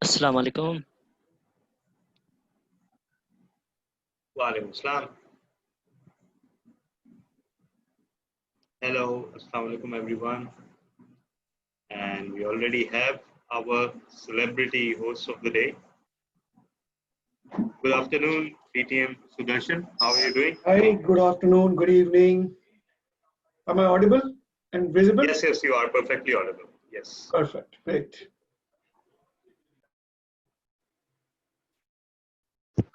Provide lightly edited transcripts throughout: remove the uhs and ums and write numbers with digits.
Assalamu alaikum. Walaikum Assalam. Hello, Assalamu alaikum everyone. And we already have our celebrity host of the day. Good afternoon, DTM Sudarshan. How are you doing? Hi, good afternoon, good evening. Am I audible and visible? Yes, yes, you are perfectly audible. Yes. Perfect, great.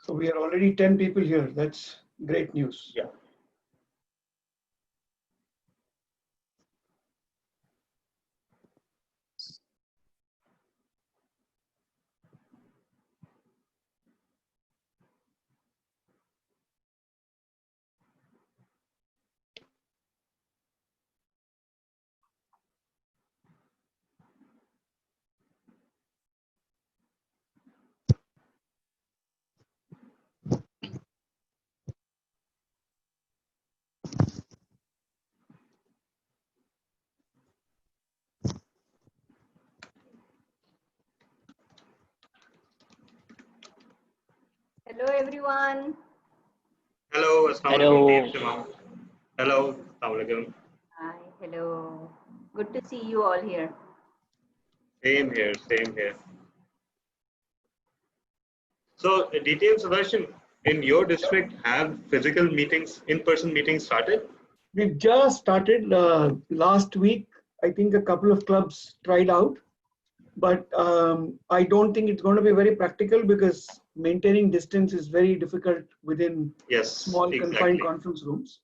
So we are already 10 people here. That's great news. Yeah. Hello everyone. Hello, Assalamu alaikum, Shamam. Hello, Assalamu alaikum. Hi, hello. Good to see you all here. Same here, same here. So, DTM Sudarshan, in your district, have physical meetings, in-person meetings started? We've just started last week. I think a couple of clubs tried out, but I don't think it's going to be very practical because maintaining distance is very difficult within small confined conference rooms.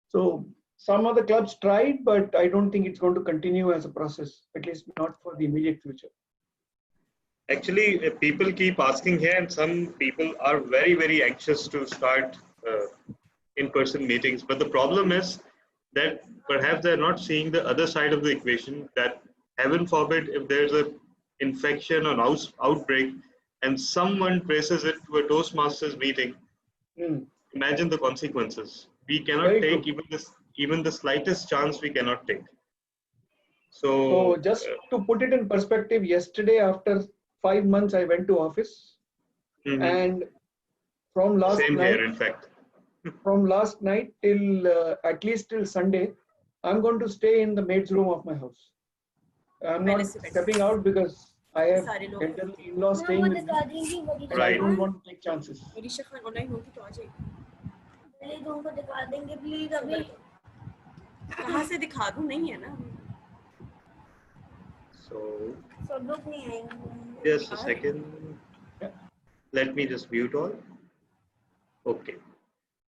So some of the clubs tried, but I don't think it's going to continue as a process, at least not for the immediate future. Actually, people keep asking here, and some people are very, very anxious to start in-person meetings. But the problem is that perhaps they're not seeing the other side of the equation, that heaven forbid, if there's an infection or outbreak and someone traces it to a Toastmasters meeting, imagine the consequences. We cannot take even the slightest chance we cannot take. So just to put it in perspective, yesterday after 5 months I went to office, and from last same night, here, in fact. from last night till at least till Sunday, I'm going to stay in the maid's room of my house. I'm not stepping out because I have elderly in-laws staying with me, and I don't want to take chances. So just a second. Let me just mute all. Okay.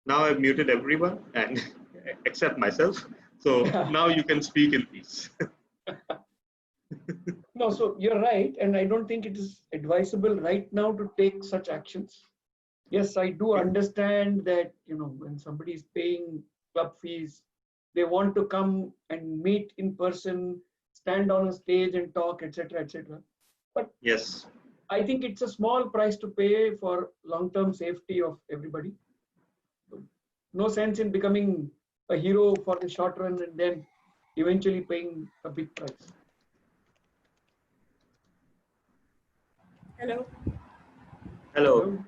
Now I've muted everyone and except myself. So now you can speak in peace. No, so you're right, and I don't think it is advisable right now to take such actions. Yes, I do understand that, you know, when somebody is paying club fees, they want to come and meet in person, stand on a stage and talk, etc., etc. But yes, I think it's a small price to pay for long-term safety of everybody. No sense in becoming a hero for the short run and then eventually paying a big price. Hello. hello.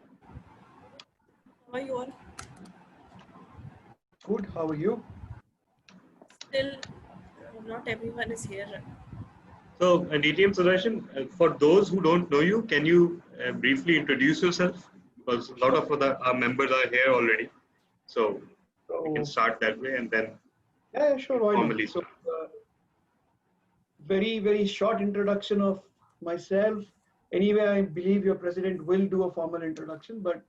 How are you all? Good, how are you? Still, not everyone is here. So, DTM Sudarshan, for those who don't know you, can you briefly introduce yourself? Because a lot of our members are here already. So, we can start that way and then yeah, sure, why not? formally So, start. very, very short introduction of myself. Anyway, I believe your president will do a formal introduction, but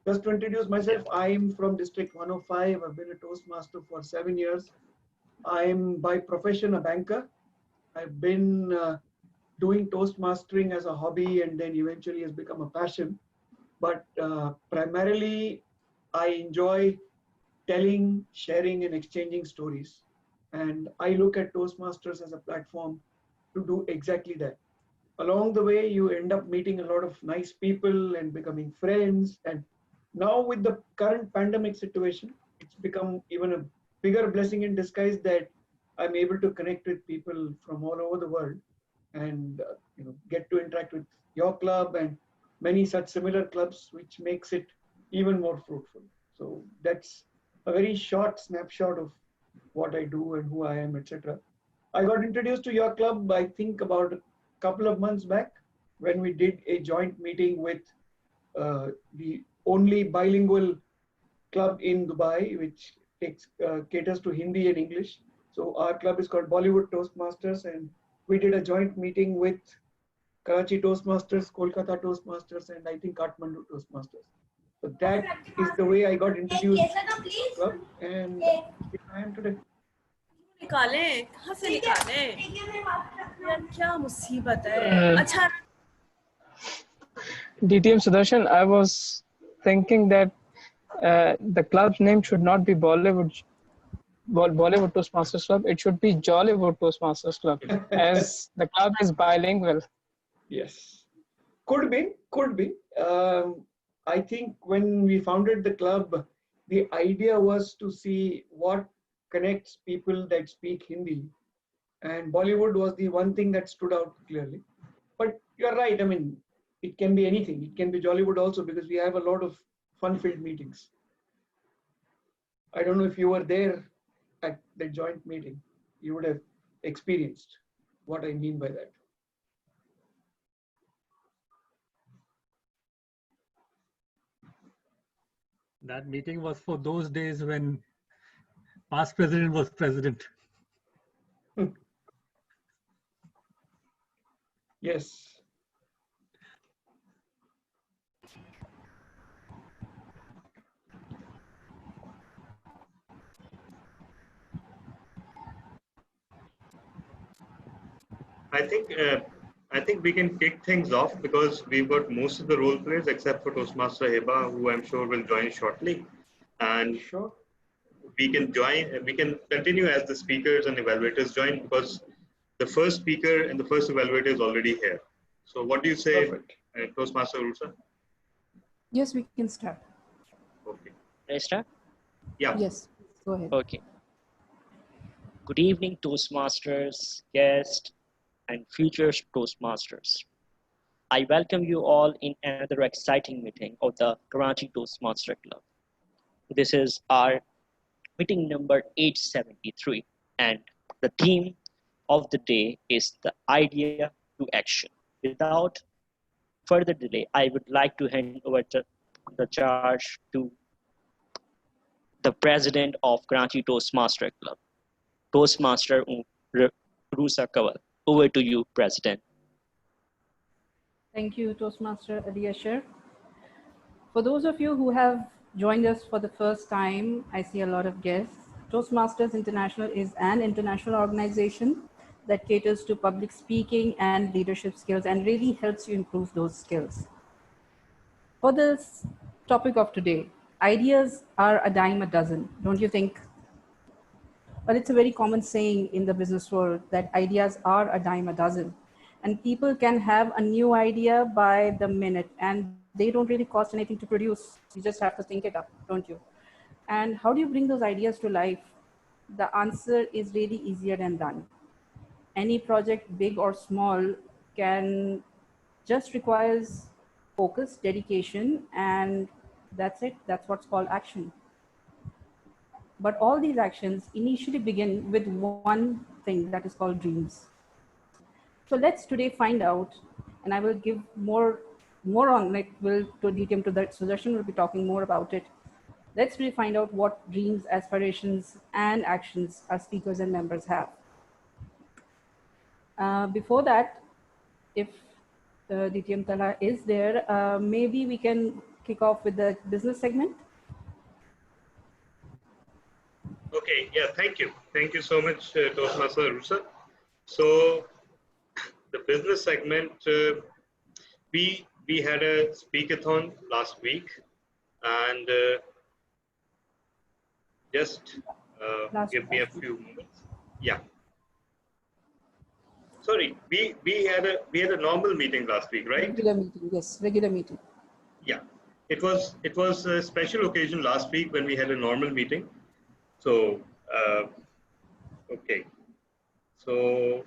just to introduce myself, I'm from District 105. I've been a Toastmaster for 7 years. I'm by profession a banker. I've been doing Toastmastering as a hobby and then eventually has become a passion. But primarily, I enjoy telling, sharing, and exchanging stories. And I look at Toastmasters as a platform to do exactly that. Along the way, you end up meeting a lot of nice people and becoming friends. And now with the current pandemic situation, it's become even a bigger blessing in disguise that I'm able to connect with people from all over the world and you know, get to interact with your club and many such similar clubs, which makes it even more fruitful. So that's a very short snapshot of what I do and who I am, etc. I got introduced to your club, I think, about a couple of months back when we did a joint meeting with the only bilingual club in Dubai, which caters to Hindi and English. So our club is called Bollywood Toastmasters, and we did a joint meeting with Karachi Toastmasters, Kolkata Toastmasters, and I think Kathmandu Toastmasters. So that is the way I got introduced to the club, and here I am today. निकालें कहाँ से निकालें यार क्या मुसीबत है अच्छा DTM Sudarshan, I was thinking that the club's name should not be Bollywood Toastmasters Club. It should be Jollywood Toastmasters Club, as the club is bilingual. Yes, could be. I think when we founded the club, the idea was to see what connects people that speak Hindi, and Bollywood was the one thing that stood out clearly. But you're right, I mean, it can be anything. It can be Jollywood also, because we have a lot of fun-filled meetings. I don't know if you were there at the joint meeting. You would have experienced what I mean by that. That meeting was for those days when past president was president. Yes. I think we can kick things off because we've got most of the role players except for Toastmaster Heba, who I'm sure will join shortly. And Sure. we can continue as the speakers and evaluators join, because the first speaker and the first evaluator is already here. So what do you say, Toastmaster Uroosa? Yes, we can start. Okay. Can I start? Yeah. Yes, go ahead. Okay. Good evening, Toastmasters, guests, and future Toastmasters. I welcome you all in another exciting meeting of the Karachi Toastmaster Club. This is our meeting number 873, and the theme of the day is the idea to action. Without further delay, I would like to hand over the charge to the president of Karachi Toastmaster Club, Toastmaster Uroosa. Over to you, President. Thank you, Toastmaster Ayesha. For those of you who have joined us for the first time, I see a lot of guests. Toastmasters International is an international organization that caters to public speaking and leadership skills and really helps you improve those skills. For this topic of today, ideas are a dime a dozen, don't you think? Well, it's a very common saying in the business world that ideas are a dime a dozen. And people can have a new idea by the minute and they don't really cost anything to produce. You just have to think it up, don't you? And how do you bring those ideas to life? The answer is really easier than done. Any project, big or small, can just requires focus, dedication, and that's it. That's what's called action. But all these actions initially begin with one thing that is called dreams. So let's today find out, and I will give more on, like we'll to DTM to the Sudarshan will be talking more about it. Let's really find out what dreams, aspirations, and actions our speakers and members have. Before that, if DTM Talha is there, maybe we can kick off with the business segment. Okay, yeah, thank you. Thank you so much, Toastmaster Uroosa. So the business segment, we had a speakathon last week, and just give me a few moments. Yeah. Sorry, we had a normal meeting last week, right? Regular meeting, yes, regular meeting. Yeah, it was a special occasion last week when we had a normal meeting. So okay, so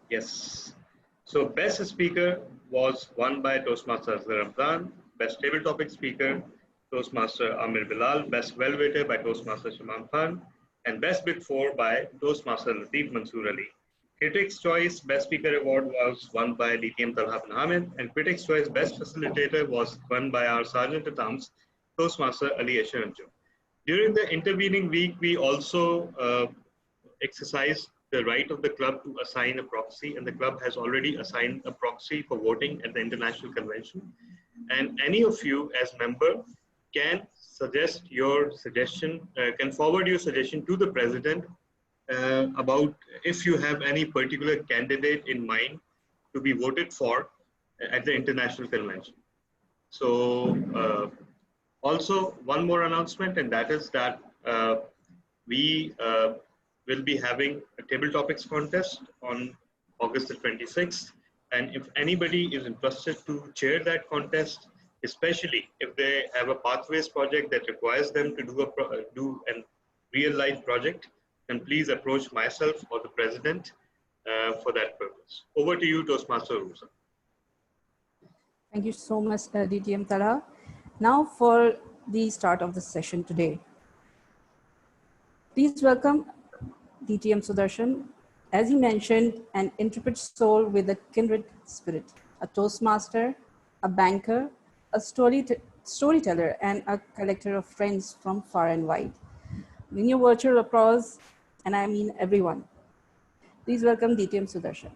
yes, so best speaker was won by Toastmaster Asghar. Best table topic speaker, Toastmaster Amir Bilal. Best well-waiter by Toastmaster Shamam, and Best Big Four by Toastmaster Latif Mansoor Ali. Critics' Choice Best Speaker Award was won by DTM Talha bin Ahmed, and Critics' Choice Best Facilitator was won by our Sargeant at Arms, Toastmaster Ayesha Anjum. During the intervening week, we also exercised the right of the club to assign a proxy, and the club has already assigned a proxy for voting at the International Convention. And any of you as member can suggest your suggestion, can forward your suggestion to the president about if you have any particular candidate in mind to be voted for at the International Convention. So also one more announcement, and that is that we will be having a table topics contest on August the 26th. And if anybody is interested to chair that contest, especially if they have a pathways project that requires them to do a real life project, then please approach myself or the president for that purpose. Over to you, Toastmaster Uroosa. Thank you so much, DTM Talha. Now for the start of the session today. Please welcome DTM Sudarshan. As he mentioned, an intrepid soul with a kindred spirit, a Toastmaster, a banker, a storyteller, and a collector of friends from far and wide. Bring your virtual applause, and I mean everyone. Please welcome DTM Sudarshan.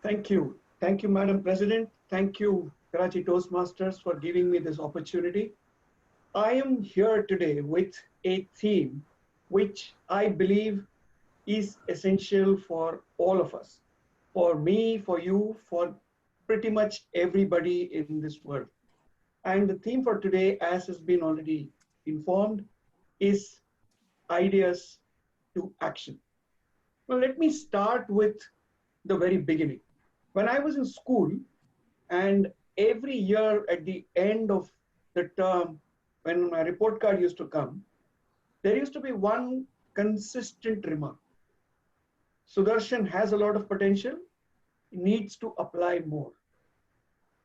Thank you. Thank you, Madam President. Thank you, Karachi Toastmasters, for giving me this opportunity. I am here today with a theme which I believe is essential for all of us, for me, for you, for pretty much everybody in this world. And the theme for today, as has been already informed, is ideas to action. Well, let me start with the very beginning. When I was in school, and every year at the end of the term, when my report card used to come, there used to be one consistent remark. Sudarshan has a lot of potential, needs to apply more.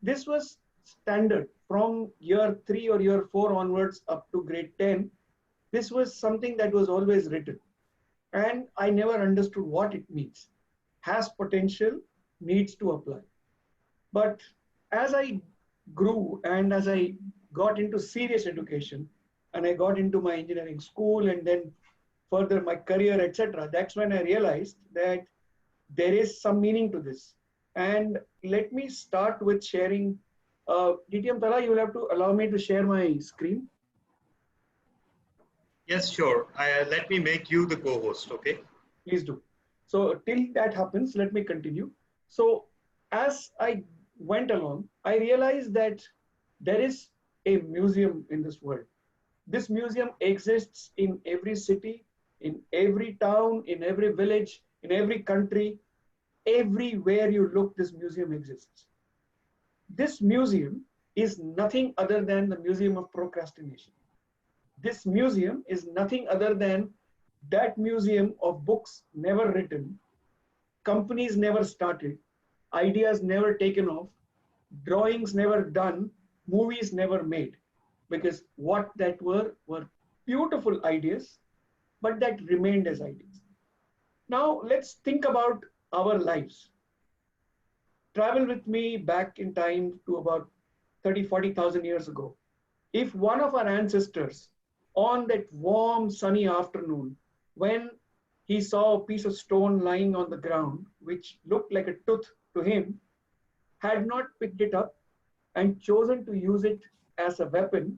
This was standard from year 3 or year 4 onwards up to grade 10. This was something that was always written. And I never understood what it means. Has potential, needs to apply. But as I grew and as I got into serious education and I got into my engineering school and then further my career, etc., that's when I realized that there is some meaning to this. And let me start with sharing. DTM Talha, you will have to allow me to share my screen. Yes, sure. Let me make you the co-host, okay? Please do. So till that happens, let me continue. So as I went along, I realized that there is a museum in this world. This museum exists in every city, in every town, in every village, in every country. Everywhere you look, this museum exists. This museum is nothing other than the museum of procrastination. This museum is nothing other than that museum of books never written, companies never started, ideas never taken off, drawings never done, movies never made. Because what that were beautiful ideas, but that remained as ideas. Now let's think about our lives. Travel with me back in time to about 40,000 years ago. If one of our ancestors on that warm sunny afternoon, when he saw a piece of stone lying on the ground, which looked like a tooth to him, had not picked it up and chosen to use it as a weapon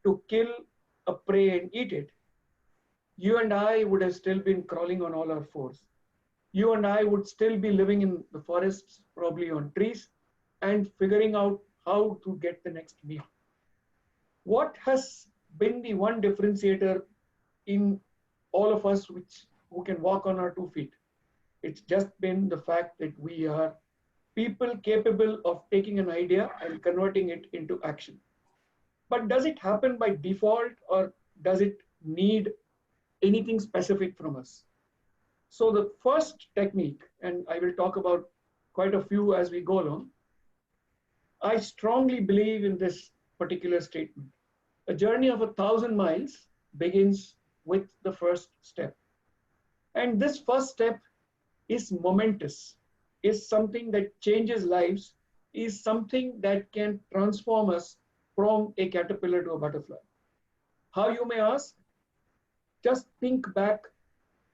to kill a prey and eat it, you and I would have still been crawling on all our fours. You and I would still be living in the forests, probably on trees, and figuring out how to get the next meal. What has been the one differentiator in all of us who can walk on our 2 feet? It's just been the fact that we are people capable of taking an idea and converting it into action. But does it happen by default or does it need anything specific from us? So the first technique, and I will talk about quite a few as we go along, I strongly believe in this particular statement. A journey of 1,000 miles begins with the first step. And this first step is momentous, is something that changes lives, is something that can transform us from a caterpillar to a butterfly. How, you may ask? Just think back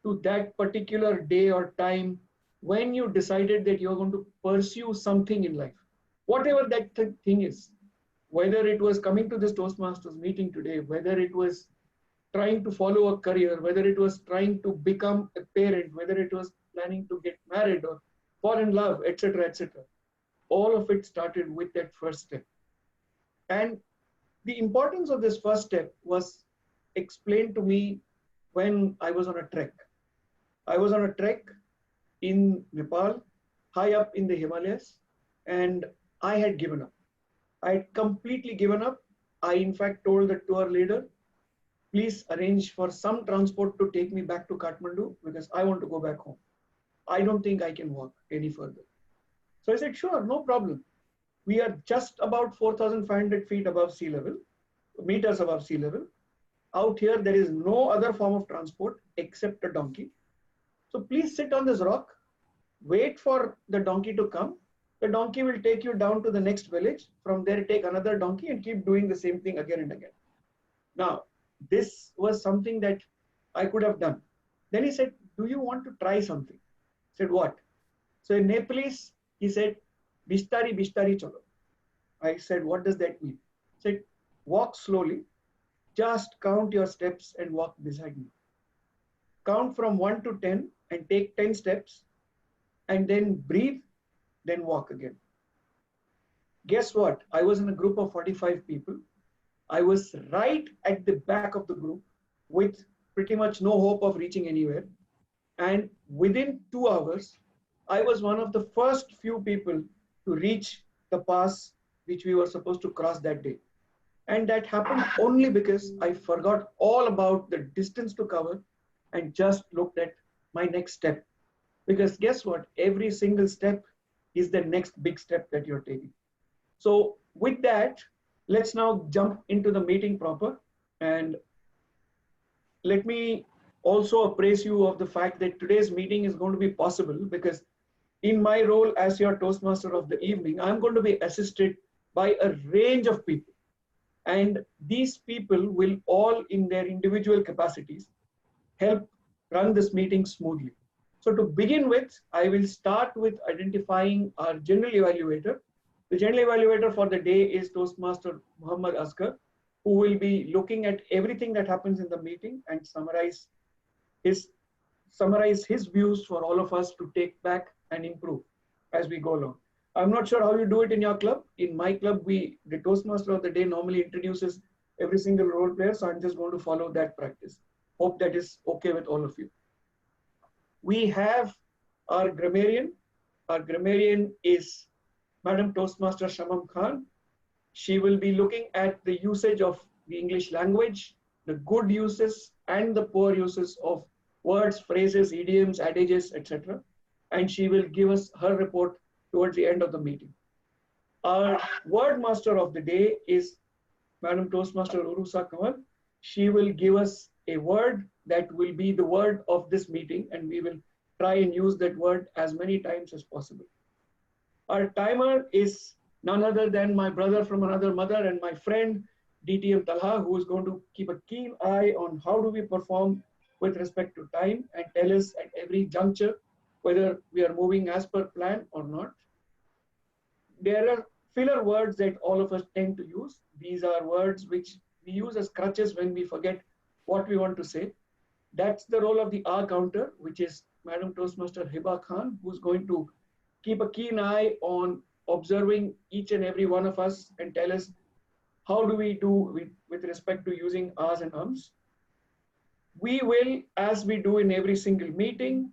to that particular day or time when you decided that you're going to pursue something in life, whatever that thing is, whether it was coming to this Toastmasters meeting today, whether it was trying to follow a career, whether it was trying to become a parent, whether it was planning to get married or fall in love, etc., etc. All of it started with that first step. And the importance of this first step was explained to me when I was on a trek. I was on a trek in Nepal, high up in the Himalayas, and I had given up. I had completely given up. I, in fact, told the tour leader, please arrange for some transport to take me back to Kathmandu because I want to go back home. I don't think I can walk any further. So I said, sure, no problem. We are just about 4,500 feet above sea level, meters above sea level. Out here, there is no other form of transport except a donkey. So please sit on this rock, wait for the donkey to come. The donkey will take you down to the next village. From there, take another donkey and keep doing the same thing again and again. Now, this was something that I could have done. Then he said, do you want to try something? I said, what? So in Nepalese, he said, Bishtari, Bishtari chalo. I said, what does that mean? He said, walk slowly, just count your steps and walk beside me. Count from 1 to 10 and take 10 steps and then breathe, then walk again. Guess what? I was in a group of 45 people. I was right at the back of the group with pretty much no hope of reaching anywhere. And within 2 hours, I was one of the first few people to reach the pass which we were supposed to cross that day. And that happened only because I forgot all about the distance to cover and just looked at my next step. Because guess what? Every single step is the next big step that you're taking. So with that, let's now jump into the meeting proper. And let me also appraise you of the fact that today's meeting is going to be possible because in my role as your Toastmaster of the evening, I'm going to be assisted by a range of people. And these people will all in their individual capacities help run this meeting smoothly. So to begin with, I will start with identifying our general evaluator. The general evaluator for the day is Toastmaster Muhammad Asghar, who will be looking at everything that happens in the meeting and summarize his views for all of us to take back and improve as we go along. I'm not sure how you do it in your club. In my club, the Toastmaster of the day normally introduces every single role player, so I'm just going to follow that practice. Hope that is okay with all of you. We have our grammarian. Our grammarian is Madam Toastmaster Shamam Khan. She will be looking at the usage of the English language, the good uses and the poor uses of words, phrases, idioms, adages, etc. And she will give us her report towards the end of the meeting. Our word master of the day is Madam Toastmaster Uroosa Kanwal. She will give us a word that will be the word of this meeting, and we will try and use that word as many times as possible. Our timer is none other than my brother from another mother and my friend DTM Talha, who is going to keep a keen eye on how do we perform with respect to time and tell us at every juncture whether we are moving as per plan or not. There are filler words that all of us tend to use. These are words which we use as crutches when we forget what we want to say. That's the role of the R counter, which is Madam Toastmaster Hiba Khan, who's going to keep a keen eye on observing each and every one of us and tell us how do we do with respect to using R's and ums. We will, as we do in every single meeting,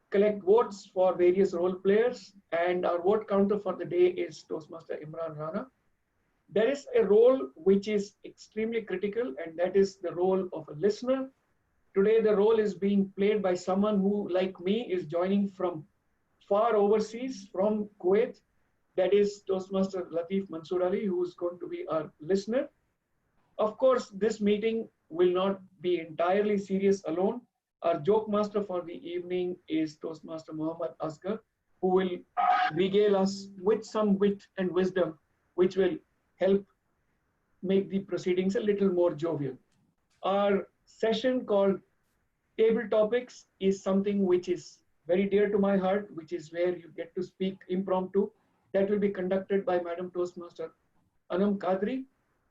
collect votes for various role players, and our vote counter for the day is Toastmaster Imran Rana. There is a role which is extremely critical, and that is the role of a listener. Today, the role is being played by someone who, like me, is joining from far overseas, from Kuwait. That is Toastmaster Latif Mansoor Ali, who is going to be our listener. Of course, this meeting will not be entirely serious alone. Our joke master for the evening is Toastmaster Muhammad Asghar, who will regale us with some wit and wisdom, which will help make the proceedings a little more jovial. Our session called Table Topics is something which is very dear to my heart, which is where you get to speak impromptu. That will be conducted by Madam Toastmaster Anum Qadri,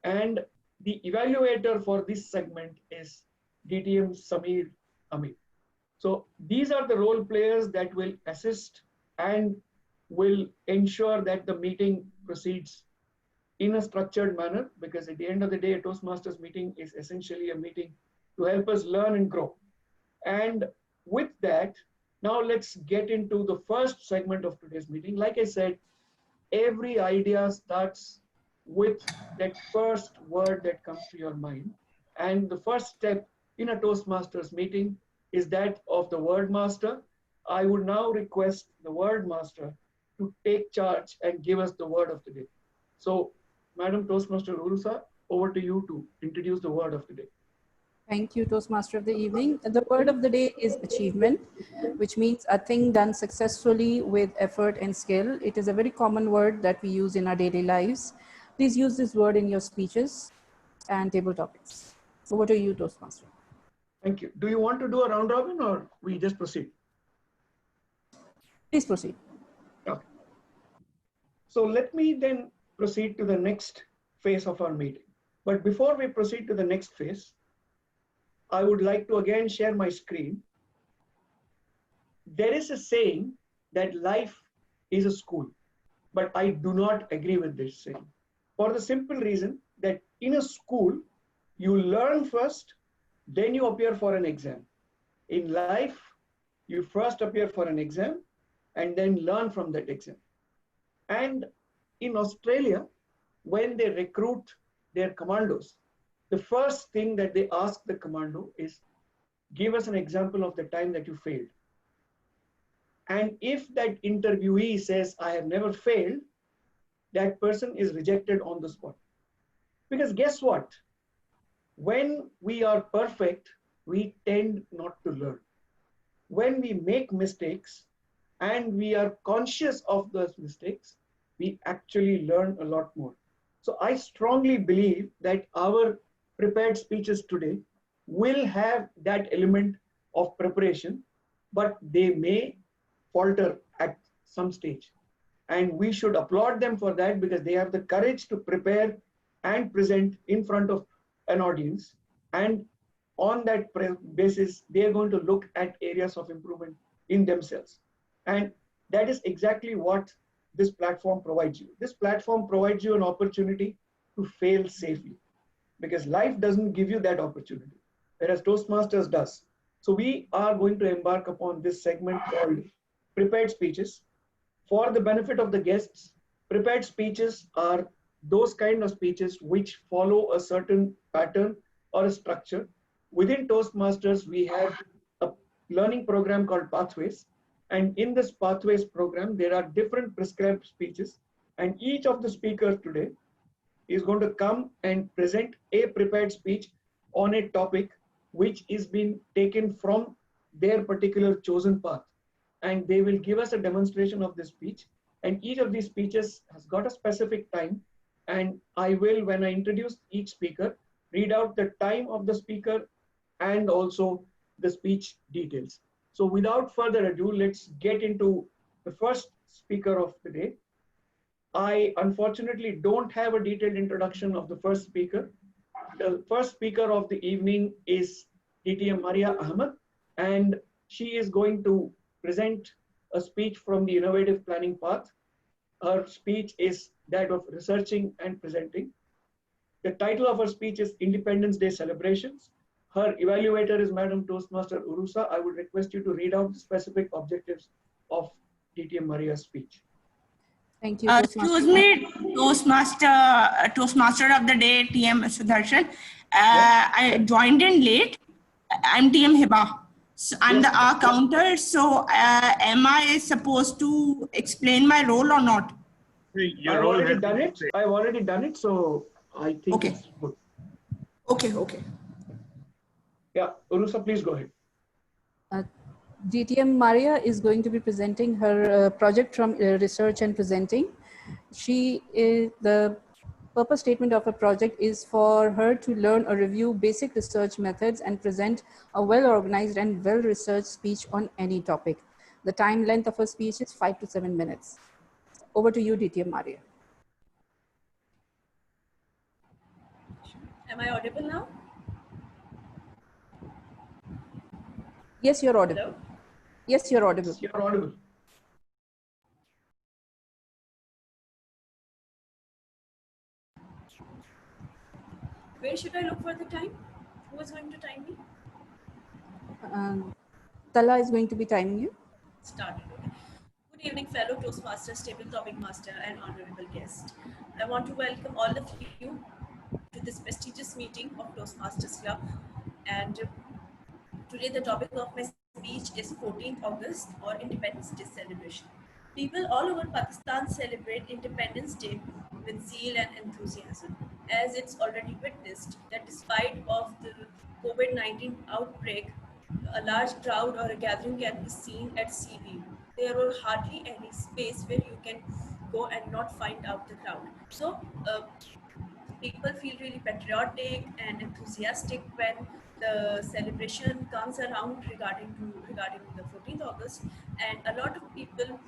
and the evaluator for this segment is DTM Samir Amir. So these are the role players that will assist and will ensure that the meeting proceeds in a structured manner, because at the end of the day, a Toastmasters meeting is essentially a meeting to help us learn and grow. And with that, now let's get into the first segment of today's meeting. Like I said, every idea starts with that first word that comes to your mind. And the first step in a Toastmasters meeting is that of the word master. I would now request the word master to take charge and give us the word of the day. So, Madam Toastmaster Uroosa, over to you to introduce the word of the day. Thank you, Toastmaster of the evening. The word of the day is achievement, which means a thing done successfully with effort and skill. It is a very common word that we use in our daily lives. Please use this word in your speeches and table topics. Over to you, Toastmaster. Thank you. Do you want to do a round robin or we just proceed? Please proceed. Okay. So let me then proceed to the next phase of our meeting. But before we proceed to the next phase, I would like to again share my screen. There is a saying that life is a school, but I do not agree with this saying, for the simple reason that in a school, you learn first, then you appear for an exam. In life, you first appear for an exam and then learn from that exam. And in Australia, when they recruit their commandos, the first thing that they ask the commando is, give us an example of the time that you failed. And if that interviewee says, I have never failed, that person is rejected on the spot. Because guess what? When we are perfect, we tend not to learn. When we make mistakes and we are conscious of those mistakes, we actually learn a lot more. So I strongly believe that our prepared speeches today will have that element of preparation, but they may falter at some stage. And we should applaud them for that, because they have the courage to prepare and present in front of an audience. And on that basis, they are going to look at areas of improvement in themselves. And that is exactly what this platform provides you. This platform provides you an opportunity to fail safely, because life doesn't give you that opportunity, whereas Toastmasters does. So we are going to embark upon this segment called prepared speeches. For the benefit of the guests, prepared speeches are those kind of speeches which follow a certain pattern or a structure. Within Toastmasters, we have a learning program called Pathways. And in this Pathways program, there are different prescribed speeches. And each of the speakers today is going to come and present a prepared speech on a topic which is being taken from their particular chosen path. And they will give us a demonstration of this speech. And each of these speeches has got a specific time. And I will, when I introduce each speaker, read out the time of the speaker and also the speech details. So without further ado, let's get into the first speaker of the day. I unfortunately don't have a detailed introduction of the first speaker. The first speaker of the evening is DTM Maria Ahmed, and she is going to present a speech from the innovative planning path. Her speech is that of researching and presenting. The title of her speech is Independence Day Celebrations. Her evaluator is Madam Toastmaster Uroosa. I would request you to read out the specific objectives of DTM Maria's speech. Thank you. Excuse me, Toastmaster of the day, TM Sudarshan. I joined in late. I'm TM Hiba. So I'm the R counter. So am I supposed to explain my role or not? I've already done it. I've already done it. So I think it's good. Okay. Yeah, Uroosa, please go ahead. DTM Maria is going to be presenting her project from research and presenting. The purpose statement of her project is for her to learn or review basic research methods and present a well-organized and well-researched speech on any topic. The time length of her speech is 5 to 7 minutes. Over to you, DTM Maria. Am I audible now? Yes, you're audible. Hello? Yes, you're audible. You're audible. Where should I look for the time? Who is going to time me? Talha is going to be timing you. Started. Okay. Good evening, fellow Toastmasters, table topic master, and honorable guest. I want to welcome all of you to this prestigious meeting of Toastmasters Club. And today the topic of my speech is 14th August or Independence Day celebration. People all over Pakistan celebrate Independence Day with zeal and enthusiasm, as it's already witnessed that despite of the COVID-19 outbreak, a large crowd or a gathering can be seen at CB. There were hardly any space where you can go and not find out the crowd. So people feel really patriotic and enthusiastic when the celebration comes around regarding the 14th August, and a lot of people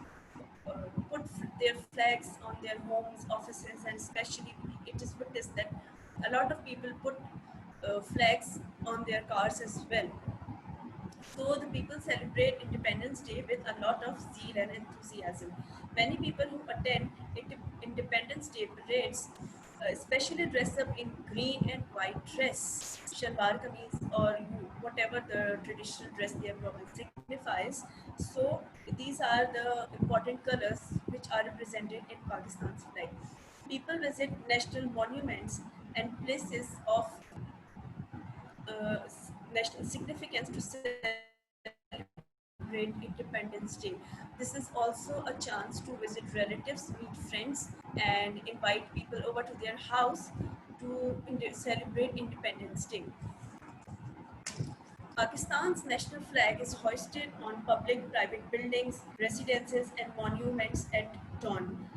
put their flags on their homes, offices, and especially it is witnessed that a lot of people put flags on their cars as well. So the people celebrate Independence Day with a lot of zeal and enthusiasm. Many people who attend Independence Day parades especially dress up in green and white dress, shalwar kameez, or whatever the traditional dress their province signifies. So these are the important colors which are represented in Pakistan's flag. People visit national monuments and places of national significance to celebrate Independence Day. This is also a chance to visit relatives, meet friends, and invite people over to their house to celebrate Independence Day. Pakistan's national flag is hoisted on public, private buildings, residences, and monuments at dawn.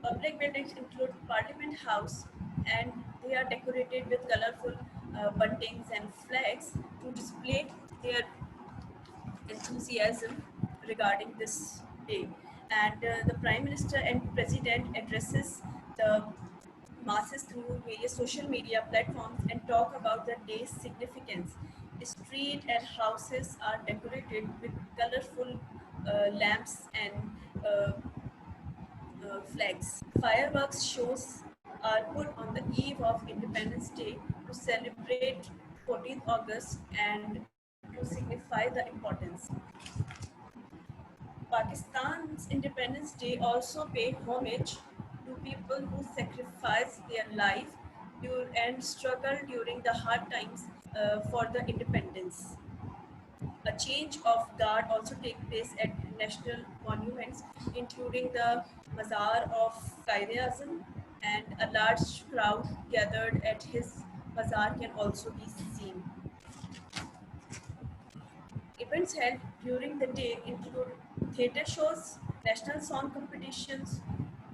Public buildings include Parliament House, and they are decorated with colorful buntings and flags to display their enthusiasm regarding this day. And the Prime Minister and President addresses the masses through various social media platforms and talk about the day's significance. Street and houses are decorated with colorful lamps and flags. Fireworks shows are put on the eve of Independence Day to celebrate 14th August and to signify the importance. Pakistan's Independence Day also paid homage to people who sacrificed their life and struggled during the hard times for the independence. A change of guard also takes place at national monuments, including the Mazar of Quaid-e-Azam, and a large crowd gathered at his Mazar can also be seen. Events held during the day include theatre shows, national song competitions,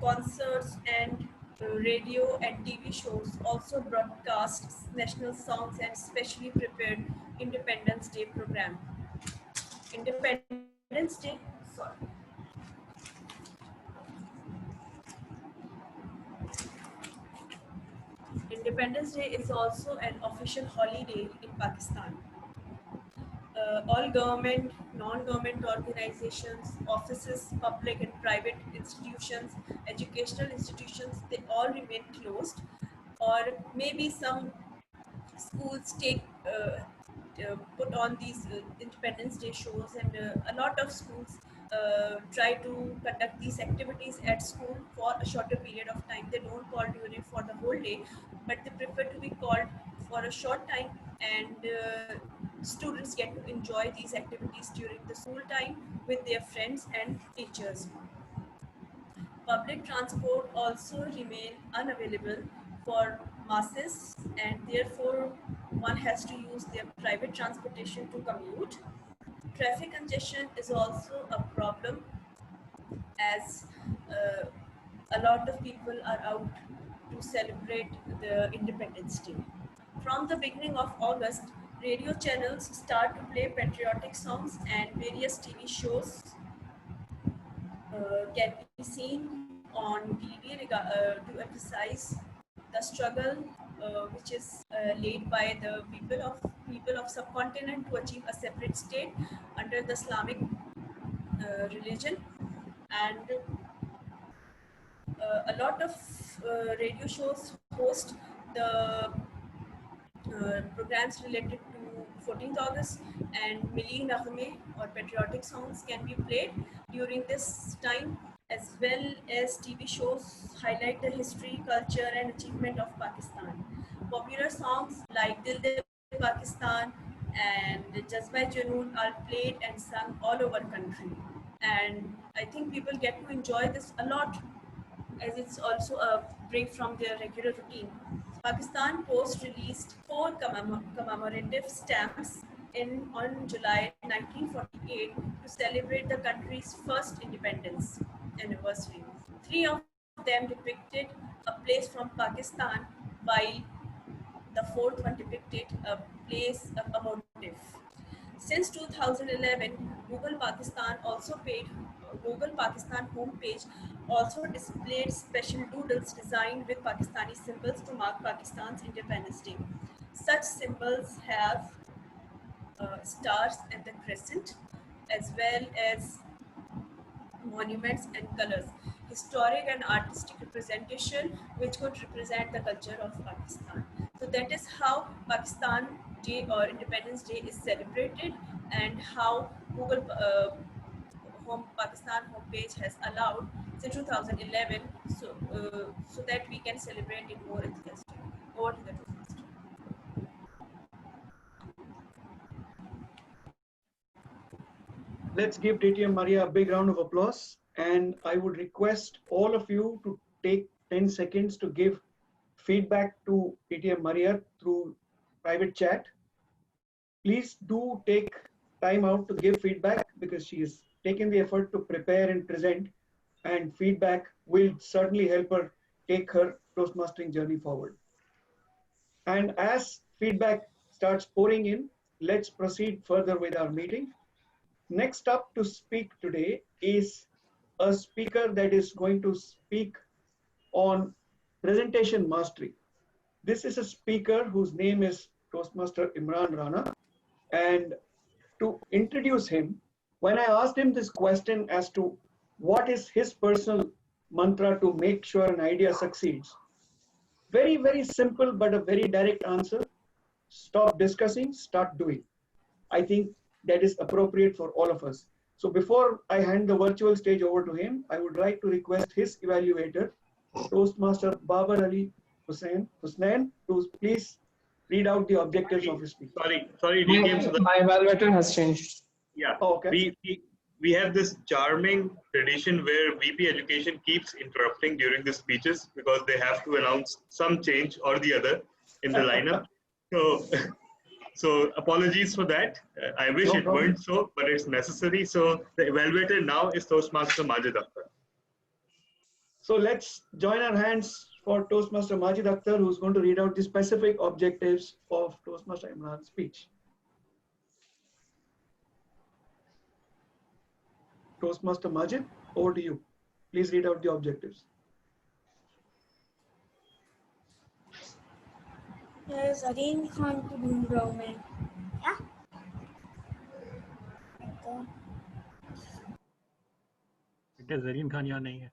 concerts, and radio and TV shows also broadcast national songs and specially prepared Independence Day program. Independence Day, sorry. Independence Day is also an official holiday in Pakistan. All government, non-government organizations, offices, public and private institutions, educational institutions, they all remain closed, or maybe some schools put on these Independence Day shows, and a lot of schools try to conduct these activities at school for a shorter period of time. They don't call during for the whole day, but they prefer to be called for a short time, and students get to enjoy these activities during the school time with their friends and teachers. Public transport also remain unavailable for masses, and therefore one has to use their private transportation to commute. Traffic congestion is also a problem, as uh, a lot of people are out to celebrate the Independence Day. From the beginning of August, radio channels start to play patriotic songs, and various TV shows can be seen on TV to emphasize the struggle which is laid by the people of subcontinent to achieve a separate state under the Islamic religion. And a lot of radio shows host the programs related to 14th August, and Milli Naghme or patriotic songs can be played during this time, as well as TV shows highlight the history, culture, and achievement of Pakistan. Popular songs like Dil De Pakistan and Jazba Junoon are played and sung all over country. And I think people get to enjoy this a lot, as it's also a break from their regular routine. Pakistan Post released 4 commemorative stamps on July 1948 to celebrate the country's first independence anniversary. 3 of them depicted a place from Pakistan, while the fourth one depicted a place, a motive. Since 2011, Google Pakistan homepage also displayed special doodles designed with Pakistani symbols to mark Pakistan's Independence Day. Such symbols have stars and the crescent, as well as monuments and colors, historic and artistic representation which could represent the culture of Pakistan. So that is how Pakistan Day or Independence Day is celebrated, and how Google Pakistan homepage has allowed since 2011, so that we can celebrate it more enthusiastically. Over to the Toastmaster. Let's give DTM Maria a big round of applause. And I would request all of you to take 10 seconds to give feedback to DTM Maria through private chat. Please do take time out to give feedback because she has taken the effort to prepare and present, and feedback will certainly help her take her Toastmastering journey forward. And as feedback starts pouring in, let's proceed further with our meeting. Next up to speak today is a speaker that is going to speak on presentation mastery. This is a speaker whose name is Toastmaster Imran Rana. And to introduce him, when I asked him this question as to what is his personal mantra to make sure an idea succeeds, very, very simple, but a very direct answer: stop discussing, start doing. I think that is appropriate for all of us. So before I hand the virtual stage over to him, I would like to request his evaluator, Toastmaster Babar Ali Hussain, to please read out the objectives of his speech. Sorry, DTM. My evaluator has changed. Yeah. Oh, okay. We have this charming tradition where VP Education keeps interrupting during the speeches because they have to announce some change or the other in the lineup. So apologies for that. I wish No it problem. weren't so, but it's necessary. So the evaluator now is Toastmaster Majid. So let's join our hands for Toastmaster Majid Akhtar, who's going to read out the specific objectives of Toastmaster Imran's speech. Toastmaster Majid, over to you. Please read out the objectives. Zareen Khan को ढूंढ रहा हूँ मैं क्या बेटे ज़रीन खान यहाँ नहीं है.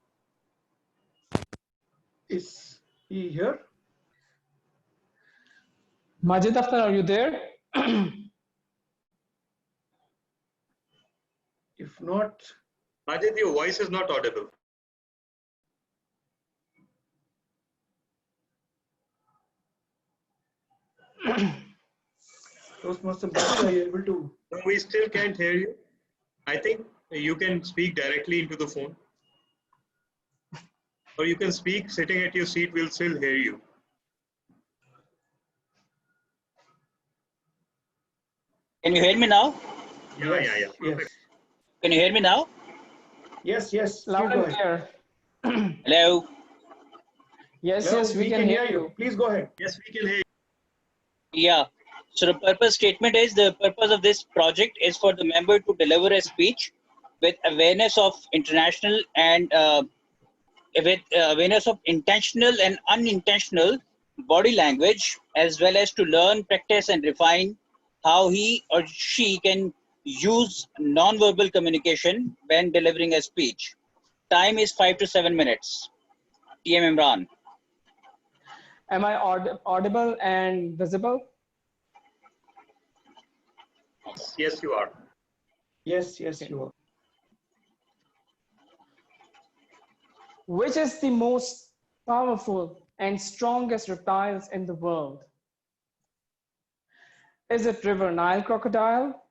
Is he here? Majid Akhtar, are you there? If not, Majid, your voice is not audible. Toastmaster Majid, are you able to? No, we still can't hear you. I think you can speak directly into the phone. Or you can speak sitting at your seat, we'll still hear you. Can you hear me now? Yeah. Yes. Can you hear me now? Yes. Loud Please go and ahead. clear. Hello? Yes, we can hear you. Please go ahead. Yes, we can hear you. Yeah. So the purpose statement is the purpose of this project is for the member to deliver a speech with awareness of international and with awareness of intentional and unintentional body language, as well as to learn, practice, and refine how he or she can use non-verbal communication when delivering a speech. Time is 5 to 7 minutes. TM Imran. Am I audible and visible? Yes, you are. Yes, you are. Which is the most powerful and strongest reptiles in the world? Is it River Nile crocodile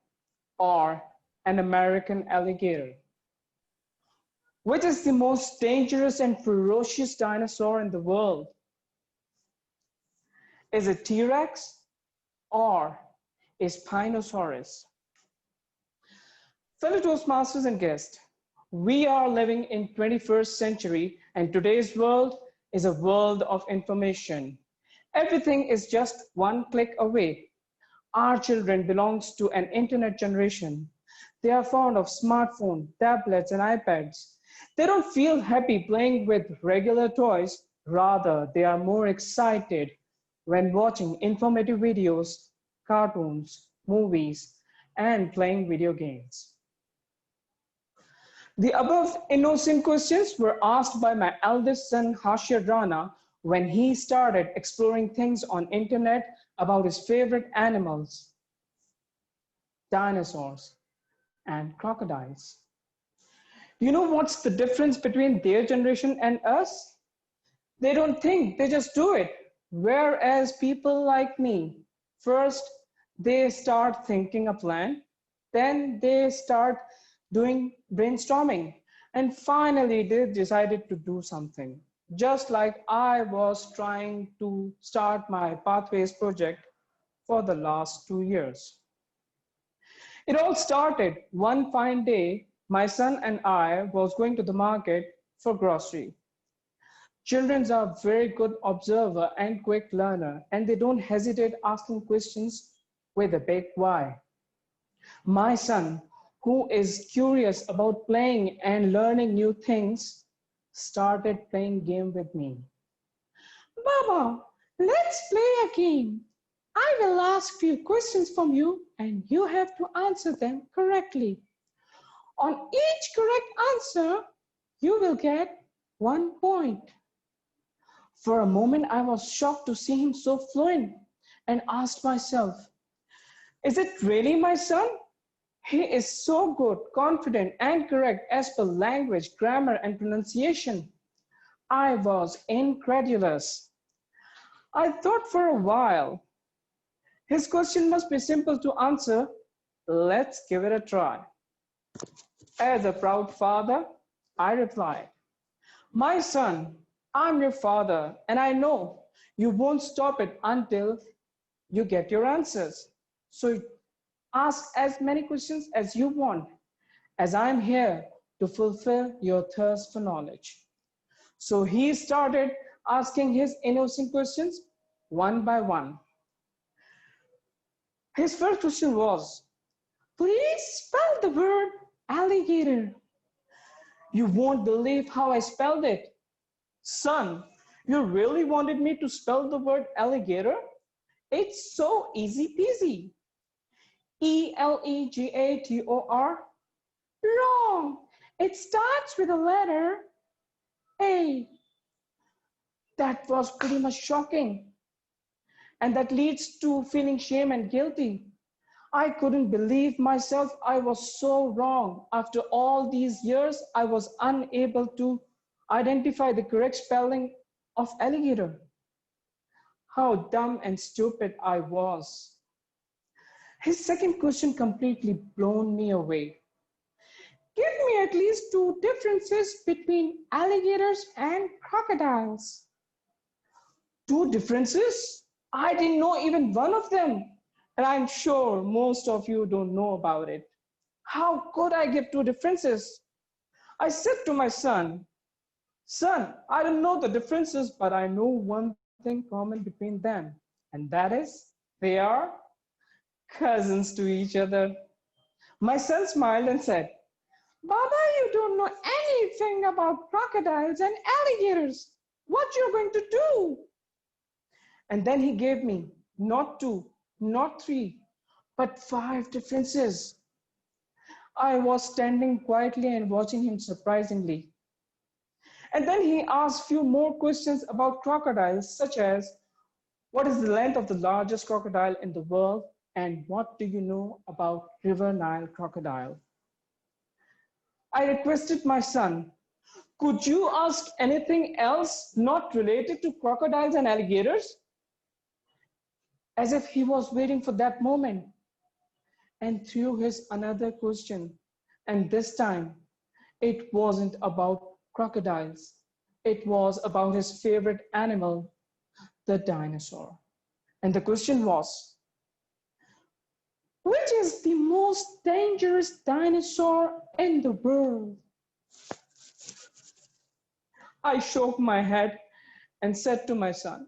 or an American alligator? Which is the most dangerous and ferocious dinosaur in the world? Is it T-Rex or a Spinosaurus? Fellow Toastmasters and guests, we are living in 21st century, and today's world is a world of information. Everything is just one click away. Our children belongs to an internet generation. They are fond of smartphones, tablets, and iPads. They don't feel happy playing with regular toys. Rather, they are more excited when watching informative videos, cartoons, movies, and playing video games. The above innocent questions were asked by my eldest son, Ashar Rana, when he started exploring things on internet about his favorite animals, dinosaurs, and crocodiles. You know what's the difference between their generation and us? They don't think, they just do it. Whereas people like me, first they start thinking a plan, then they start doing brainstorming, and finally they decided to do something. Just like I was trying to start my Pathways project for the last 2 years. It all started one fine day. My son and I was going to the market for grocery. Children are very good observer and quick learner, and they don't hesitate asking questions with a big why. My son, who is curious about playing and learning new things, started playing game with me. Baba, let's play a game. I will ask few questions from you and you have to answer them correctly. On each correct answer, you will get 1 point. For a moment, I was shocked to see him so fluent and asked myself, is it really my son? He is so good, confident, and correct as per language, grammar, and pronunciation. I was incredulous. I thought for a while, his question must be simple to answer. Let's give it a try. As a proud father, I replied, my son, I'm your father, and I know you won't stop it until you get your answers. So ask as many questions as you want, as I'm here to fulfill your thirst for knowledge. So he started asking his innocent questions one by one. His first question was, please spell the word alligator. You won't believe how I spelled it. Son, you really wanted me to spell the word alligator? It's so easy peasy. E-L-E-G-A-T-O-R? Wrong. It starts with the letter A. That was pretty much shocking. And that leads to feeling shame and guilty. I couldn't believe myself. I was so wrong. After all these years, I was unable to identify the correct spelling of alligator. How dumb and stupid I was. His second question completely blown me away. Give me at least 2 differences between alligators and crocodiles. 2 differences? I didn't know even one of them. And I'm sure most of you don't know about it. How could I give 2 differences? I said to my son, son, I don't know the differences, but I know one thing common between them. And that is, they are cousins to each other. My son smiled and said, Baba, you don't know anything about crocodiles and alligators. What you're going to do? And then he gave me not 2, not 3, but 5 differences. I was standing quietly and watching him surprisingly. And then he asked few more questions about crocodiles, such as, what is the length of the largest crocodile in the world? And what do you know about River Nile crocodile? I requested my son, could you ask anything else not related to crocodiles and alligators? As if he was waiting for that moment, and threw his another question. And this time, it wasn't about crocodiles. It was about his favorite animal, the dinosaur. And the question was, which is the most dangerous dinosaur in the world? I shook my head and said to my son,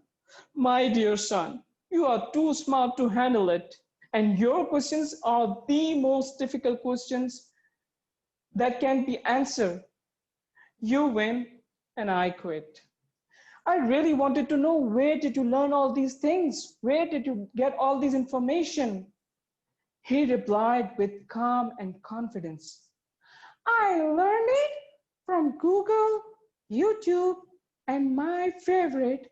my dear son, you are too smart to handle it. And your questions are the most difficult questions that can be answered. You win and I quit. I really wanted to know, where did you learn all these things? Where did you get all this information? He replied with calm and confidence. I learned it from Google, YouTube, and my favorite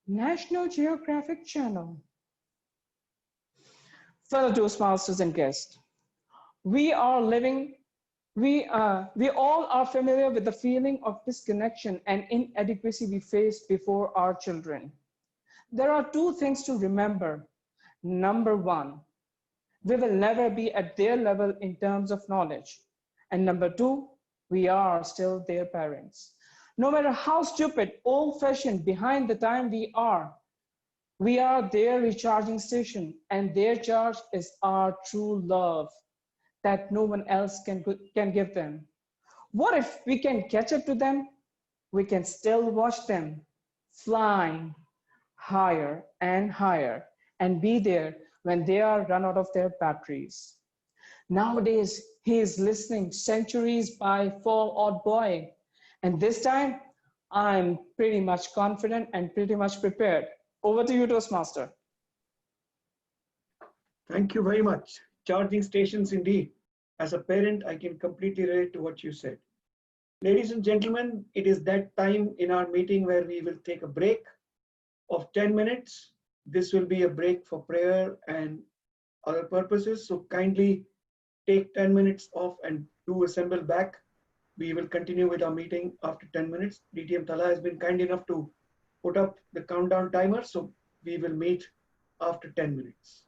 National Geographic channel. Fellow Toastmasters and guests, we all are familiar with the feeling of disconnection and inadequacy we face before our children. There are two things to remember. Number one, we will never be at their level in terms of knowledge. And number two, we are still their parents. No matter how stupid, old-fashioned, behind the time we are their recharging station, and their charge is our true love that no one else can give them. What if we can catch up to them? We can still watch them flying higher and higher and be there when they are run out of their batteries. Nowadays, he is listening centuries by Fall Out Boy. And this time, I'm pretty much confident and pretty much prepared. Over to you, Toastmaster. Thank you very much. Charging stations indeed. As a parent, I can completely relate to what you said. Ladies and gentlemen, it is that time in our meeting where we will take a break of 10 minutes. This will be a break for prayer and other purposes. So kindly take 10 minutes off and do assemble back. We will continue with our meeting after 10 minutes. DTM Talha has been kind enough to put up the countdown timer. So we will meet after 10 minutes.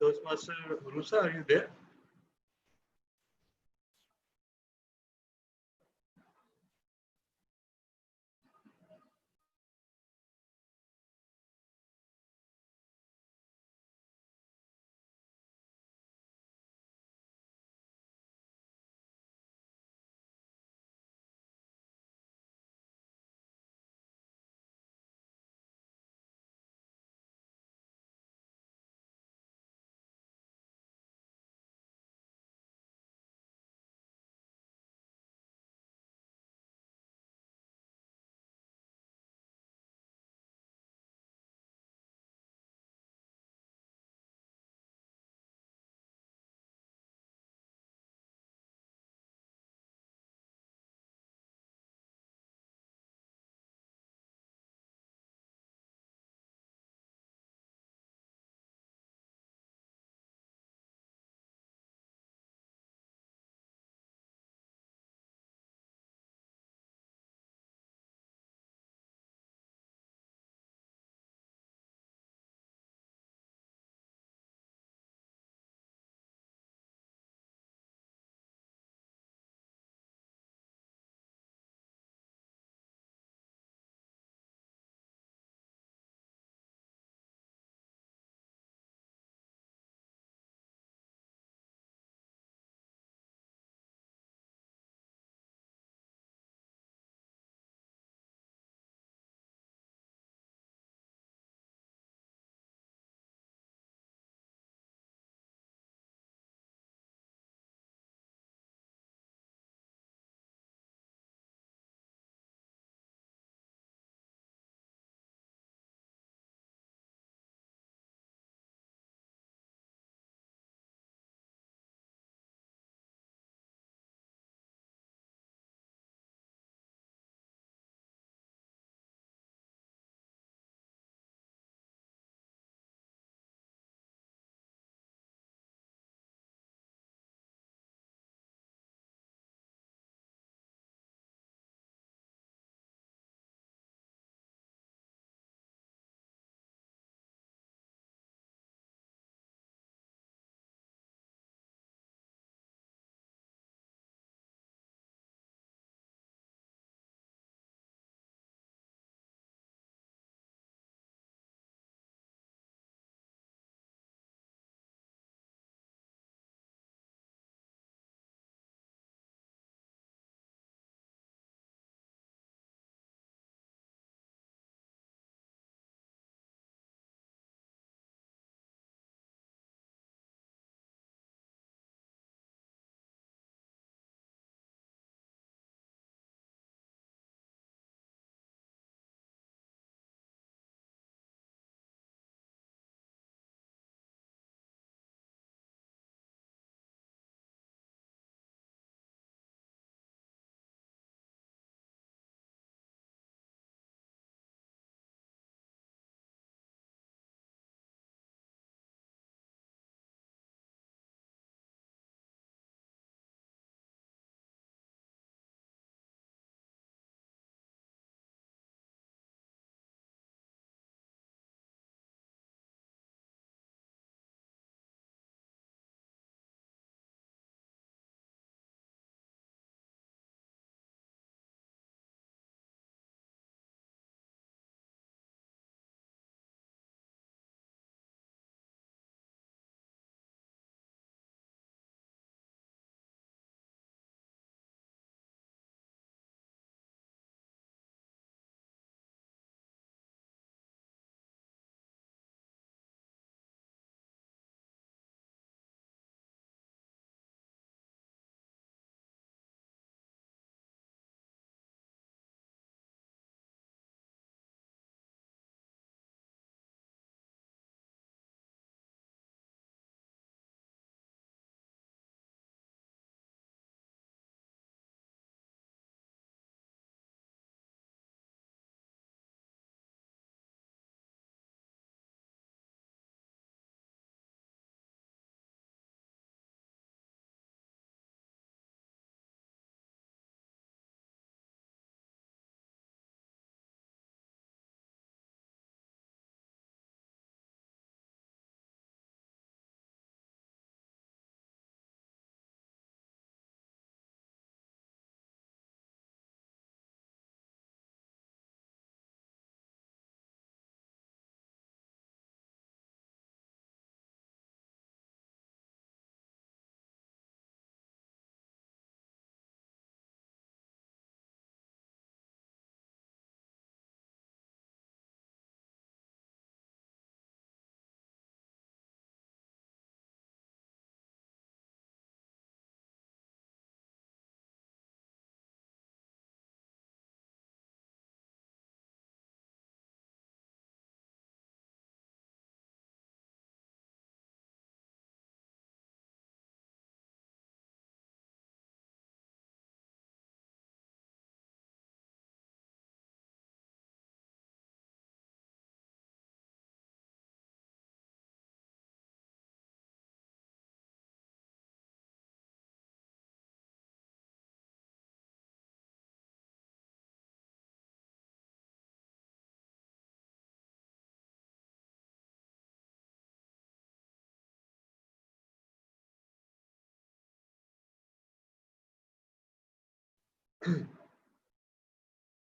Toastmaster Uroosa, are you there?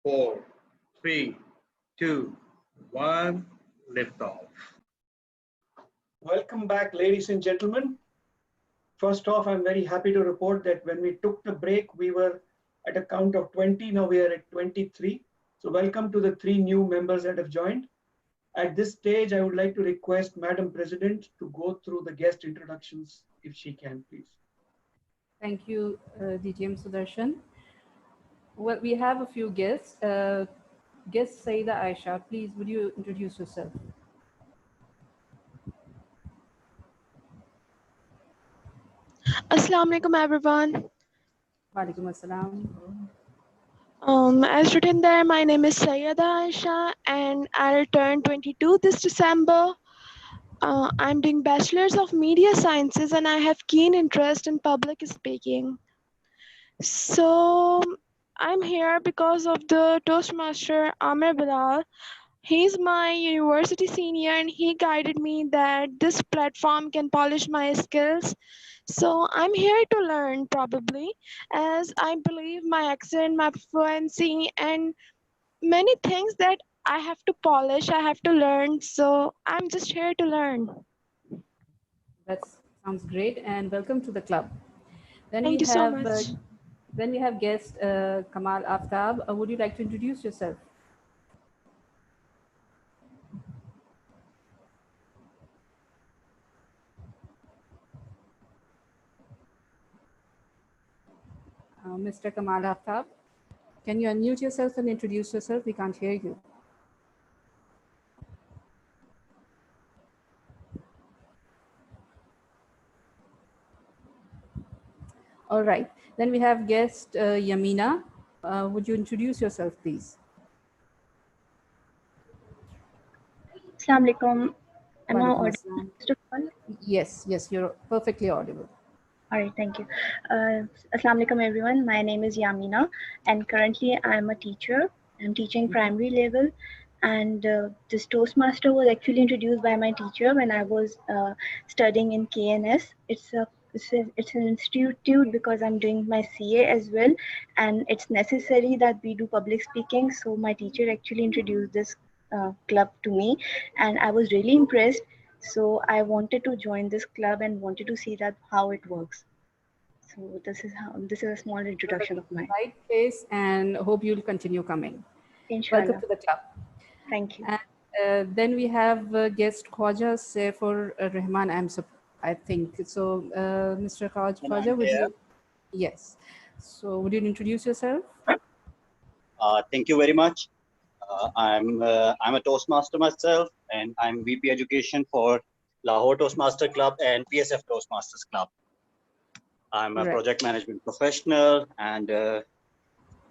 4, 3, 2, 1, lift off. Welcome back, ladies and gentlemen. First off, I'm very happy to report that when we took the break, we were at a count of 20. Now we are at 23. So welcome to the 3 new members that have joined. At this stage, I would like to request Madam President to go through the guest introductions, if she can, please. Thank you, DTM Sudarshan. Well, we have a few guests. Guest Saida Ayesha, please, would you introduce yourself? Assalamu alaikum everyone. Walaikum assalam. As written there, my name is Sayyada Aisha and I'll turn 22 this December. I'm doing Bachelor's of Media Sciences and I have keen interest in public speaking. So I'm here because of the Toastmaster Amir Bilal. He's my university senior and he guided me that this platform can polish my skills. So I'm here to learn probably, as I believe my accent, my fluency, and many things that I have to polish, I have to learn. So I'm just here to learn. That sounds great, and welcome to the club. Then Thank you so much. Then we have guest Kamal Aftab. Would you like to introduce yourself? Mr. Kamal Aftab, can you unmute yourself and introduce yourself? We can't hear you. All right. Then we have guest Yamina. Would you introduce yourself, please? Assalamu alaikum. Am I Walaikum audible? assalam. Yes, you're perfectly audible. All right, thank you. Assalamu alaikum everyone. My name is Yamina and currently I'm a teacher. I'm teaching primary level, and this Toastmaster was actually introduced by my teacher when I was studying in KNS. It's an institute because I'm doing my CA as well, and it's necessary that we do public speaking. So my teacher actually introduced this club to me and I was really impressed. So I wanted to join this club and wanted to see that how it works. So this is a small introduction of mine. Right place, and hope you'll continue coming. Inshallah. Welcome to the club. Thank you. And then we have guest Khuwaja Saifur Rahman. I think so. Mr. Khuwaja, would you? Yes. So would you introduce yourself? Thank you very much. I'm a Toastmaster myself, and I'm VP Education for Lahore Toastmaster Club and PSF Toastmasters Club. I'm a project management professional, and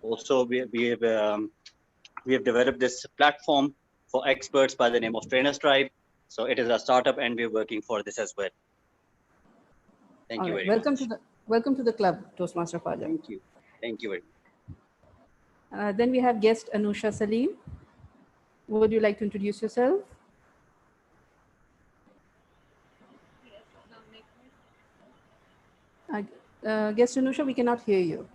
also we have developed this platform for experts by the name of Trainers Tribe. So it is a startup, and we're working for this as well. Thank you very much. Welcome to the club, Toastmaster Khuwaja. Thank you. Thank you very much. Then we have guest Anusha Salim. Would you like to introduce yourself? Guest Anusha, we cannot hear you.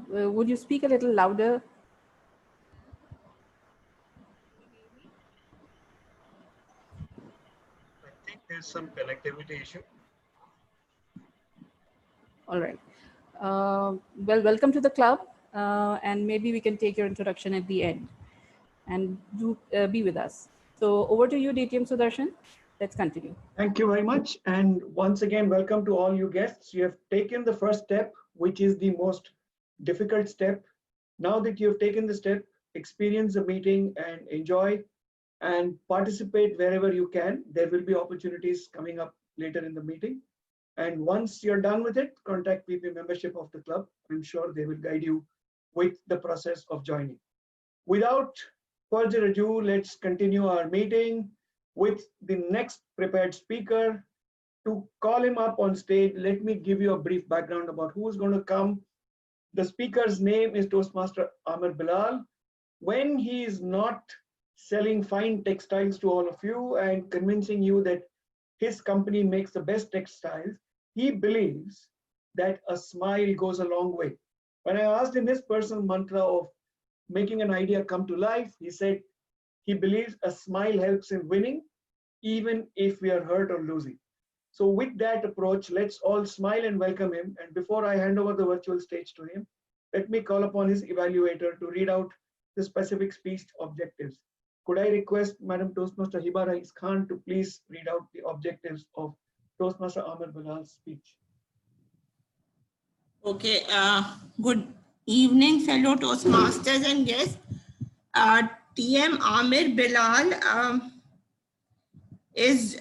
Would you speak a little louder? I think there's some connectivity issue. All right. Well, welcome to the club, and maybe we can take your introduction at the end, and do be with us. So over to you, DTM Sudarshan. Let's continue. Thank you very much. And once again, welcome to all you guests. You have taken the first step, which is the most difficult step. Now that you have taken the step, experience the meeting and enjoy and participate wherever you can. There will be opportunities coming up later in the meeting. And once you're done with it, contact VP membership of the club. I'm sure they will guide you with the process of joining. Without further ado, let's continue our meeting with the next prepared speaker. To call him up on stage, let me give you a brief background about who is going to come. The speaker's name is Toastmaster Amir Bilal. When he is not selling fine textiles to all of you and convincing you that his company makes the best textiles, he believes that a smile goes a long way. When I asked him his personal mantra of making an idea come to life, he said he believes a smile helps him winning, even if we are hurt or losing. So with that approach, let's all smile and welcome him. And before I hand over the virtual stage to him, let me call upon his evaluator to read out the specific speech objectives. Could I request Madam Toastmaster Hiba Rais Khan to please read out the objectives of Toastmaster Amir Bilal's speech? Okay, good evening, fellow Toastmasters and guests. TM Amir Bilal is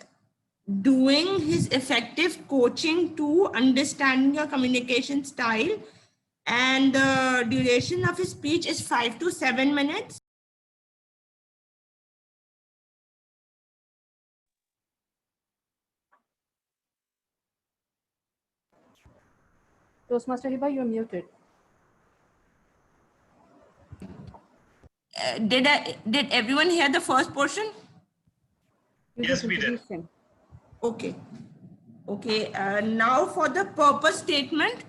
doing his effective coaching to understanding your communication style, and the duration of his speech is 5 to 7 minutes. Toastmaster Hiba, you're muted. Did everyone hear the first portion? Yes, we did. Okay. Okay, now for the purpose statement,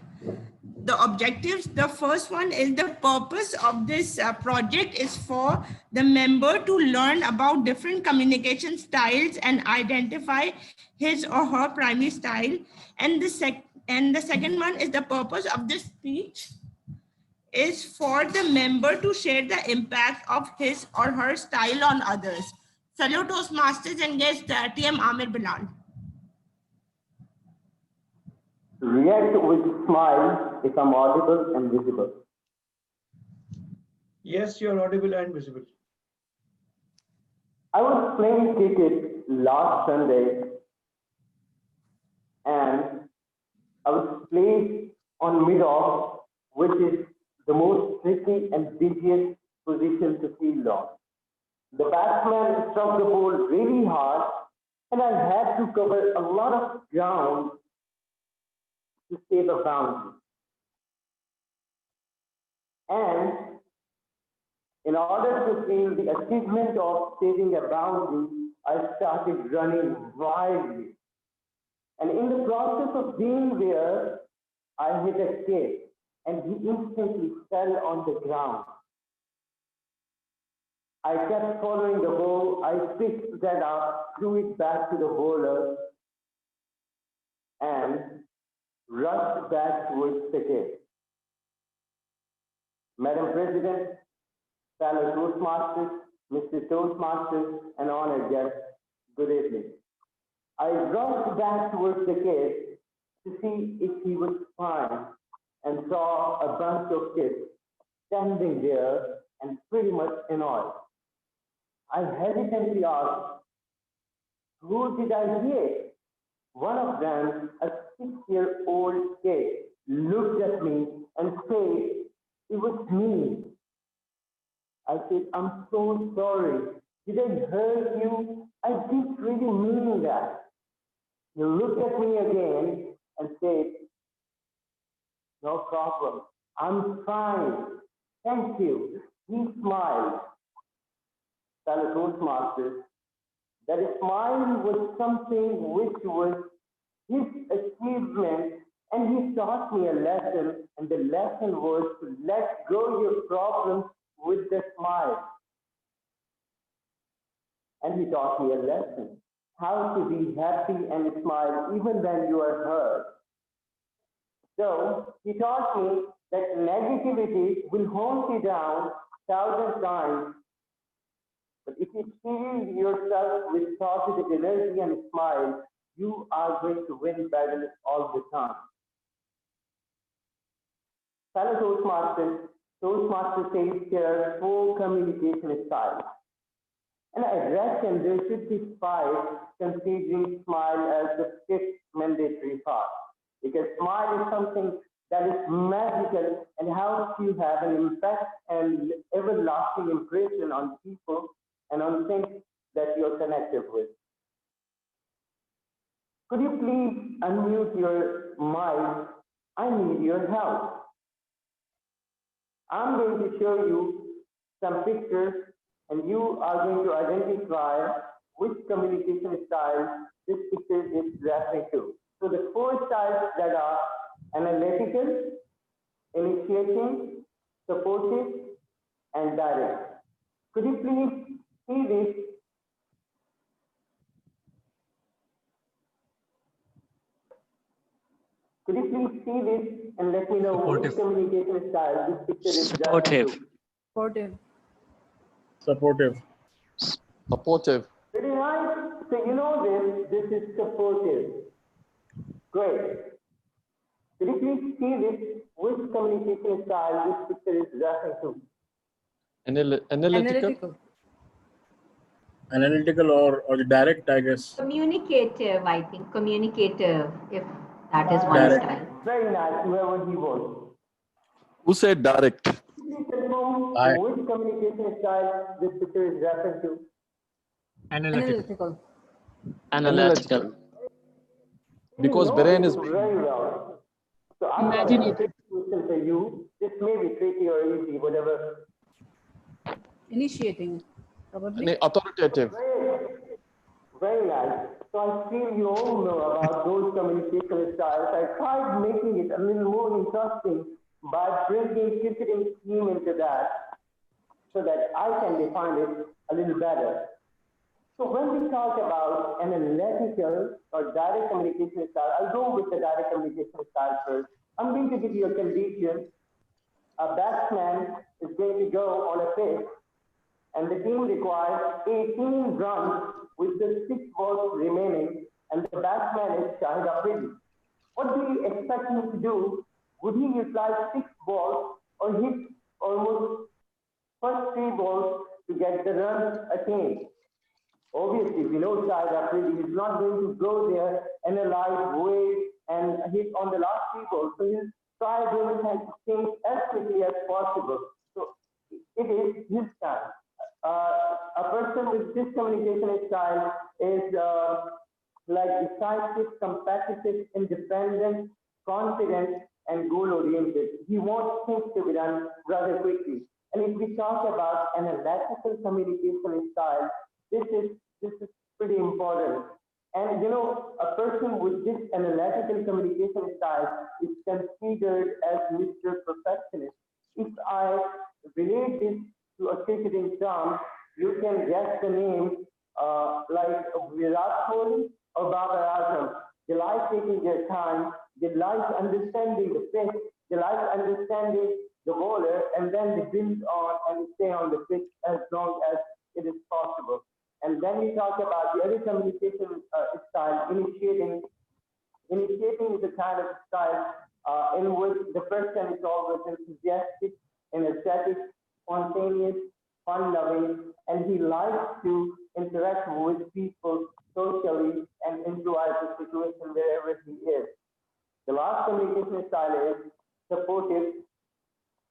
the objectives. The first one is the purpose of this project is for the member to learn about different communication styles and identify his or her primary style. And the second one is the purpose of this speech is for the member to share the impact of his or her style on others. Fellow Toastmasters and guests, TM Amir Bilal. React with smile if I'm audible and visible. Yes, you're audible and visible. I was playing cricket last Sunday and I was playing on mid-off, which is the most tricky and busiest position to field on. The batsman struck the ball really hard and I had to cover a lot of ground to save a boundary. And in order to feel the achievement of saving a boundary, I started running wildly. And in the process of being there, I hit a kid and he instantly fell on the ground. I kept following the ball. I picked that up, threw it back to the bowler, and rushed back towards the kid. Madam President, fellow Toastmasters, Mr. Toastmasters, and honored guests, good evening. I rushed back towards the kid to see if he was fine and saw a bunch of kids standing there and pretty much annoyed. I hesitantly asked, who did I hit? One of them, a 6-year-old kid, looked at me and said, it was me. I said, I'm so sorry. Did I hurt you? I didn't really mean that. He looked at me again and said, no problem. I'm fine. Thank you. He smiled. Fellow Toastmasters, that smile was something which was his achievement, and he taught me a lesson, and the lesson was to let go your problems with the smile. And he taught me a lesson, how to be happy and smile even when you are hurt. So he taught me that negativity will haunt you down 1,000 times. But if you fill yourself with positive energy and smile, you are going to win battles all the time. Fellow Toastmasters, Toastmasters says there are 4 communication styles. And I reckon there should be 5, considering smile as the 5th mandatory part. Because smile is something that is magical and helps you have an impact and everlasting impression on people and on things that you're connected with. Could you please unmute your mic? I need your help. I'm going to show you some pictures and you are going to identify which communication style this picture is referring to. So the four styles that are analytical, initiating, supportive, and direct. Could you please see this? Could you please see this and let me know which communication style this picture is referring to? Supportive. Supportive. Supportive. Pretty nice. So you know this is supportive. Great. Could you please see this, which communication style this picture is referring to? Analytical. Analytical or direct, I guess. Communicative, I think. Communicative, if that is one style. Very nice, whoever he was. Who said direct? Please confirm which communication style this picture is referring to. Analytical. Analytical. Because brain is very well. So I've got a tricky question for you. This may be tricky or easy, whatever. Initiating, probably. Authoritative. Very nice. So I feel you all know about those communication styles. I tried making it a little more interesting by bringing ticketing scheme into that so that I can define it a little better. So when we talk about an analytical or direct communication style, I'll go with the direct communication style first. I'm going to give you a condition. A batsman is going to go on a pitch and the team requires 18 runs with the 6 balls remaining, and the batsman is Shahid Afridi. What do you expect him to do? Would he utilize 6 balls or hit almost first 3 balls to get the runs attained? Obviously, we know Shahid Afridi is not going to go there, analyze, wait, and hit on the last 3 balls. So he'll try doing things as quickly as possible. So it is his time. A person with this communication style is like decisive, competitive, independent, confident, and goal-oriented. He wants things to be done rather quickly. And if we talk about an analytical communication style, this is pretty important. And you know, a person with this analytical communication style is considered as Mr. Perfectionist. If I relate this to a cricketing term, you can guess the name like Virat Kohli or Baqar Azam. They like taking their time, they like understanding the pitch, they like understanding the bowler, and then they build on and stay on the pitch as long as it is possible. And then we talk about the other communication style, initiating. Initiating is a kind of style in which the person is always enthusiastic, energetic, spontaneous, fun-loving, and he likes to interact with people socially and improvise the situation wherever he is. The last communication style is supportive.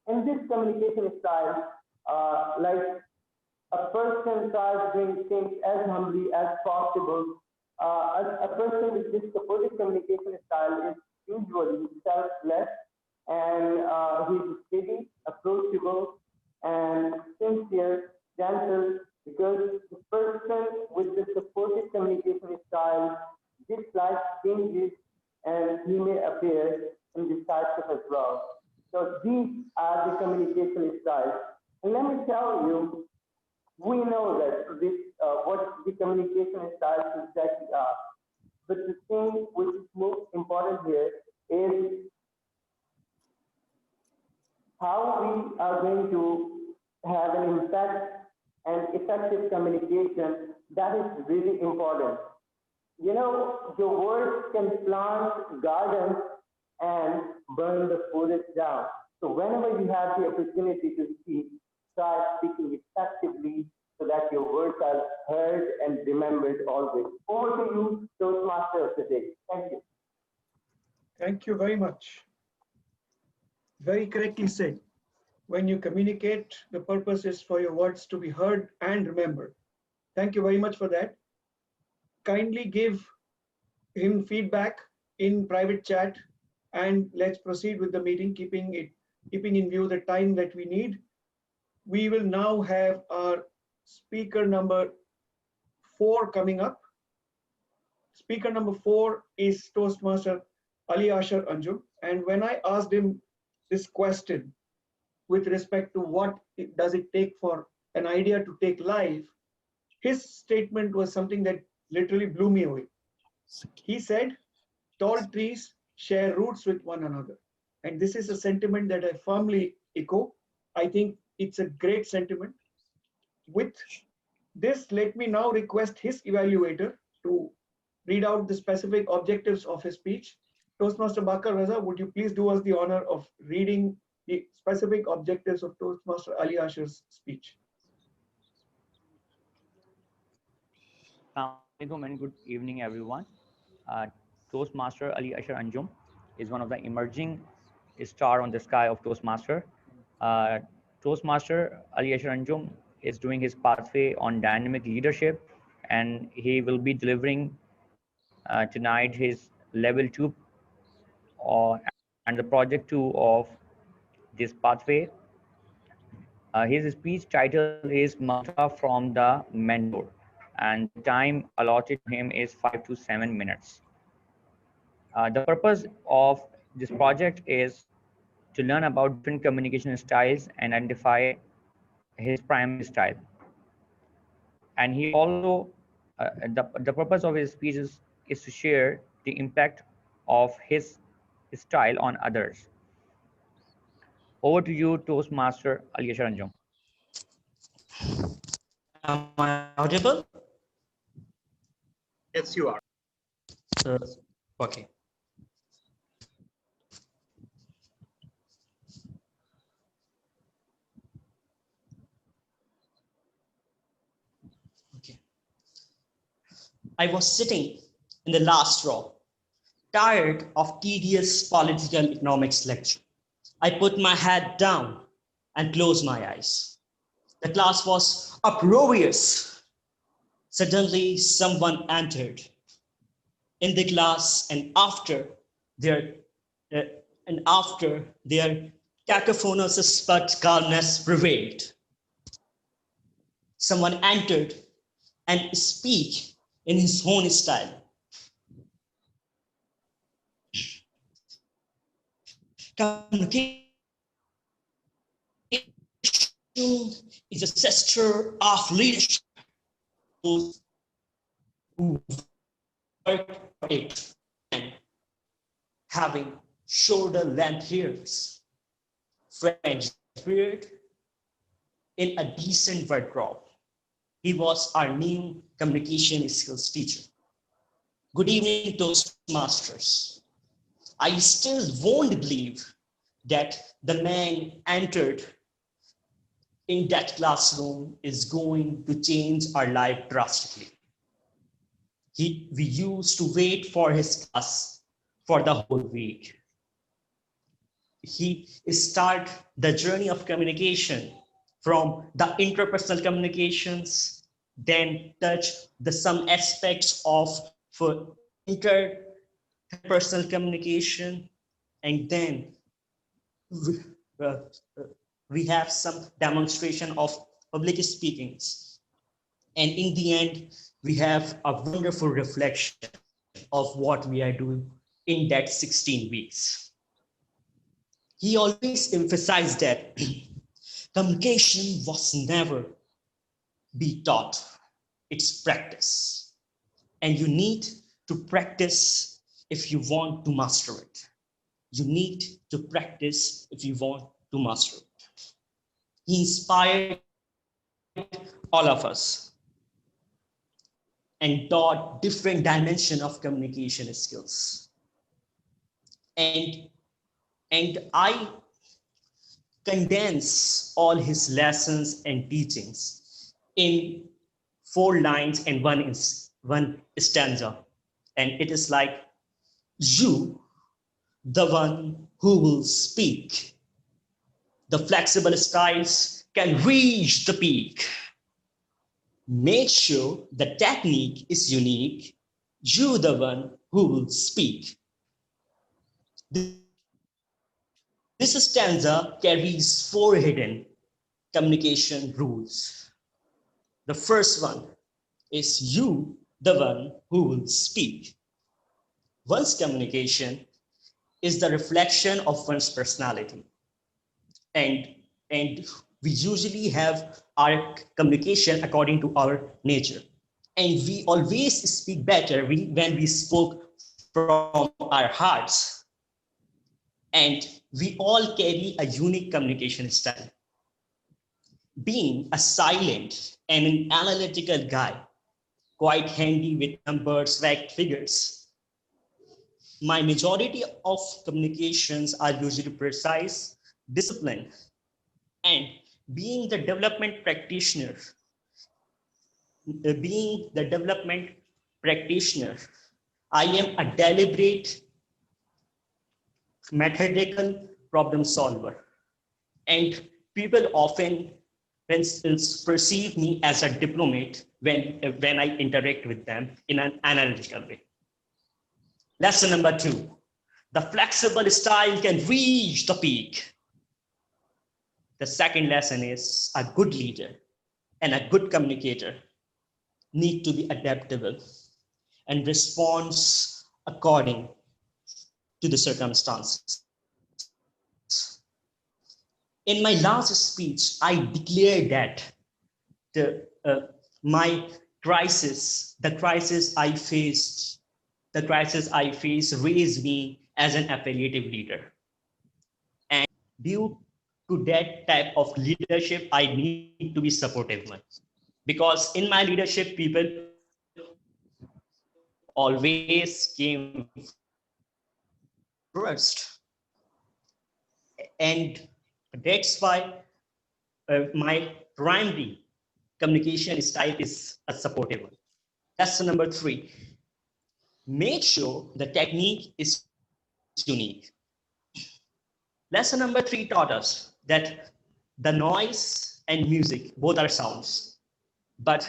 In this communication style, like a person tries doing things as humbly as possible. A person with this supportive communication style is usually selfless, and he's steady, approachable, and sincere, gentle, because the person with the supportive communication style dislikes changes, and he may appear indecisive as well. So these are the communication styles. And let me tell you, we know that this what the communication styles exactly are. But the thing which is most important here is how we are going to have an impact and effective communication. That is really important. You know, your words can plant gardens and burn the forest down. So whenever you have the opportunity to speak, try speaking effectively so that your words are heard and remembered always. Over to you, Toastmaster of the day. Thank you. Thank you very much. Very correctly said. When you communicate, the purpose is for your words to be heard and remembered. Thank you very much for that. Kindly give him feedback in private chat, and let's proceed with the meeting, keeping in view the time that we need. We will now have our speaker number 4 coming up. Speaker number 4 is Toastmaster Ashar Anjum. And when I asked him this question with respect to what does it take for an idea to take life, his statement was something that literally blew me away. He said, tall trees share roots with one another. And this is a sentiment that I firmly echo. I think it's a great sentiment. With this, let me now request his evaluator to read out the specific objectives of his speech. Toastmaster Baqar, would you please do us the honor of reading the specific objectives of Toastmaster Ashar's speech? Assalamu alaikum and good evening, everyone. Toastmaster Ashar Anjum is one of the emerging star on the sky of Toastmaster. Toastmaster Ashar Anjum is doing his pathway on dynamic leadership, and he will be delivering tonight his level 2 and the project 2 of this pathway. His speech title is Mantra from the Mentor, and the time allotted to him is 5 to 7 minutes. The purpose of this project is to learn about different communication styles and identify his primary style. And he also, the purpose of his speech is to share the impact of his style on others. Over to you, Toastmaster Ashar Anjum. Am I audible? Yes, you are. Okay. I was sitting in the last row, tired of tedious political economics lecture. I put my head down and closed my eyes. The class was uproarious. Suddenly, someone entered in the class, and after their cacophonous but calmness prevailed. Someone entered and speak in his own style. Communication is a gesture of leadership. Those who work for it and having shoulder length hairs, French beard, in a decent word crop. He was our new communication skills teacher. Good evening, Toastmasters. I still won't believe that the man entered in that classroom is going to change our life drastically. We used to wait for his class for the whole week. He started the journey of communication from the interpersonal communications, then touch some aspects of interpersonal communication, and then we have some demonstration of public speakings. And in the end, we have a wonderful reflection of what we are doing in that 16 weeks. He always emphasized that communication was never be taught, it's practice. And you need to practice if you want to master it. You need to practice if you want to master it. He inspired all of us and taught different dimensions of communication skills. And I condense all his lessons and teachings in 4 lines and one stanza. And it is like, you, the one who will speak. The flexible styles can reach the peak. Make sure the technique is unique. You, the one who will speak. This stanza carries 4 hidden communication rules. The first one is you, the one who will speak. One's communication is the reflection of one's personality. And we usually have our communication according to our nature. And we always speak better when we spoke from our hearts. And we all carry a unique communication style. Being a silent and an analytical guy, quite handy with numbers, fact, figures, my majority of communications are usually precise, disciplined, and being the development practitioner, I am a deliberate, methodical problem solver. And people often perceive me as a diplomat when I interact with them in an analytical way. Lesson number 2, the flexible style can reach the peak. The second lesson is a good leader and a good communicator need to be adaptable and responds according to the circumstances. In my last speech, I declared that the crisis I faced raised me as an affiliative leader. And due to that type of leadership, I need to be supportive one. Because in my leadership, people always came first. And that's why my primary communication style is a supportive one. Lesson number 3, make sure the technique is unique. Lesson number 3 taught us that the noise and music both are sounds, but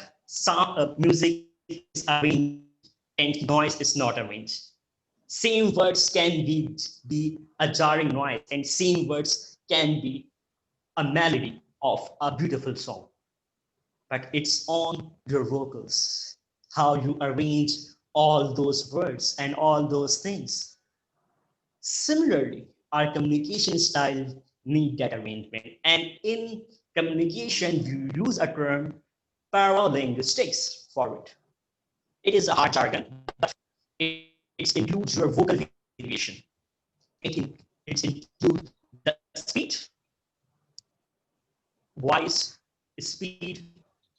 music is arranged and noise is not arranged. Same words can be a jarring noise, and same words can be a melody of a beautiful song. But it's on your vocals, how you arrange all those words and all those things. Similarly, our communication style need that arrangement. And in communication, you use a term paralinguistics for it. It is a hard jargon, but it includes your vocal variation. It includes the speed, voice, speed,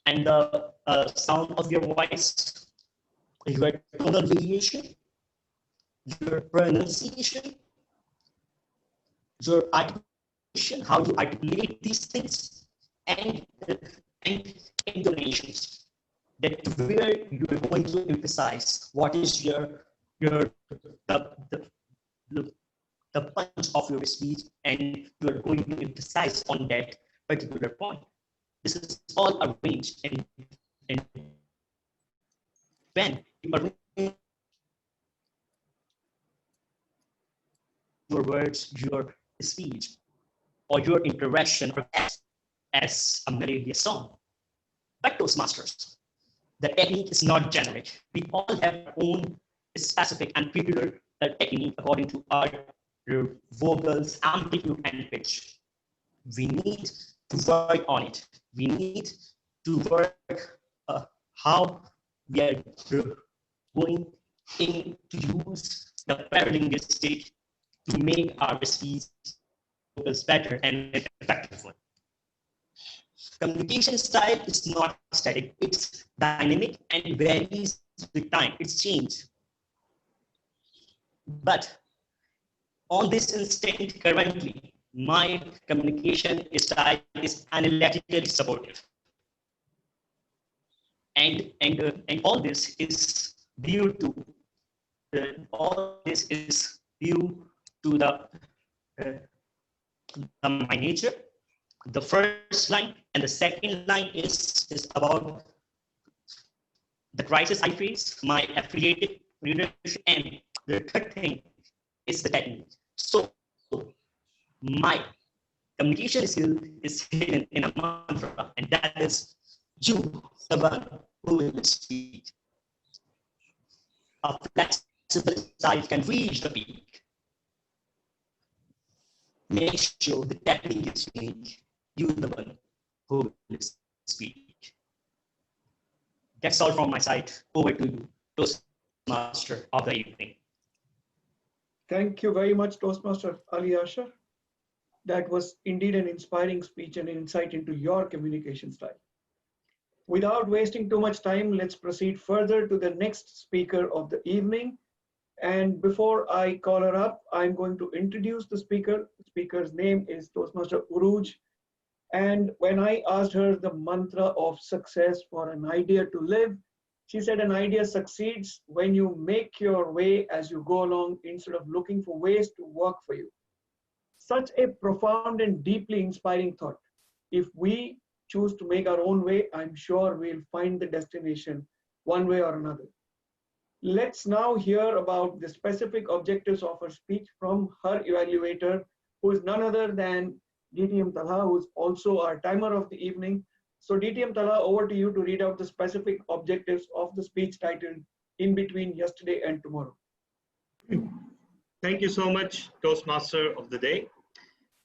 and the sound of your voice, your tonal variation, your pronunciation, your articulation, how you articulate these things, and intonations. That where you're going to emphasize what is the punch of your speech, and you're going to emphasize on that particular point. This is all arranged, and when you arrange your words, your speech, or your interaction as a melodious song. But Toastmasters, the technique is not generic. We all have our own specific and peculiar technique according to our vocals, amplitude, and pitch. We need to work on it. We need to work how we are going in to use the paralinguistic to make our speech vocals better and effective one. Communication style is not static, it's dynamic and varies with time, it's changed. But on this instant currently, my communication style is analytically supportive. And all this is due to my nature. The first line and the second line is about the crisis I face, my affiliated leadership, and the third thing is the technique. So my communication skill is hidden in a mantra, and that is You, the one who will speak. A flexible side can reach the peak. Make sure the technique is unique. You, the one who will speak. That's all from my side. Over to you, Toastmaster of the evening. Thank you very much, Toastmaster Ali Ashar. That was indeed an inspiring speech and insight into your communication style. Without wasting too much time, let's proceed further to the next speaker of the evening. And before I call her up, I'm going to introduce the speaker. The speaker's name is Toastmaster Urooj. And when I asked her the mantra of success for an idea to live, she said an idea succeeds when you make your way as you go along instead of looking for ways to work for you. Such a profound and deeply inspiring thought. If we choose to make our own way, I'm sure we'll find the destination one way or another. Let's now hear about the specific objectives of her speech from her evaluator, who is none other than DTM Talha, who is also our timer of the evening. So DTM Talha, over to you to read out the specific objectives of the speech titled In Between Yesterday and Tomorrow. Thank you so much, Toastmaster of the day.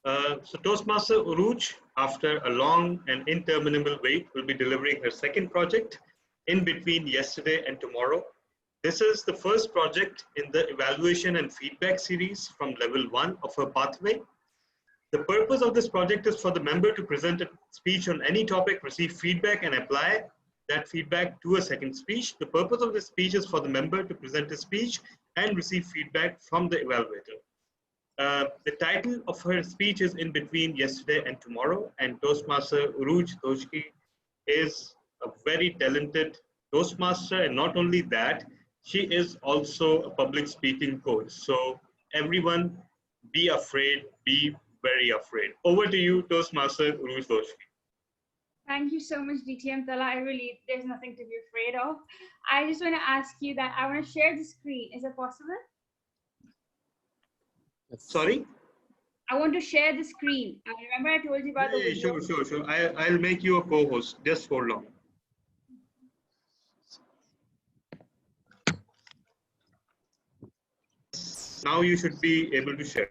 So Toastmaster Urooj, after a long and interminable wait, will be delivering her second project, In Between Yesterday and Tomorrow. This is the first project in the evaluation and feedback series from level 1 of her pathway. The purpose of this project is for the member to present a speech on any topic, receive feedback, and apply that feedback to a second speech. The purpose of this speech is for the member to present a speech and receive feedback from the evaluator. The title of her speech is In Between Yesterday and Tomorrow, and Toastmaster Urooj Dochki is a very talented Toastmaster, and not only that, she is also a public speaking coach. So everyone, be afraid, be very afraid. Over to you, Toastmaster Urooj Dochki. Thank you so much, DTM Talha. There's nothing to be afraid of. I just want to ask you that I want to share the screen. Is it possible? Sorry? I want to share the screen. I remember I told you about the window. Sure. I'll make you a co-host. Just hold on. Now you should be able to share.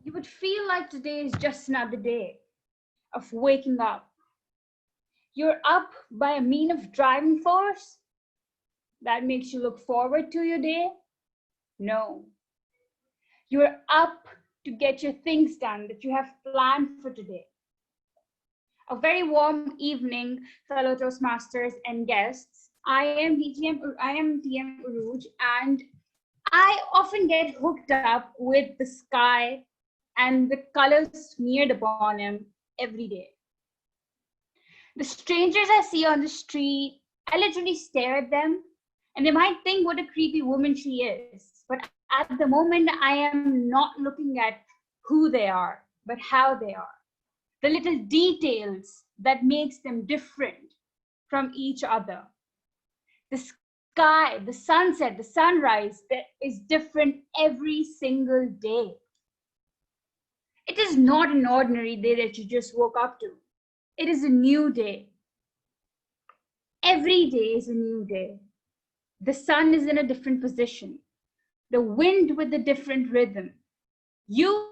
You would feel like today is just another day of waking up. You're up by a mean of driving force that makes you look forward to your day? No. You're up to get your things done that you have planned for today. A very warm evening, fellow Toastmasters and guests. I am TM Urooj, and I often get hooked up with the sky and the colors smeared upon him every day. The strangers I see on the street, I literally stare at them, and they might think what a creepy woman she is. But at the moment, I am not looking at who they are, but how they are. The little details that makes them different from each other. The sky, the sunset, the sunrise that is different every single day. It is not an ordinary day that you just woke up to. It is a new day. Every day is a new day. The sun is in a different position. The wind with a different rhythm. You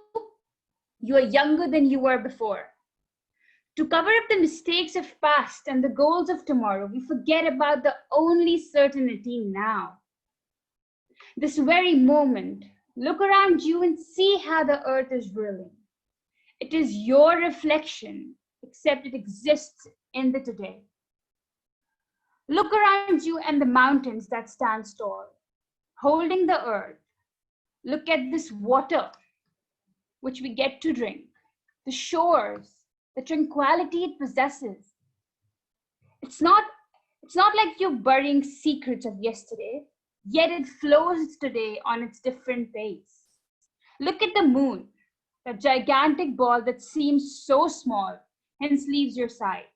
are younger than you were before. To cover up the mistakes of past and the goals of tomorrow, we forget about the only certainty now. This very moment, look around you and see how the earth is whirling. It is your reflection, except it exists in the today. Look around you and the mountains that stand tall, holding the earth, Look at this water, which we get to drink, the shores, the tranquility it possesses. It's not like you're burying secrets of yesterday, yet it flows today on its different pace. Look at the moon, that gigantic ball that seems so small, hence leaves your sight.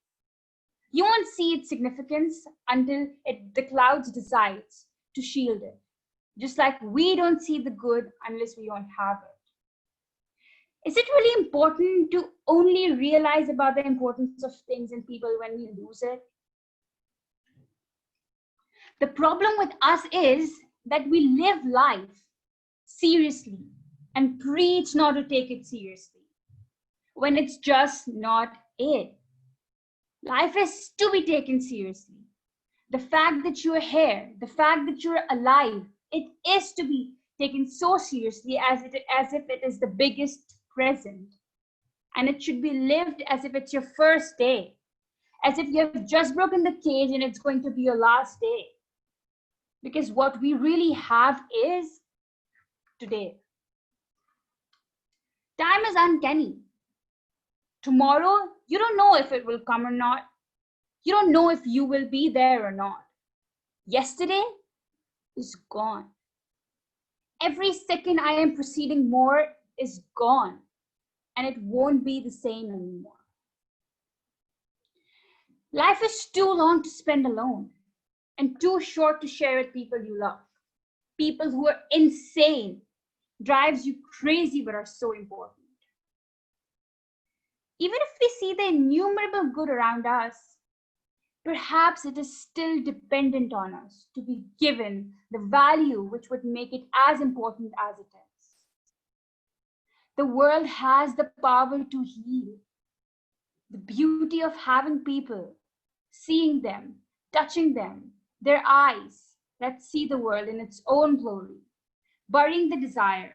You won't see its significance until the clouds decides to shield it. Just like we don't see the good unless we don't have it. Is it really important to only realize about the importance of things and people when we lose it? The problem with us is that we live life seriously and preach not to take it seriously when it's just not it. Life is to be taken seriously. The fact that you're here, the fact that you're alive, it is to be taken so seriously as if it is the biggest present. And it should be lived as if it's your first day, as if you have just broken the cage and it's going to be your last day. Because what we really have is today. Time is uncanny. Tomorrow, you don't know if it will come or not. You don't know if you will be there or not. Yesterday is gone. Every second I am proceeding more is gone, and it won't be the same anymore. Life is too long to spend alone and too short to share with people you love. People who are insane, drives you crazy but are so important. Even if we see the innumerable good around us, perhaps it is still dependent on us to be given the value which would make it as important as it is. The world has the power to heal. The beauty of having people, seeing them, touching them, their eyes that see the world in its own glory, burying the desires,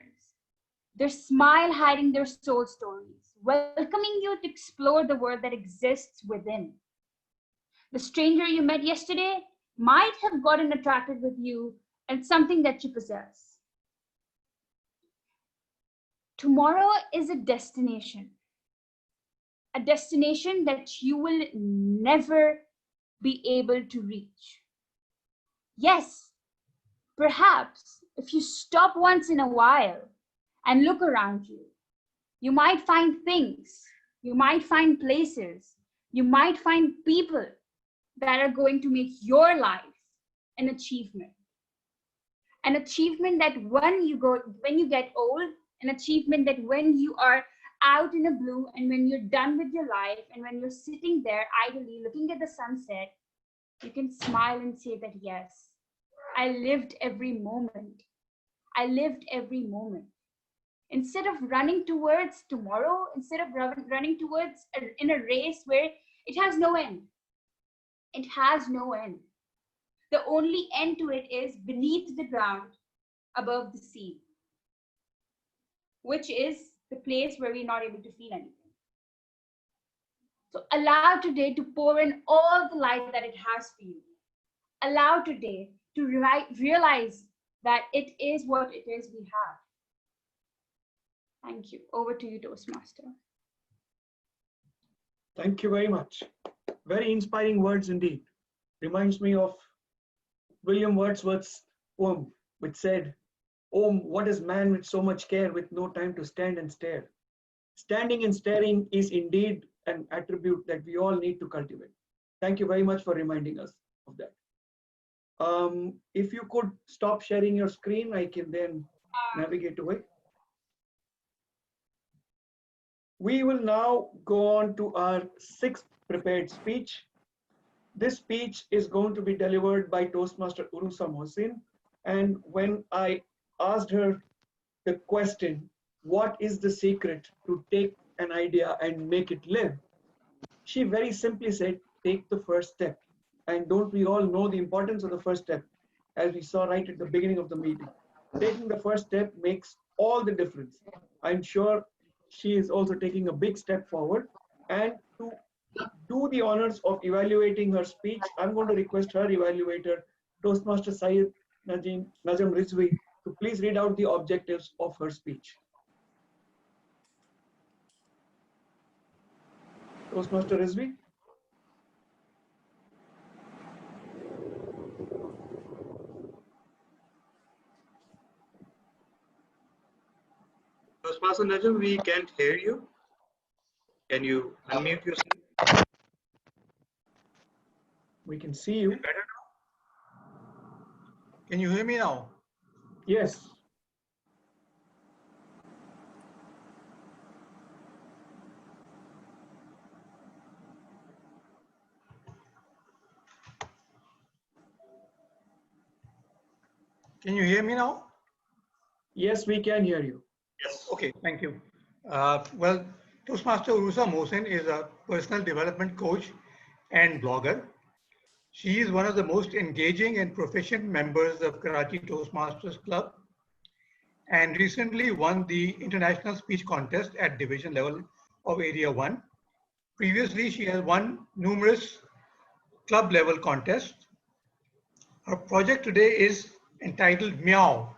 their smile hiding their soul stories, welcoming you to explore the world that exists within. The stranger you met yesterday might have gotten attracted with you and something that you possess. Tomorrow is a destination that you will never be able to reach. Yes, perhaps if you stop once in a while and look around you, you might find things, you might find places, you might find people that are going to make your life an achievement. An achievement that when you get old, an achievement that when you are out in the blue and when you're done with your life and when you're sitting there idly looking at the sunset, you can smile and say that, yes, I lived every moment. I lived every moment. Instead of running towards tomorrow, instead of running towards in a race where it has no end. It has no end. The only end to it is beneath the ground, above the sea, which is the place where we're not able to feel anything. So allow today to pour in all the light that it has for you. Allow today to realize that it is what it is we have. Thank you. Over to you, Toastmaster. Thank you very much. Very inspiring words indeed. Reminds me of William Wordsworth's poem, which said, "Oh, what is man with so much care, with no time to stand and stare?" Standing and staring is indeed an attribute that we all need to cultivate. Thank you very much for reminding us of that. If you could stop sharing your screen, I can then navigate away. We will now go on to our sixth prepared speech. This speech is going to be delivered by Toastmaster Uroosa Mohsin. And when I asked her the question, what is the secret to take an idea and make it live? She very simply said, take the first step. And don't we all know the importance of the first step, as we saw right at the beginning of the meeting. Taking the first step makes all the difference. I'm sure she is also taking a big step forward. And to do the honors of evaluating her speech, I'm going to request her evaluator, Toastmaster Sayyid Najam Rizvi, to please read out the objectives of her speech. Toastmaster Rizvi. Toastmaster Najam, we can't hear you. Can you unmute yourself? We can see you. Can you hear me now? Yes. Can you hear me now? Yes, we can hear you. Yes. Okay, thank you. Well, Toastmaster Uroosa Mohsin is a personal development coach and blogger. She is one of the most engaging and proficient members of Karachi Toastmasters Club and recently won the International Speech Contest at division level of Area 1. Previously, she has won numerous club level contests. Her project today is entitled Meow,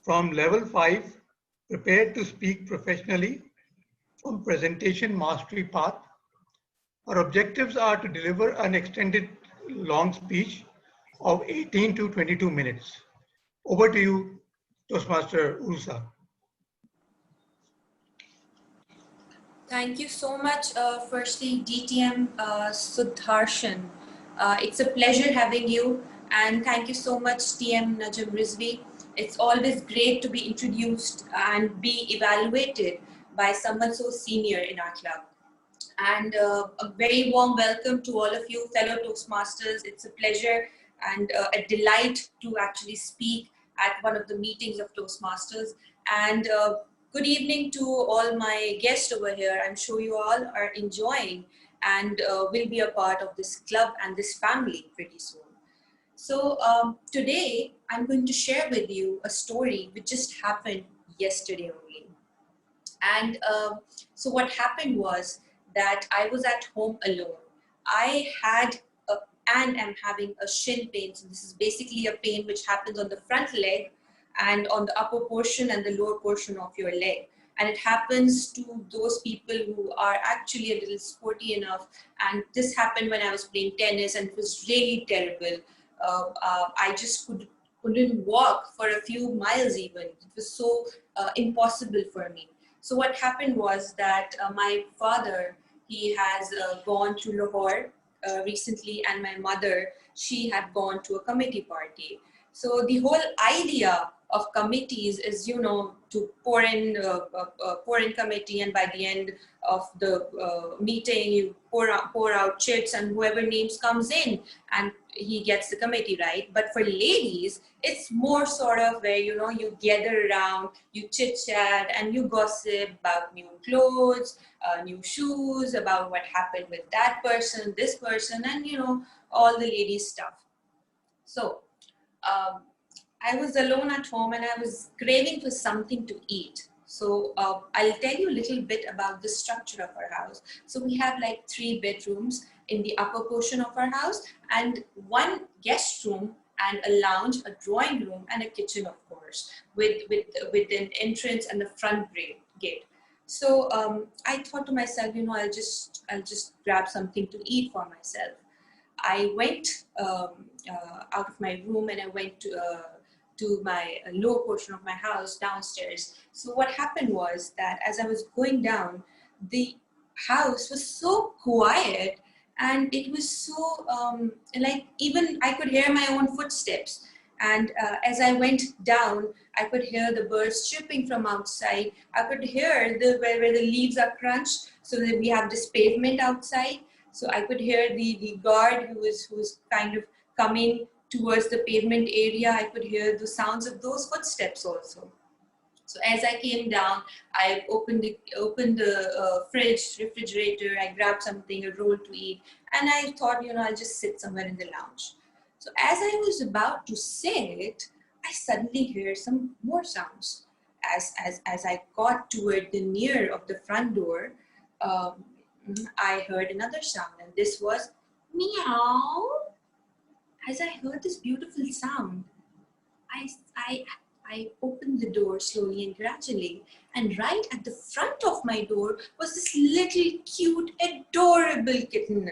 from level 5, prepared to speak professionally from presentation mastery path. Our objectives are to deliver an extended long speech of 18 to 22 minutes. Over to you, Toastmaster Uroosa. Thank you so much. Firstly, DTM Sudarshan. It's a pleasure having you, and thank you so much, TM Najam Rizvi. It's always great to be introduced and be evaluated by someone so senior in our club. And a very warm welcome to all of you fellow Toastmasters. It's a pleasure and a delight to actually speak at one of the meetings of Toastmasters. And good evening to all my guests over here. I'm sure you all are enjoying and will be a part of this club and this family pretty soon. So today I'm going to share with you a story which just happened yesterday only. And so what happened was that I was at home alone. I had and am having a shin pain. So this is basically a pain which happens on the front leg and on the upper portion and the lower portion of your leg. And it happens to those people who are actually a little sporty enough. And this happened when I was playing tennis, and it was really terrible. I just couldn't walk for a few miles even. It was so impossible for me. So what happened was that my father, he has gone to Lahore recently, and my mother, she had gone to a committee party. So the whole idea of committees is, you know, to pour in committee, and by the end of the meeting, you pour out chits, and whoever names comes in, and he gets the committee, right? But for ladies, it's more sort of where, you know, you gather around, you chit chat, and you gossip about new clothes, new shoes, about what happened with that person, this person, and, you know, all the ladies stuff. So I was alone at home and I was craving for something to eat. So I'll tell you a little bit about the structure of our house. So we have like 3 bedrooms in the upper portion of our house, and 1 guest room and a lounge, a drawing room, and a kitchen, of course, with an entrance and the front gate. So I thought to myself, you know, I'll just grab something to eat for myself. I went out of my room and I went to my lower portion of my house downstairs. So what happened was that as I was going down, the house was so quiet, and it was so like even I could hear my own footsteps. And as I went down, I could hear the birds chirping from outside. I could hear where the leaves are crunched, so that we have this pavement outside. So I could hear the guard who was kind of coming towards the pavement area. I could hear the sounds of those footsteps also. So as I came down, I opened the refrigerator, I grabbed something, a roll to eat, and I thought, you know, I'll just sit somewhere in the lounge. So as I was about to sit, I suddenly hear some more sounds. As I got toward the near of the front door, I heard another sound, and this was meow. As I heard this beautiful sound, I I opened the door slowly and gradually, and right at the front of my door was this little cute, adorable kitten.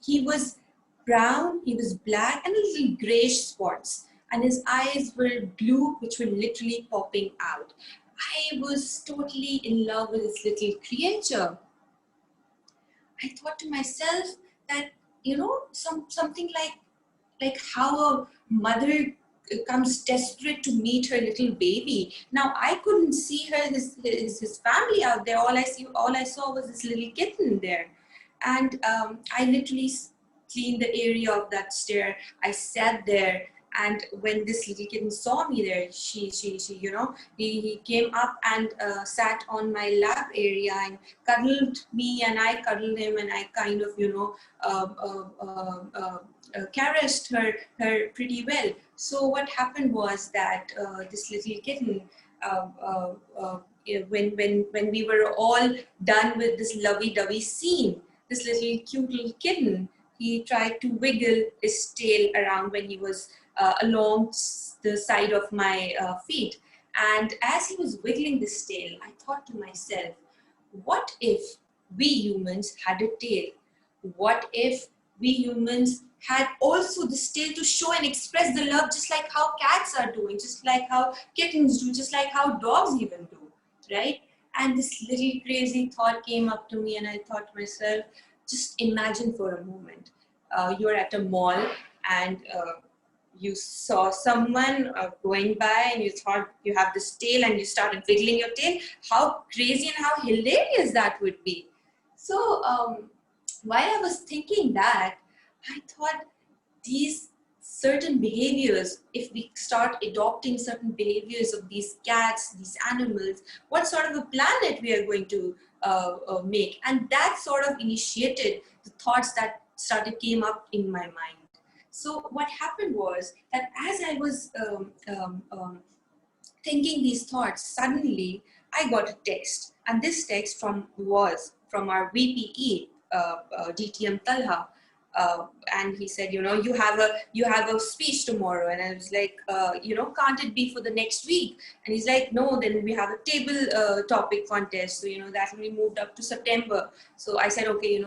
He was brown, he was black, and a little grayish spots, and his eyes were blue, which were literally popping out. I was totally in love with this little creature. I thought to myself that, you know, something like how a mother comes desperate to meet her little baby. Now I couldn't see his family out there. All I saw was this little kitten there, and I literally cleaned the area of that stair. I sat there, and when this little kitten saw me there, he came up and sat on my lap area and cuddled me, and I cuddled him, and I kind of, caressed her pretty well. So what happened was that this little kitten, when we were all done with this lovey-dovey scene, this little cute little kitten, he tried to wiggle his tail around when he was along the side of my feet. And as he was wiggling this tail, I thought to myself, what if we humans had a tail? What if we humans had also this tail to show and express the love, just like how cats are doing, just like how kittens do, just like how dogs even do, right? And this little crazy thought came up to me, and I thought to myself, just imagine for a moment, you're at a mall, and you saw someone going by, and you thought you have this tail, and you started wiggling your tail. How crazy and how hilarious that would be. So while I was thinking that, I thought these certain behaviors, if we start adopting certain behaviors of these cats, these animals, what sort of a planet we are going to make. And that sort of initiated the thoughts that came up in my mind. So what happened was that as I was thinking these thoughts, suddenly I got a text. And this text was from our VPE, DTM Talha. And he said, you have a speech tomorrow. And I was like, can't it be for the next week? And he's like, no, then we have a table topic contest. So, that will be moved up to September. So I said, okay,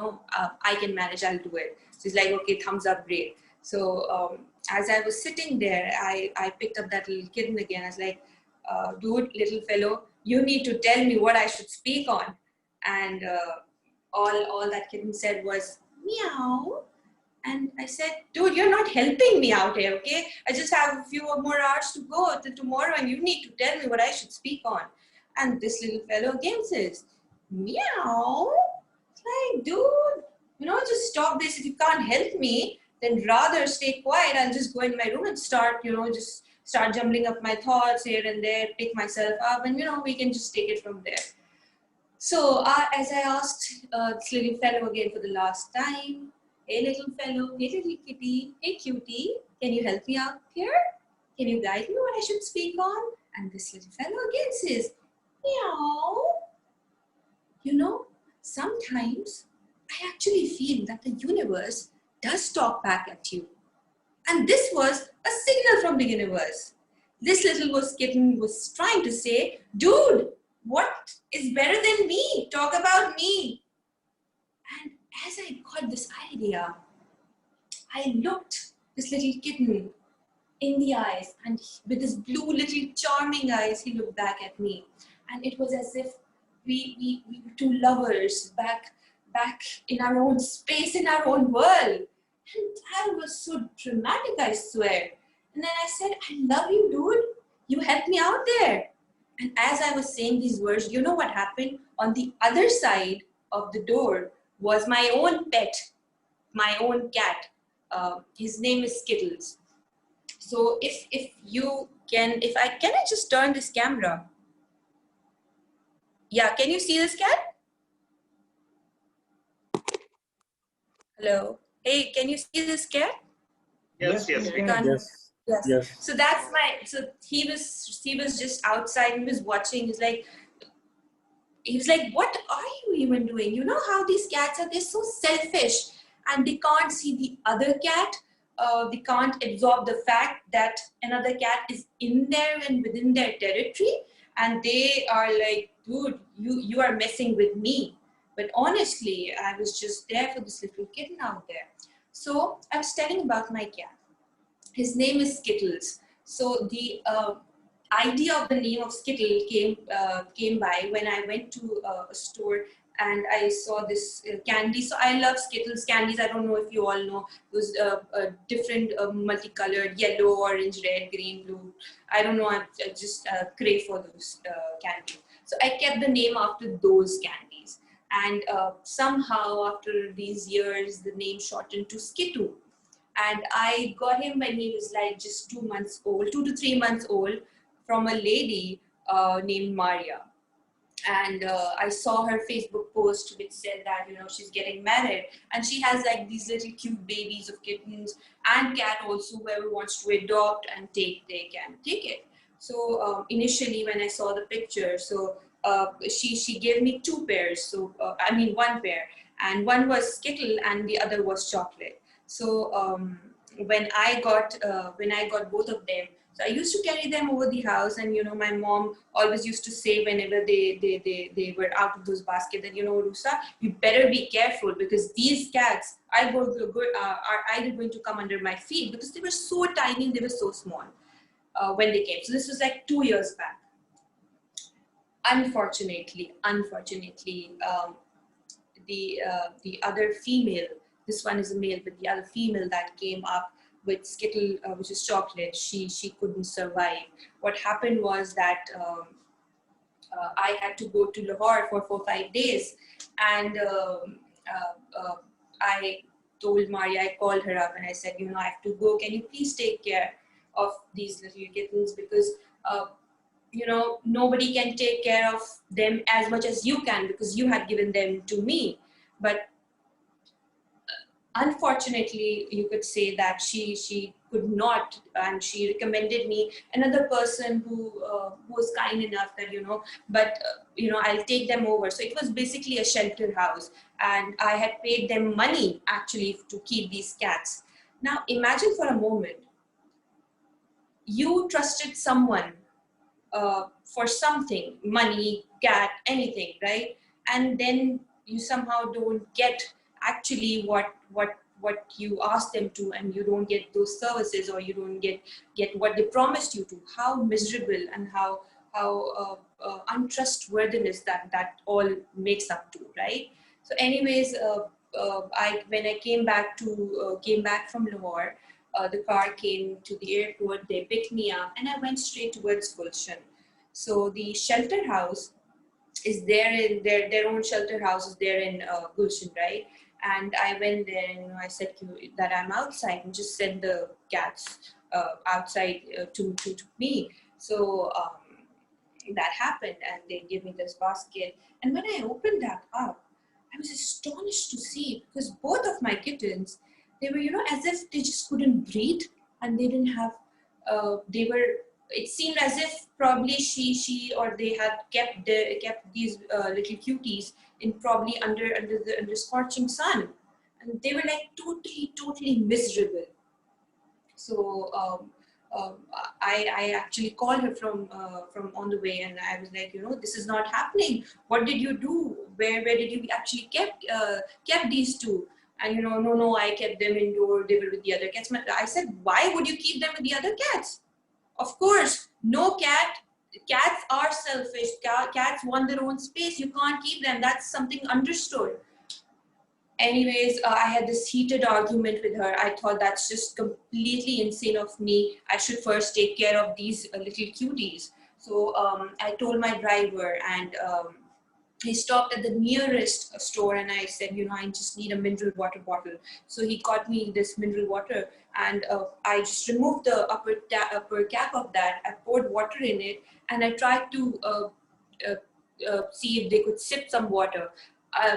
I can manage, I'll do it. So he's like, okay, thumbs up, great. So as I was sitting there, I picked up that little kitten again. I was like, dude, little fellow, you need to tell me what I should speak on. And all that kitten said was, meow. And I said, dude, you're not helping me out here, okay? I just have a few more hours to go till tomorrow, and you need to tell me what I should speak on. And this little fellow again says, meow. It's like, dude, just stop this. If you can't help me, then rather stay quiet. I'll just go in my room and start, just start jumbling up my thoughts here and there, pick myself up, and, we can just take it from there. So as I asked this little fellow again for the last time, hey little fellow, hey little kitty, hey cutie, can you help me out here? Can you guide me what I should speak on? And this little fellow again says, meow. Sometimes I actually feel that the universe does talk back at you. And this was a signal from the universe. This little kitten was trying to say, dude, what is better than me? Talk about me. And as I got this idea, I looked this little kitten in the eyes, and with his blue little charming eyes, he looked back at me. And it was as if we were two lovers back in our own space, in our own world. And that was so dramatic, I swear. And then I said, I love you, dude. You helped me out there. And as I was saying these words, you know what happened? On the other side of the door was my own pet, my own cat. His name is Skittles. So if can I just turn this camera? Yeah, can you see this cat? Hello. Hey, can you see this cat? Yes. Yes. So that's he was just outside and was watching. He was like, what are you even doing? You know how these cats are, they're so selfish, and they can't see the other cat they can't absorb the fact that another cat is in there and within their territory, and they are like, dude, you are messing with me. But honestly, I was just there for this little kitten out there. So I was telling about my cat. His name is Skittles. So the idea of the name of Skittle came by when I went to a store and I saw this candy. So I love Skittles candies. I don't know if you all know those different multicolored yellow, orange, red, green, blue. I don't know. I just crave for those candies. So I kept the name after those candies. And somehow after these years, the name shortened to Skittle. And I got him when he was like just 2 months old, 2 to 3 months old, from a lady named Maria. And I saw her Facebook post which said that, you know, she's getting married and she has like these little cute babies of kittens and cat also. Whoever wants to adopt and take, they can take it. So initially when I saw the picture, so she gave me 2 pairs. So I mean 1 pair, and one was Skittle and the other was chocolate. So when I got both of them, so I used to carry them over the house, and you know, my mom always used to say whenever they were out of those baskets that, you know, Uroosa, you better be careful because these cats are either going to come under my feet, because they were so tiny, they were so small when they came. So this was like 2 years back. Unfortunately, the other female, this one is a male, but the other female that came up with Skittle, which is chocolate, she couldn't survive. What happened was that I had to go to Lahore for 4 or 5 days, and I told Maria, I called her up and I said, you know, I have to go. Can you please take care of these little kittens, because you know, nobody can take care of them as much as you can because you had given them to me. But unfortunately, you could say that she could not, and she recommended me another person who was kind enough that, you know, but you know, I'll take them over. So it was basically a shelter house, and I had paid them money actually to keep these cats. Now imagine for a moment, you trusted someone for something, money, cat, anything, right? And then you somehow don't get actually what you asked them to, and you don't get those services, or you don't get what they promised you to. How miserable and how untrustworthiness that all makes up to, right? So anyways, when I came back from Lahore, the car came to the airport, they picked me up, and I went straight towards Gulshan. So the shelter house is there in their own shelter house is there in Gulshan, right? And I went there and I said that I'm outside, and just send the cats outside to me. So that happened, and they gave me this basket. And when I opened that up, I was astonished to see, because both of my kittens, they were, you know, as if they just couldn't breathe, and they didn't have, it seemed as if probably she or they had kept these little cuties in probably under scorching sun, and they were like totally miserable. So I actually called her from on the way, and I was like, you know, this is not happening. What did you do? Where did you actually kept these two? And you know, no, I kept them indoor. They were with the other cats. I said, why would you keep them with the other cats? Of course, cats are selfish. Cats want their own space. You can't keep them. That's something understood. Anyways, I had this heated argument with her. I thought that's just completely insane of me. I should first take care of these little cuties. So I told my driver, and he stopped at the nearest store, and I said, you know, I just need a mineral water bottle. So he got me this mineral water, and I just removed the upper cap of that. I poured water in it, and I tried to see if they could sip some water.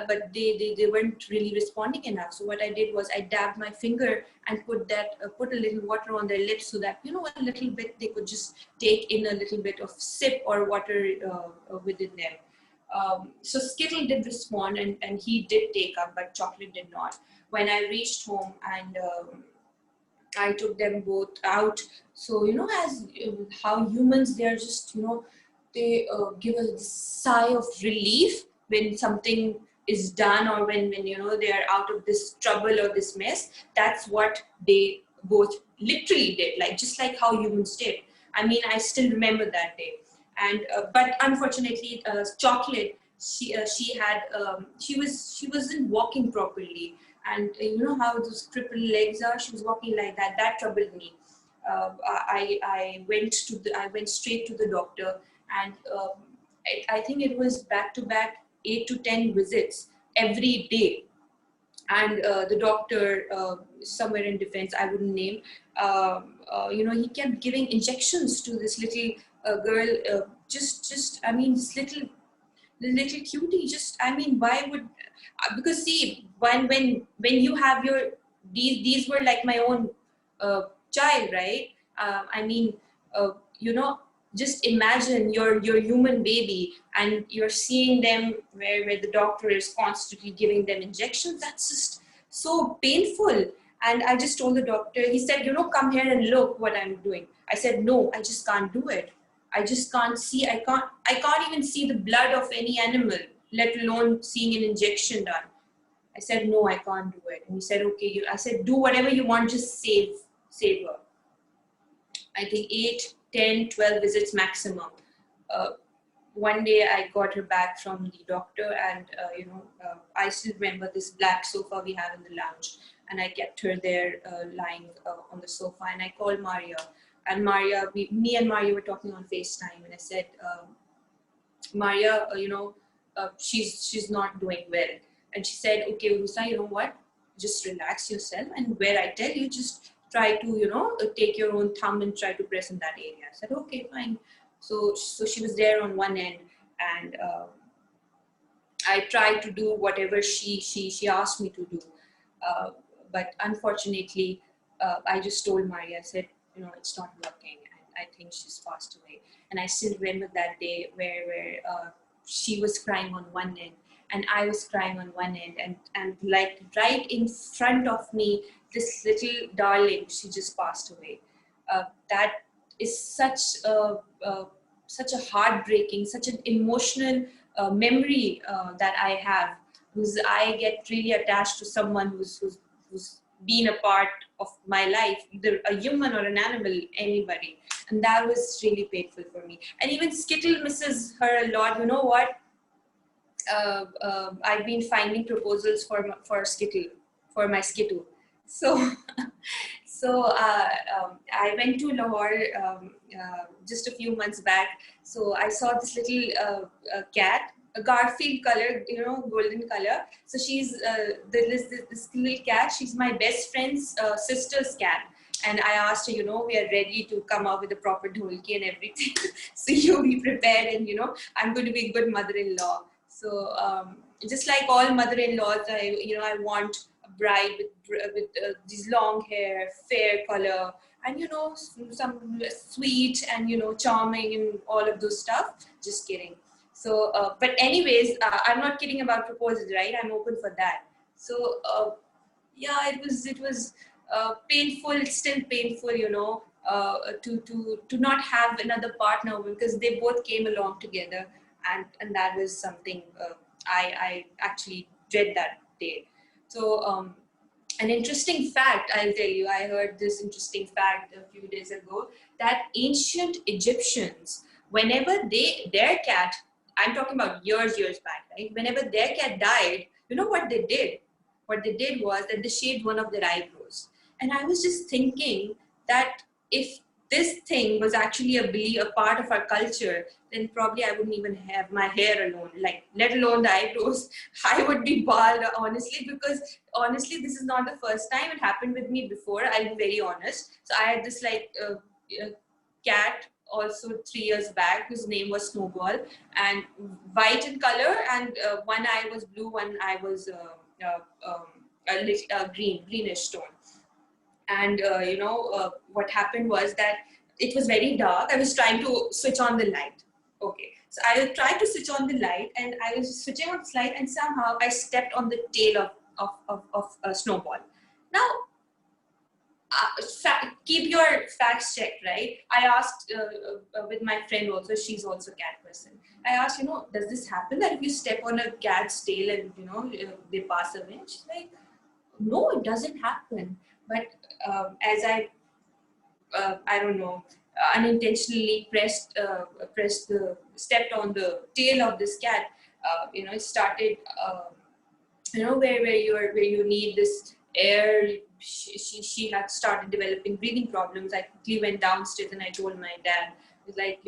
But they weren't really responding enough. So what I did was I dabbed my finger and put a little water on their lips, so that, you know, a little bit they could just take in a little bit of sip or water within them. So Skittle did respond, and he did take up, but Chocolate did not. When I reached home, and I took them both out. So, as how humans, they're just, they give a sigh of relief when something is done, or when they are out of this trouble or this mess. That's what they both literally did, like just like how humans did. I mean, I still remember that day. And but unfortunately, Chocolate, she wasn't walking properly, and you know how those crippled legs are. She was walking like that. That troubled me. I went straight to the doctor, and I think it was back to back 8 to 10 visits every day. And the doctor, somewhere in defense, I wouldn't name, he kept giving injections to this little girl. I mean, this little cutie. I mean, why would? Because see, when you have your these were like my own child, right? I mean, just imagine your human baby, and you're seeing them where the doctor is constantly giving them injections. That's just so painful. And I just told the doctor. He said, come here and look what I'm doing. I said, no, I just can't do it. I just can't see. I can't even see the blood of any animal, let alone seeing an injection done. I said, no, I can't do it. And he said, okay. I said, do whatever you want, just save her. I think 8, 10, 12 visits maximum. One day I got her back from the doctor, and I still remember this black sofa we have in the lounge, and I kept her there lying on the sofa, and I called Maria. And Maria, me and Maria were talking on FaceTime, and I said, Maria, she's not doing well. And she said, okay, Uroosa, you know what? Just relax yourself, and where I tell you, just try to, take your own thumb and try to press in that area. I said, okay, fine. So she was there on one end, and I tried to do whatever she asked me to do. But unfortunately, I just told Maria, I said, it's not working. I think she's passed away. And I still remember that day where she was crying on one end, and I was crying on one end, and like right in front of me, this little darling, she just passed away. That is such a heartbreaking, such an emotional memory that I have, because I get really attached to someone who's been a part of my life, either a human or an animal, anybody. And that was really painful for me. And even Skittle misses her a lot. You know what? I've been finding proposals for Skittle, for my Skittle. So, I went to Lahore just a few months back. So I saw this little cat, a Garfield color, golden color. So she's this little cat. She's my best friend's sister's cat. And I asked her, we are ready to come up with a proper dholki and everything. So you be prepared, and I'm going to be a good mother-in-law. So just like all mother-in-laws, I want a bride with these long hair, fair color, and some sweet and charming and all of those stuff. Just kidding. So, but anyways, I'm not kidding about proposals, right? I'm open for that. So, yeah, it was painful. It's still painful, to not have another partner, because they both came along together, and that was something I actually dread that day. So, an interesting fact, I'll tell you, I heard this interesting fact a few days ago, that ancient Egyptians, whenever their cat, I'm talking about years back, right? Whenever their cat died, you know what they did? What they did was that they shaved one of their eyebrows. And I was just thinking that if this thing was actually a part of our culture, then probably I wouldn't even have my hair alone, like let alone the eyebrows. I would be bald, honestly, because honestly, this is not the first time. It happened with me before, I'll be very honest. So I had this cat also 3 years back, whose name was Snowball, and white in color, and one eye was blue, one eye was greenish tone. And what happened was that it was very dark. I was trying to switch on the light. Okay, so I tried to switch on the light, and I was switching on the light, and somehow I stepped on the tail of Snowball. Now, keep your facts checked, right? I asked with my friend also, she's also a cat person. I asked, does this happen that if you step on a cat's tail and, they pass away? And she's like, no, it doesn't happen. But as I don't know, unintentionally stepped on the tail of this cat, it started, where you need this air. She had started developing breathing problems. I quickly went downstairs and I told my dad, it was like,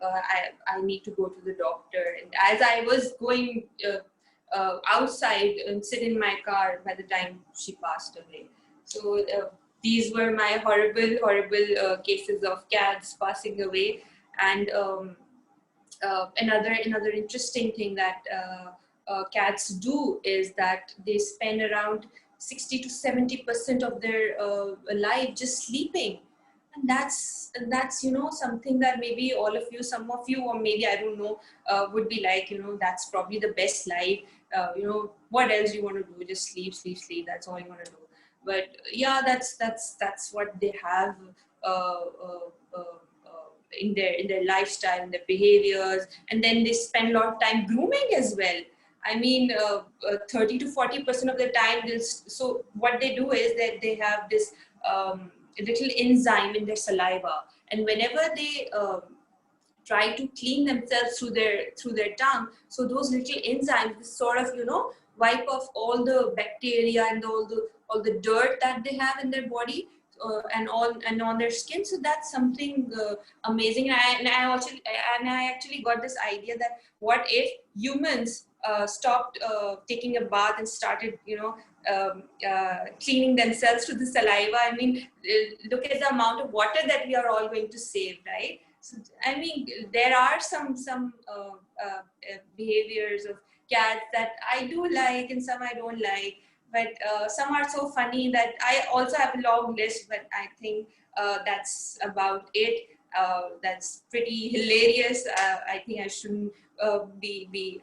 I need to go to the doctor. And as I was going outside and sit in my car, by the time she passed away. So these were my horrible cases of cats passing away. And another interesting thing that cats do is that they spend around 60 to 70% of their life just sleeping. And that's something that maybe all of you, some of you, or maybe I don't know, would be like, that's probably the best life. What else you want to do? Just sleep. That's all you want to do. But yeah, that's what they have in their lifestyle, in their behaviors, and then they spend a lot of time grooming as well. I mean, 30 to 40% of the time, so what they do is that they have this little enzyme in their saliva, and whenever they try to clean themselves through their tongue, so those little enzymes sort of wipe off all the bacteria and all the dirt that they have in their body and on their skin. So that's something amazing. And I actually got this idea that what if humans stopped taking a bath and started cleaning themselves through the saliva. I mean, look at the amount of water that we are all going to save, right? So, I mean, there are some behaviors of cats that I do like and some I don't like, but some are so funny that I also have a long list, but I think that's about it. That's pretty hilarious. I think I shouldn't be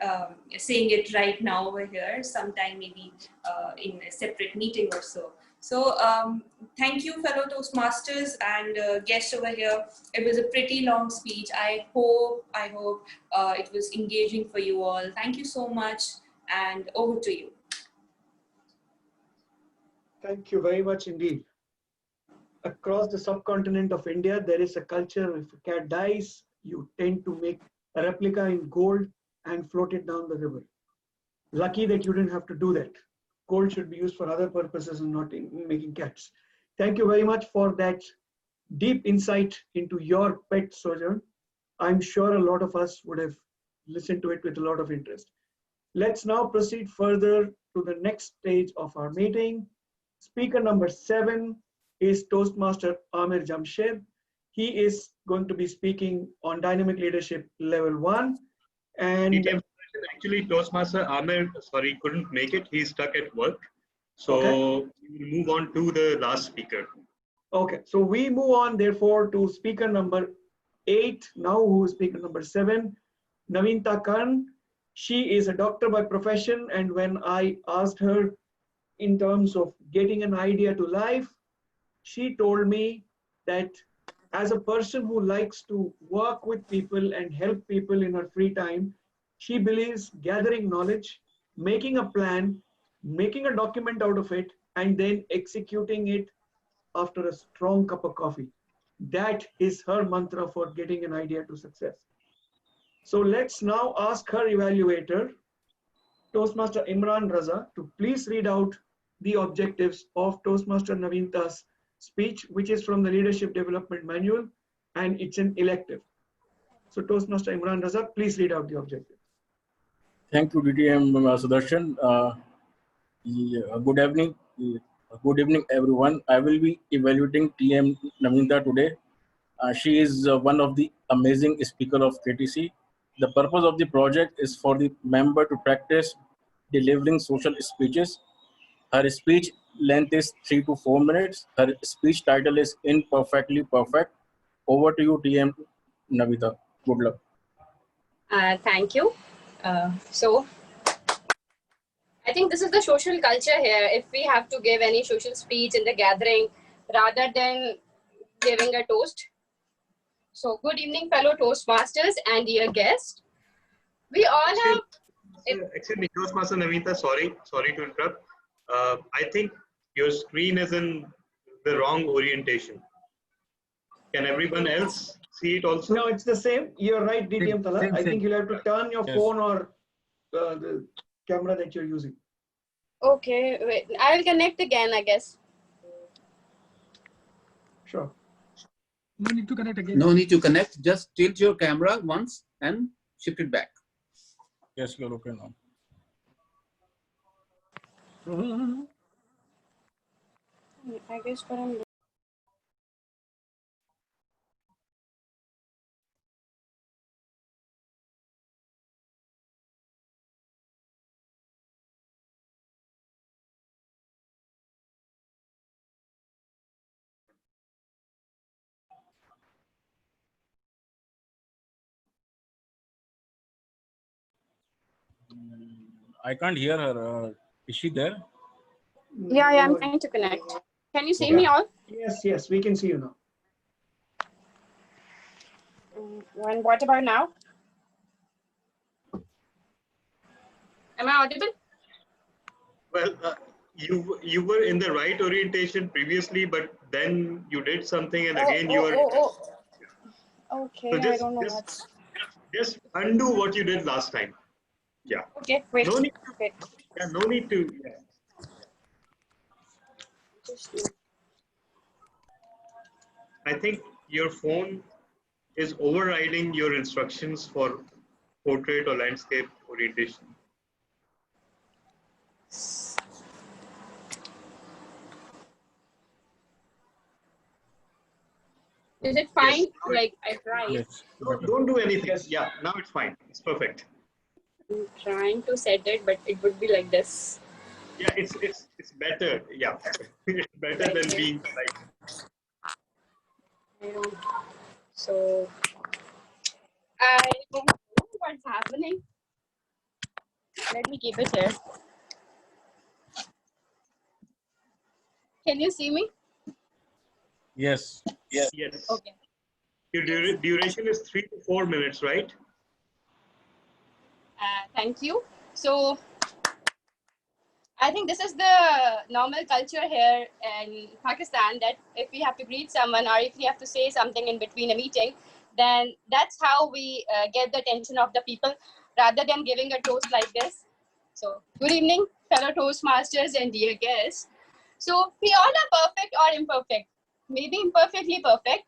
saying it right now over here, sometime maybe in a separate meeting or so. So thank you, fellow Toastmasters and guests over here. It was a pretty long speech. I hope it was engaging for you all. Thank you so much, and over to you. Thank you very much indeed. Across the subcontinent of India, there is a culture, if a cat dies, you tend to make a replica in gold and float it down the river. Lucky that you didn't have to do that. Gold should be used for other purposes and not in making cats. Thank you very much for that deep insight into your pet sojourn. I'm sure a lot of us would have listened to it with a lot of interest. Let's now proceed further to the next stage of our meeting. Speaker number 7 is Toastmaster Amir Jamshed. He is going to be speaking on dynamic leadership level 1. And actually, Toastmaster Amir, sorry, couldn't make it. He's stuck at work. So we'll move on to the last speaker. Okay, so we move on therefore to speaker number 8 now, who is speaker number 7, Naveenta Karan. She is a doctor by profession, and when I asked her in terms of getting an idea to life, she told me that as a person who likes to work with people and help people in her free time, she believes gathering knowledge, making a plan, making a document out of it, and then executing it after a strong cup of coffee. That is her mantra for getting an idea to success. So let's now ask her evaluator, Toastmaster Imran Raza, to please read out the objectives of Toastmaster Naveenta's speech, which is from the Leadership Development Manual, and it's an elective. So Toastmaster Imran Raza, please read out the objectives. Thank you, DTM Sudarshan. Good evening, everyone. I will be evaluating TM Naveenta today. She is one of the amazing speaker of KTC. The purpose of the project is for the member to practice delivering social speeches. Her speech length is 3 to 4 minutes. Her speech title is Imperfectly Perfect. Over to you, TM Naveenta. Good luck. Thank you. So I think this is the social culture here. If we have to give any social speech in the gathering, rather than giving a toast. So good evening, fellow Toastmasters and dear guests. We all have... Excuse me, Toastmaster Naveenta, sorry to interrupt. I think your screen is in the wrong orientation. Can everyone else see it also? No, it's the same. You're right, DTM Talha. I think you'll have to turn your phone or the camera that you're using. Okay, wait. I'll connect again, I guess. Sure. No need to connect again. No need to connect. Just tilt your camera once and shift it back. Yes, you're okay now. I guess what I'm... I can't hear her. Is she there? Yeah, I'm trying to connect. Can you see Okay. me all? Yes, we can see you now. And what about now? Am I audible? Well, you were in the right orientation previously, but then you did something, and again you are. Okay, So I don't know what's... Just undo what you did last time. Yeah. Okay, wait. No need to. Wait. Yeah, no need to. Yeah. I think your phone is overriding your instructions for portrait or landscape orientation. Is it fine? Yes. Like I tried. Yes. Don't do anything. Yes. Yeah, now it's fine. It's perfect. I'm trying to set it, but it would be like this. Yeah, it's better. Yeah, it's better than being like. I don't... So I don't know what's happening. Let me keep it here. Can you see me? Yes. Yes. Okay. Your duration is 3 to 4 minutes, right? Thank you. So I think this is the normal culture here in Pakistan, that if we have to greet someone or if we have to say something in between a meeting, then that's how we get the attention of the people rather than giving a toast like this. So good evening, fellow Toastmasters and dear guests. So we all are perfect or imperfect, maybe imperfectly perfect.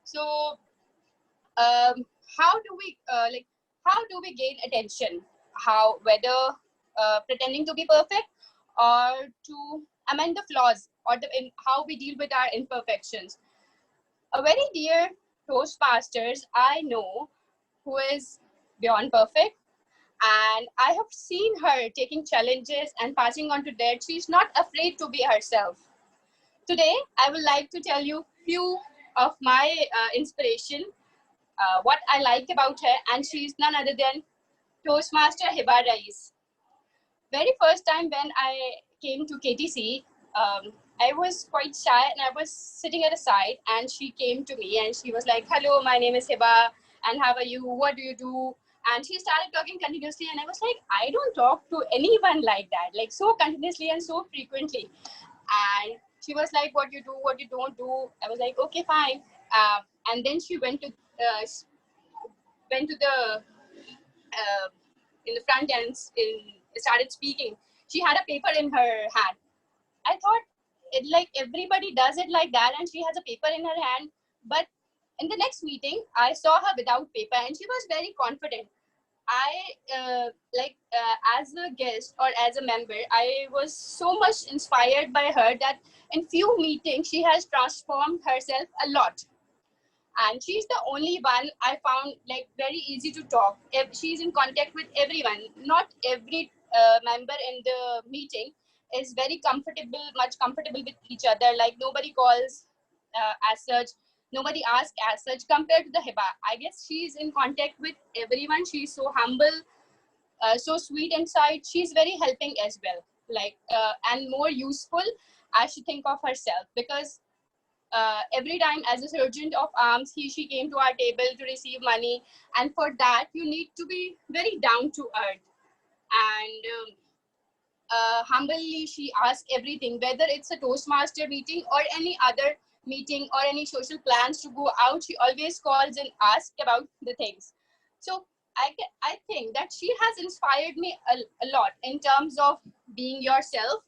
So how do we gain attention? How, whether pretending to be perfect or to amend the flaws, or in how we deal with our imperfections. A very dear Toastmasters I know who is beyond perfect, and I have seen her taking challenges and passing on to that. She's not afraid to be herself. Today, I would like to tell you few of my inspiration, what I liked about her, and she's none other than Toastmaster Hiba Rais. Very first time when I came to KTC, I was quite shy and I was sitting at a side, and she came to me and she was like, "Hello, my name is Hiba, and how are you? What do you do?" And she started talking continuously, and I was like, I don't talk to anyone like that, like so continuously and so frequently. And she was like, "What you do, what you don't do." I was like, "Okay, fine." And then she went to the in the front and started speaking. She had a paper in her hand. I thought it like everybody does it like that, and she has a paper in her hand. But in the next meeting, I saw her without paper, and she was very confident. I as a guest or as a member, I was so much inspired by her that in few meetings she has transformed herself a lot. And she's the only one I found like very easy to talk. If she's in contact with everyone, not every member in the meeting is very comfortable, much comfortable with each other. Like nobody calls as such, nobody asks as such compared to the Hiba. I guess she's in contact with everyone. She's so humble, so sweet inside. She's very helping as well, like and more useful as she think of herself, because every time as a sergeant of arms, she came to our table to receive money. And for that, you need to be very down to earth. And humbly, she asked everything, whether it's a Toastmaster meeting or any other meeting or any social plans to go out, she always calls and asks about the things. So I think that she has inspired me a lot in terms of being yourself,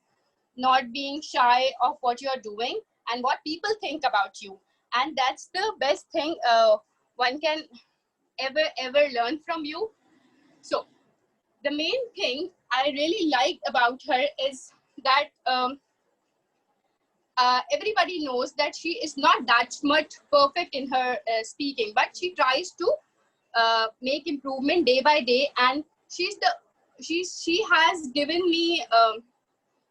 not being shy of what you're doing and what people think about you. And that's the best thing one can ever learn from you. So the main thing I really liked about her is that everybody knows that she is not that much perfect in her speaking, but she tries to make improvement day by day, and she has given me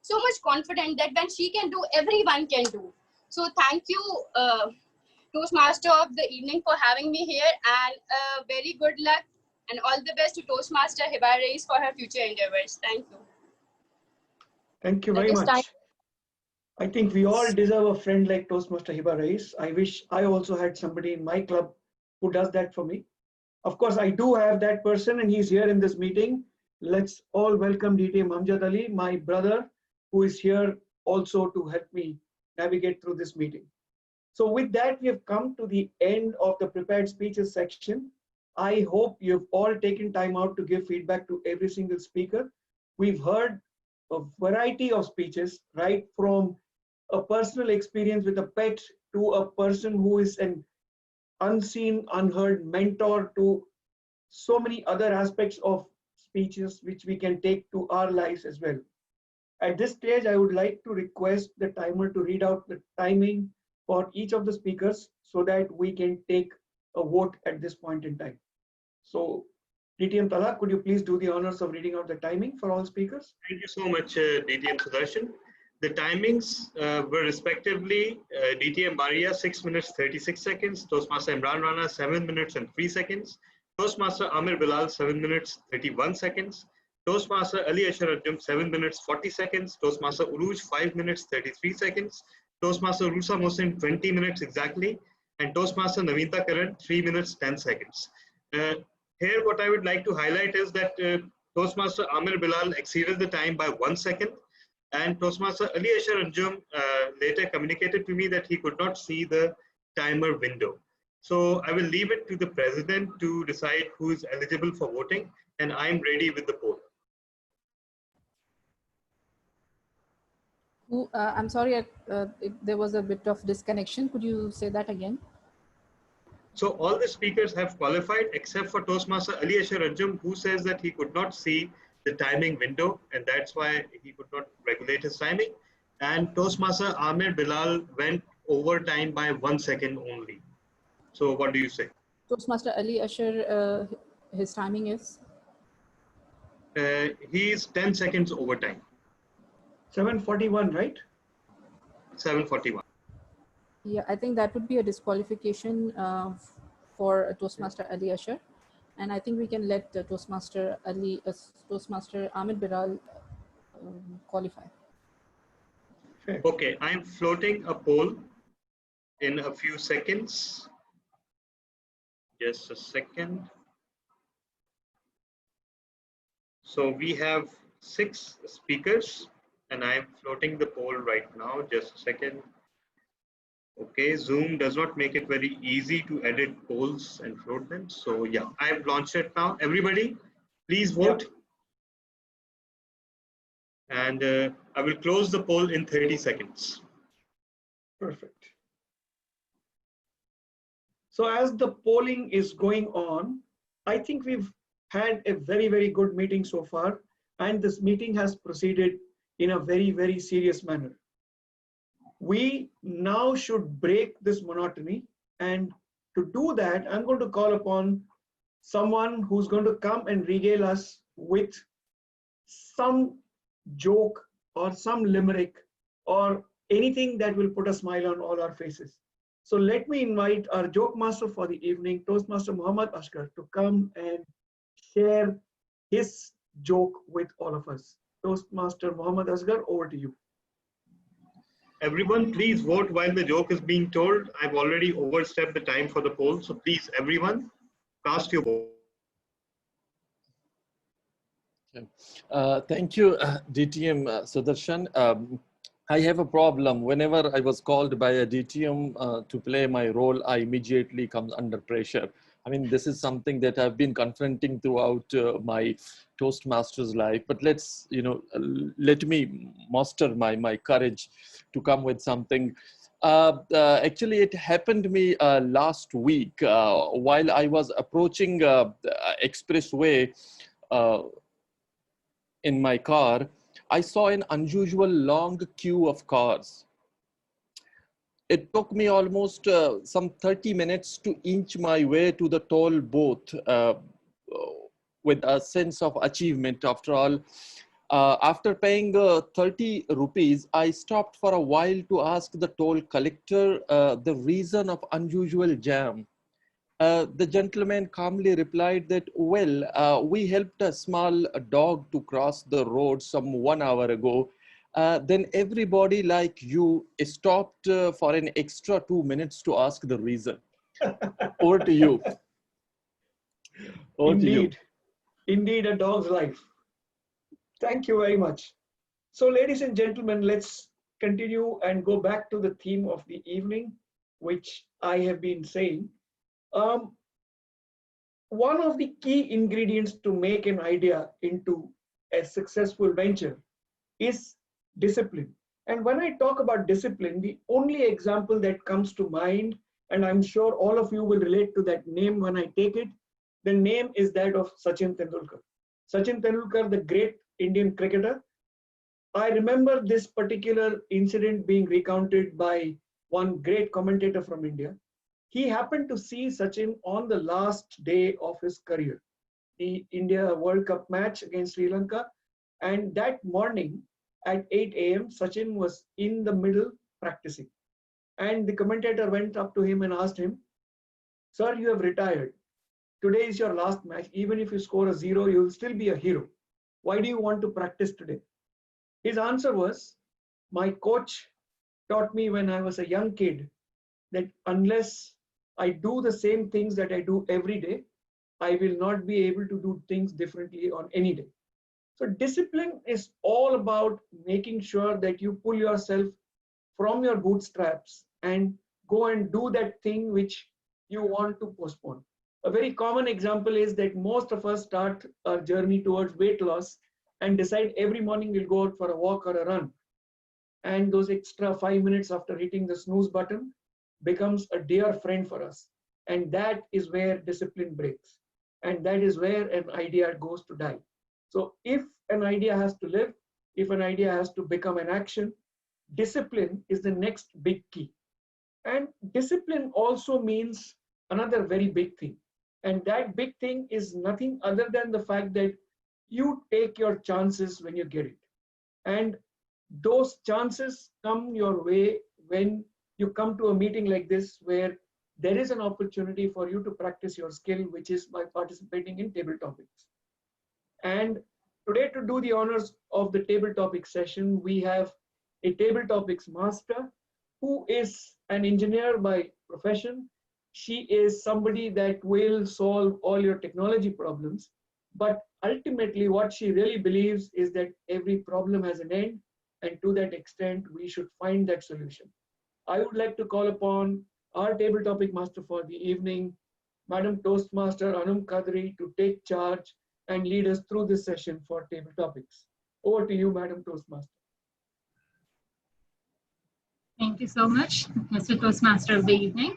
so much confidence that when she can do, everyone can do. So thank you, Toastmaster of the evening, for having me here, and very good luck and all the best to Toastmaster Hiba Reis for her future endeavors. Thank you. Thank you very much. I think we all deserve a friend like Toastmaster Hiba Reis. I wish I also had somebody in my club who does that for me. Of course, I do have that person, and he's here in this meeting. Let's all welcome DTM Amjad Ali, my brother, who is here also to help me navigate through this meeting. So with that, we have come to the end of the prepared speeches section. I hope you've all taken time out to give feedback to every single speaker. We've heard a variety of speeches, right from a personal experience with a pet to a person who is an unseen, unheard mentor, to so many other aspects of speeches which we can take to our lives as well. At this stage, I would like to request the timer to read out the timing for each of the speakers so that we can take a vote at this point in time. So, DTM Talha, could you please do the honors of reading out the timing for all speakers? Thank you so much, DTM Sudarshan. The timings were respectively DTM Maria 6 minutes 36 seconds, Toastmaster Imran Rana 7 minutes and 3 seconds, Toastmaster Amir Bilal 7 minutes 31 seconds, Toastmaster Ali Ashar Anjum 7 minutes 40 seconds, Toastmaster Urooj 5 minutes 33 seconds, Toastmaster Uroosa Mohsin 20 minutes exactly, and Toastmaster Naveenta Karan 3 minutes 10 seconds. Here what I would like to highlight is that Toastmaster Amir Bilal exceeded the time by 1 second, and Toastmaster Ali Ashar Anjum later communicated to me that he could not see the timer window. So I will leave it to the president to decide who is eligible for voting, and I'm ready with the poll. I'm sorry, there was a bit of disconnection. Could you say that again? So all the speakers have qualified except for Toastmaster Ali Ashar Anjum, who says that he could not see the timing window, and that's why he could not regulate his timing. And Toastmaster Amir Bilal went over time by 1 second only. So what do you say? Toastmaster Ali Ashar, his timing is? He is 10 seconds over time. 7:41, right? 7:41. Yeah, I think that would be a disqualification for Toastmaster Ali Ashar. And I think we can let Toastmaster Amir Bilal qualify. Okay, I'm floating a poll in a few seconds. Just a second. So we have 6 speakers, and I'm floating the poll right now. Just a second. Okay, Zoom does not make it very easy to edit polls and float them. So yeah, I've launched it now. Everybody, please vote. Yep. And I will close the poll in 30 seconds. Perfect. So as the polling is going on, I think we've had a very, very good meeting so far. And this meeting has proceeded in a very, very serious manner. We now should break this monotony, and to do that, I'm going to call upon someone who's going to come and regale us with some joke or some limerick or anything that will put a smile on all our faces. So let me invite our joke master for the evening, Toastmaster Muhammad Asghar, to come and share his joke with all of us. Toastmaster Muhammad Asghar, over to you. Everyone, please vote while the joke is being told. I've already overstepped the time for the poll, so please, everyone, cast your vote. Thank you, DTM Sudarshan. I have a problem. Whenever I was called by a DTM to play my role, I immediately come under pressure. I mean, this is something that I've been confronting throughout my Toastmasters life. But let's, let me muster my courage to come with something. Actually, it happened to me last week while I was approaching expressway in my car. I saw an unusual long queue of cars. It took me almost some 30 minutes to inch my way to the toll booth with a sense of achievement. After all, after paying 30 rupees, I stopped for a while to ask the toll collector the reason of unusual jam. The gentleman calmly replied that, well, we helped a small dog to cross the road some 1 hour ago. Then everybody like you stopped for an extra 2 minutes to ask the reason. Over to you. Over to you. Indeed, a dog's life. Thank you very much. So, ladies and gentlemen, let's continue and go back to the theme of the evening, which I have been saying. One of the key ingredients to make an idea into a successful venture is discipline. And when I talk about discipline, the only example that comes to mind, and I'm sure all of you will relate to that name when I take it, the name is that of Sachin Tendulkar. Sachin Tendulkar, the great Indian cricketer. I remember this particular incident being recounted by one great commentator from India. He happened to see Sachin on the last day of his career, the India World Cup match against Sri Lanka. And that morning at 8 a.m., Sachin was in the middle practicing. And the commentator went up to him and asked him, "Sir, you have retired. Today is your last match. Even if you score a 0, you will still be a hero. Why do you want to practice today?" His answer was, "My coach taught me when I was a young kid that unless I do the same things that I do every day, I will not be able to do things differently on any day." So discipline is all about making sure that you pull yourself from your bootstraps and go and do that thing which you want to postpone. A very common example is that most of us start our journey towards weight loss and decide every morning we'll go out for a walk or a run. And those extra 5 minutes after hitting the snooze button becomes a dear friend for us. And that is where discipline breaks. And that is where an idea goes to die. So if an idea has to live, if an idea has to become an action, discipline is the next big key. And discipline also means another very big thing. And that big thing is nothing other than the fact that you take your chances when you get it. And those chances come your way when you come to a meeting like this, where there is an opportunity for you to practice your skill, which is by participating in table topics. And today, to do the honors of the table topic session, we have a table topics master who is an engineer by profession. She is somebody that will solve all your technology problems. But ultimately, what she really believes is that every problem has an end. And to that extent, we should find that solution. I would like to call upon our table topic master for the evening, Madam Toastmaster Anum Qadri, to take charge and lead us through this session for table topics. Over to you, Madam Toastmaster. Thank you so much, Mr. Toastmaster of the evening.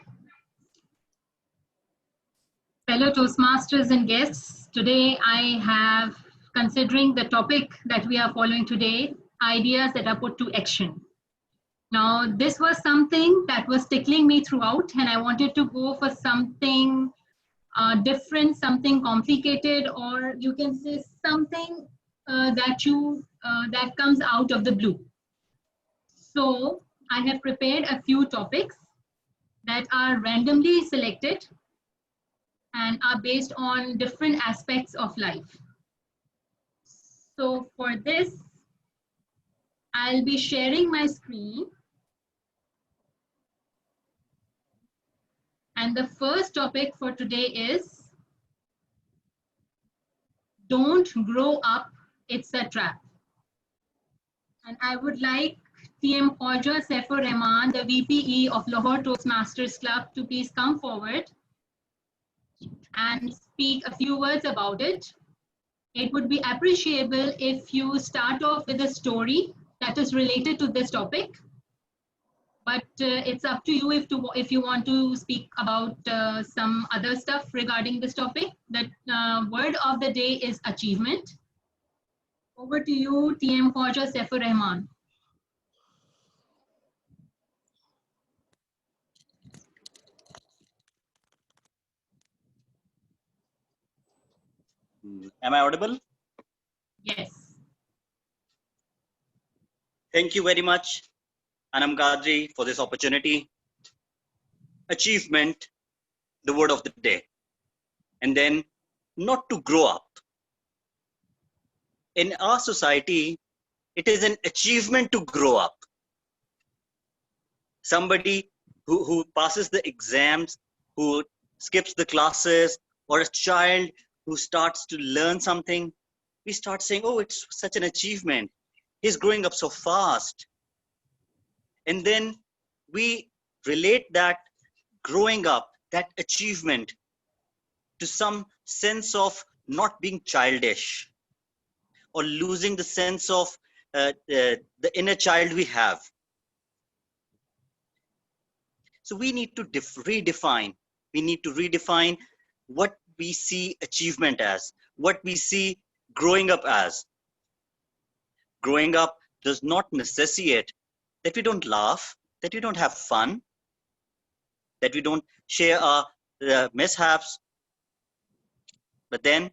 Fellow Toastmasters and guests, today I have, considering the topic that we are following today, ideas that are put to action. Now, this was something that was tickling me throughout, and I wanted to go for something different, something complicated, or you can say something that comes out of the blue. So I have prepared a few topics that are randomly selected and are based on different aspects of life. So for this, I'll be sharing my screen And the first topic for today is Don't Grow Up, It's a Trap. And I would like TM Khuwaja Saifur Rahman, the VPE of Lahore Toastmasters Club, to please come forward and speak a few words about it. It would be appreciable if you start off with a story that is related to this topic. But it's up to you if you want to speak about some other stuff regarding this topic. The word of the day is achievement. Over to you, TM Khuwaja Saifur Rahman. Am I audible? Yes. Thank you very much, Anum Qadri, for this opportunity. Achievement, the word of the day. And then not to grow up. In our society, it is an achievement to grow up. Somebody who passes the exams, who skips the classes, or a child who starts to learn something, we start saying, oh, it's such an achievement. He's growing up so fast. And then we relate that growing up, that achievement, to some sense of not being childish or losing the sense of the inner child we have. So we need to redefine. We need to redefine what we see achievement as, what we see growing up as. Growing up does not necessitate that we don't laugh, that we don't have fun, that we don't share our mishaps. But then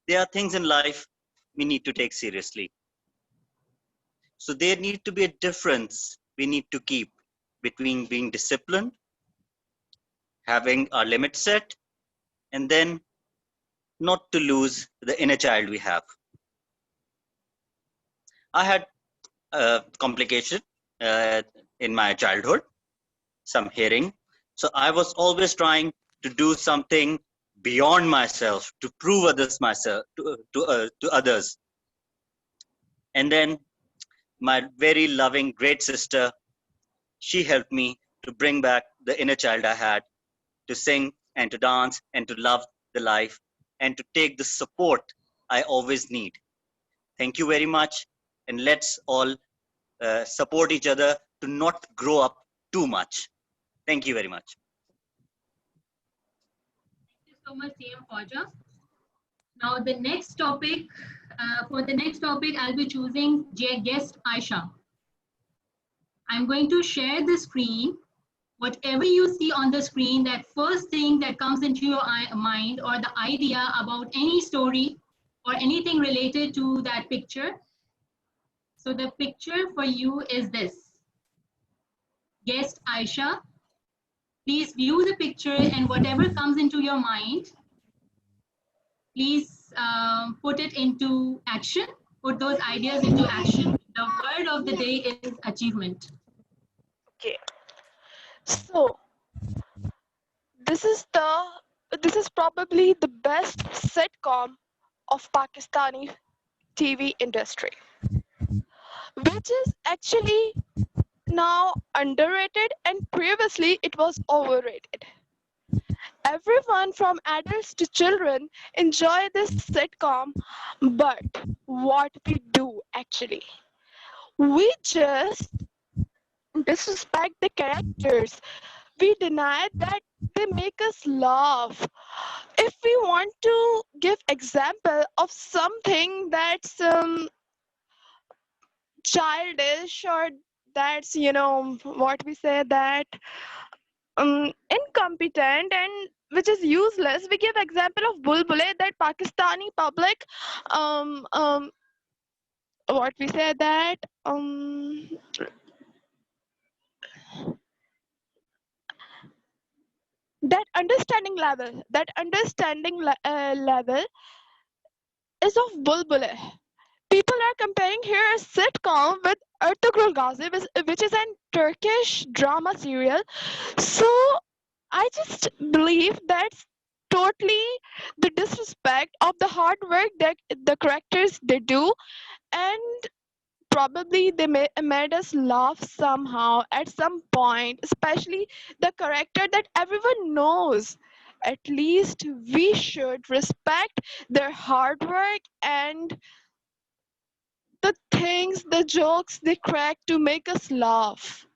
there are things in life we need to take seriously. So there needs to be a difference we need to keep between being disciplined, having our limits set, and then not to lose the inner child we have. I had a complication in my childhood, some hearing. So I was always trying to do something beyond myself to prove others myself to others. And then my very loving great sister, she helped me to bring back the inner child I had, to sing and to dance and to love the life and to take the support I always need. Thank you very much, and let's all support each other to not grow up too much. Thank you very much. Thank you so much, TM Khuwaja. Now the next topic, for the next topic, I'll be choosing guest Ayesha. I'm going to share the screen. Whatever you see on the screen, that first thing that comes into your mind or the idea about any story or anything related to that picture. So the picture for you is this. Guest Ayesha, please view the picture and whatever comes into your mind, please put it into action, put those ideas into action. The word of the day is achievement. Okay. So this is probably the best sitcom of Pakistani TV industry, which is actually now underrated and previously it was overrated. Everyone from adults to children enjoy this sitcom, but what we do actually, we just disrespect the characters. We deny that they make us laugh. If we want to give example of something that's childish or that's what we say that incompetent and which is useless, we give example of Bulbule, that Pakistani public what we say that that understanding level is of Bulbule. People are comparing here a sitcom with Ertugrul Gazi, which is a Turkish drama serial. So I just believe that's totally the disrespect of the hard work that the characters they do, and probably they made us laugh somehow at some point, especially the character that everyone knows. At least we should respect their hard work and the things, the jokes they crack to make us laugh.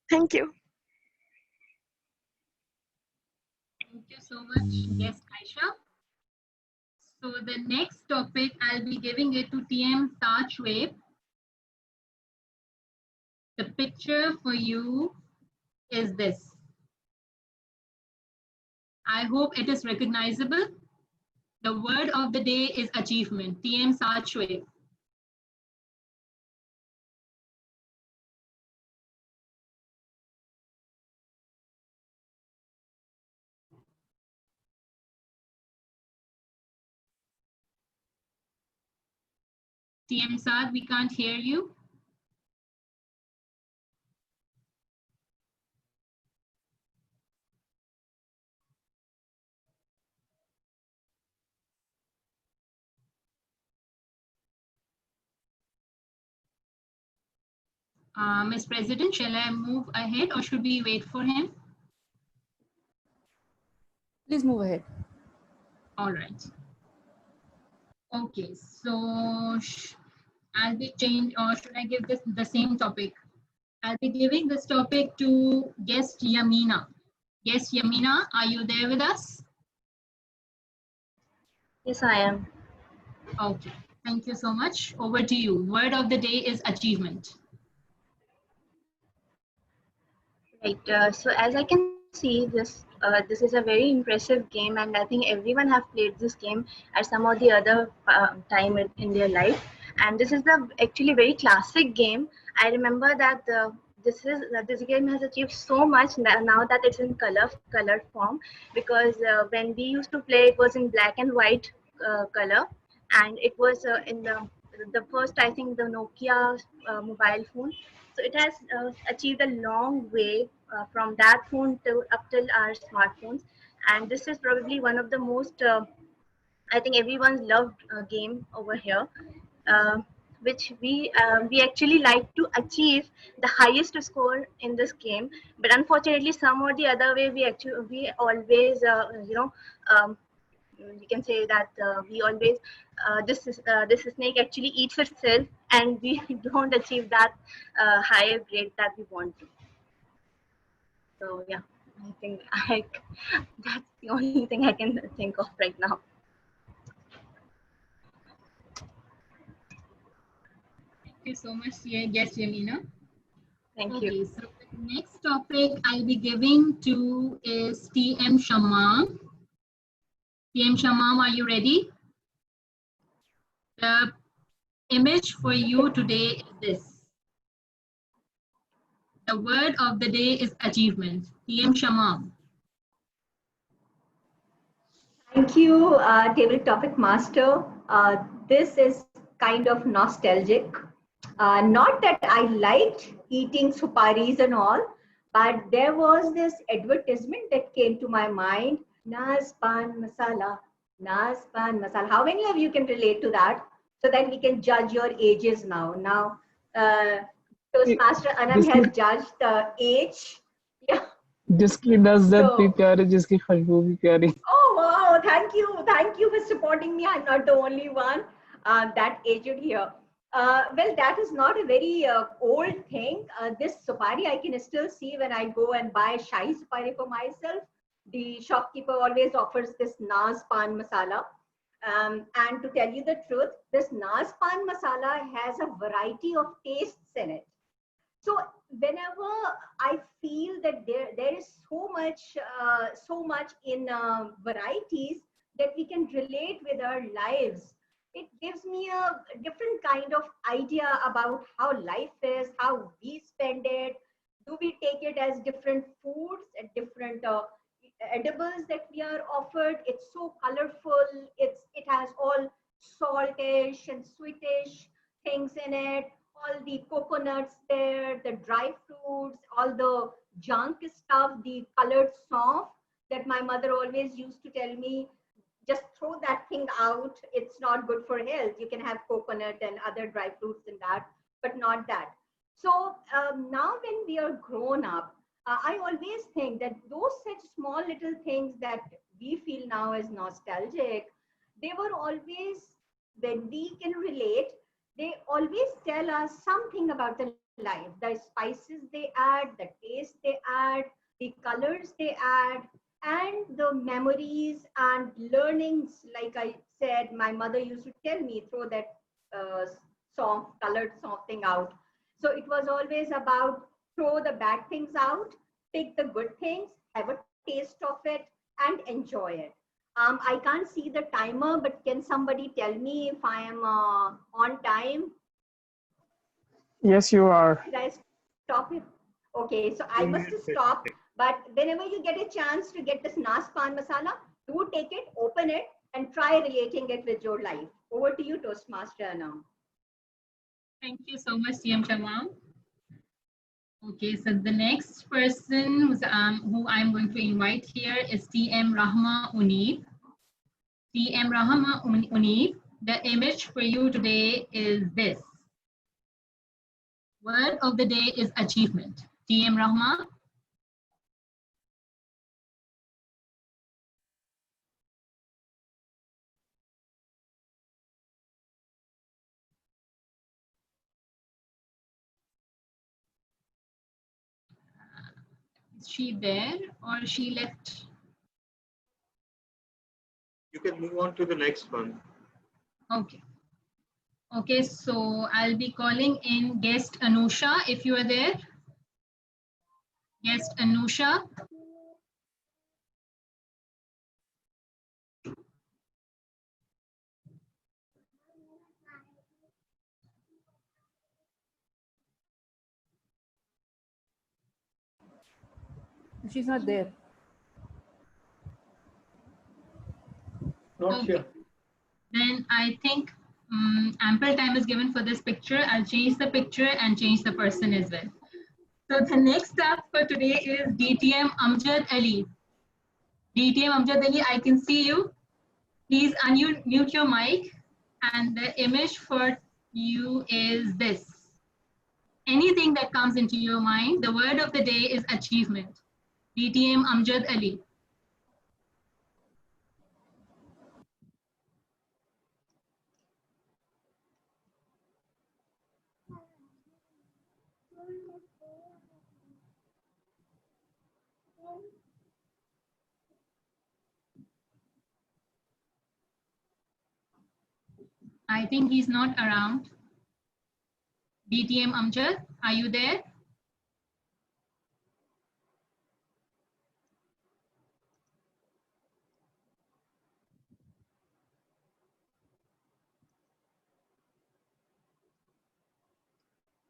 Thank you. Thank you so much, yes, Ayesha. So the next topic, I'll be giving it to TM Sargeant. The picture for you is this. I hope it is recognizable. The word of the day is achievement. TM Sargeant. TM Saad, we can't hear you. Ms. President, shall I move ahead or should we wait for him? Please move ahead. All right. Okay, so I'll be changed, or should I give this the same topic? I'll be giving this topic to guest Yamina. Yes, Yamina, are you there with us? Yes, I am. Okay, thank you so much. Over to you. Word of the day is achievement. Right. So as I can see, this is a very impressive game, and I think everyone have played this game at some or the other time in their life. And this is the actually very classic game. I remember that this game has achieved so much now that it's in color form, because when we used to play, it was in black and white color, and it was in the first, I think, the Nokia mobile phone. So it has achieved a long way from that phone to up till our smartphones, and this is probably one of the most I think everyone's loved game over here, uh, which we actually like to achieve the highest score in this game. But unfortunately, some or the other way, we always um, you can say that we always this snake actually eats itself, and we don't achieve that higher grade that we want to. So yeah, I think that's the only thing I can think of right now. Thank you so much, guest Yamina. Thank you. Okay, so the next topic I'll be giving to is TM Shamam. TM Shamam, are you ready? The image for you today is this. The word of the day is achievement. TM Shamam. Thank you, table topic master. This is kind of nostalgic. Not that I liked eating suparis and all, but there was this advertisement that came to my mind, Naz Pan Masala, Naz Pan Masala. How many of you can relate to that? So that we can judge your ages now. Now, Toastmaster Anum has judged the age. Yeah. जिसकी नजर भी So, प्यारी जिसकी खुशबू भी प्यारी. oh wow, thank you for supporting me. I'm not the only one that aged here. Well, that is not a very old thing. This supari I can still see when I go and buy shahi supari for myself. The shopkeeper always offers this Naz Pan Masala. And to tell you the truth, this Naz Pan Masala has a variety of tastes in it. So whenever I feel that there is so much in varieties that we can relate with our lives, it gives me a different kind of idea about how life is, how we spend it. Do we take it as different foods and different edibles that we are offered? It's so colorful. It has all saltish and sweetish things in it, all the coconuts there, the dry fruits, all the junk stuff, the colored soft that my mother always used to tell me, just throw that thing out. It's not good for health. You can have coconut and other dry fruits in that, but not that. So now when we are grown up, I always think that those such small little things that we feel now as nostalgic, they were always, when we can relate, they always tell us something about the life, the spices they add, the taste they add, the colors they add, and the memories and learnings. Like I said, my mother used to tell me, throw that soft, colored soft thing out. So it was always about throw the bad things out, pick the good things, have a taste of it, and enjoy it. I can't see the timer, but can somebody tell me if I am on time? Yes, you are. Did I stop it? Okay, so I must stop. But whenever you get a chance to get this Nas Pan Masala, do take it, open it, and try relating it with your life. Over to you, Toastmaster Anum. Thank you so much, TM Shamam. Okay, so the next person who I'm going to invite here is TM Rahma Unib. TM Rahma Unib, the image for you today is this. Word of the day is achievement. TM Rahma. Is she there or she left? You can move on to the next one. Okay. Okay, so I'll be calling in guest Anusha if you are there. Guest Anusha. She's not there. Not here. Then I think ample time is given for this picture. I'll change the picture and change the person as well. So the next up for today is DTM Amjad Ali. DTM Amjad Ali, I can see you. Please unmute your mic. And the image for you is this. Anything that comes into your mind, the word of the day is achievement. DTM Amjad Ali. I think he's not around. DTM Amjad, are you there?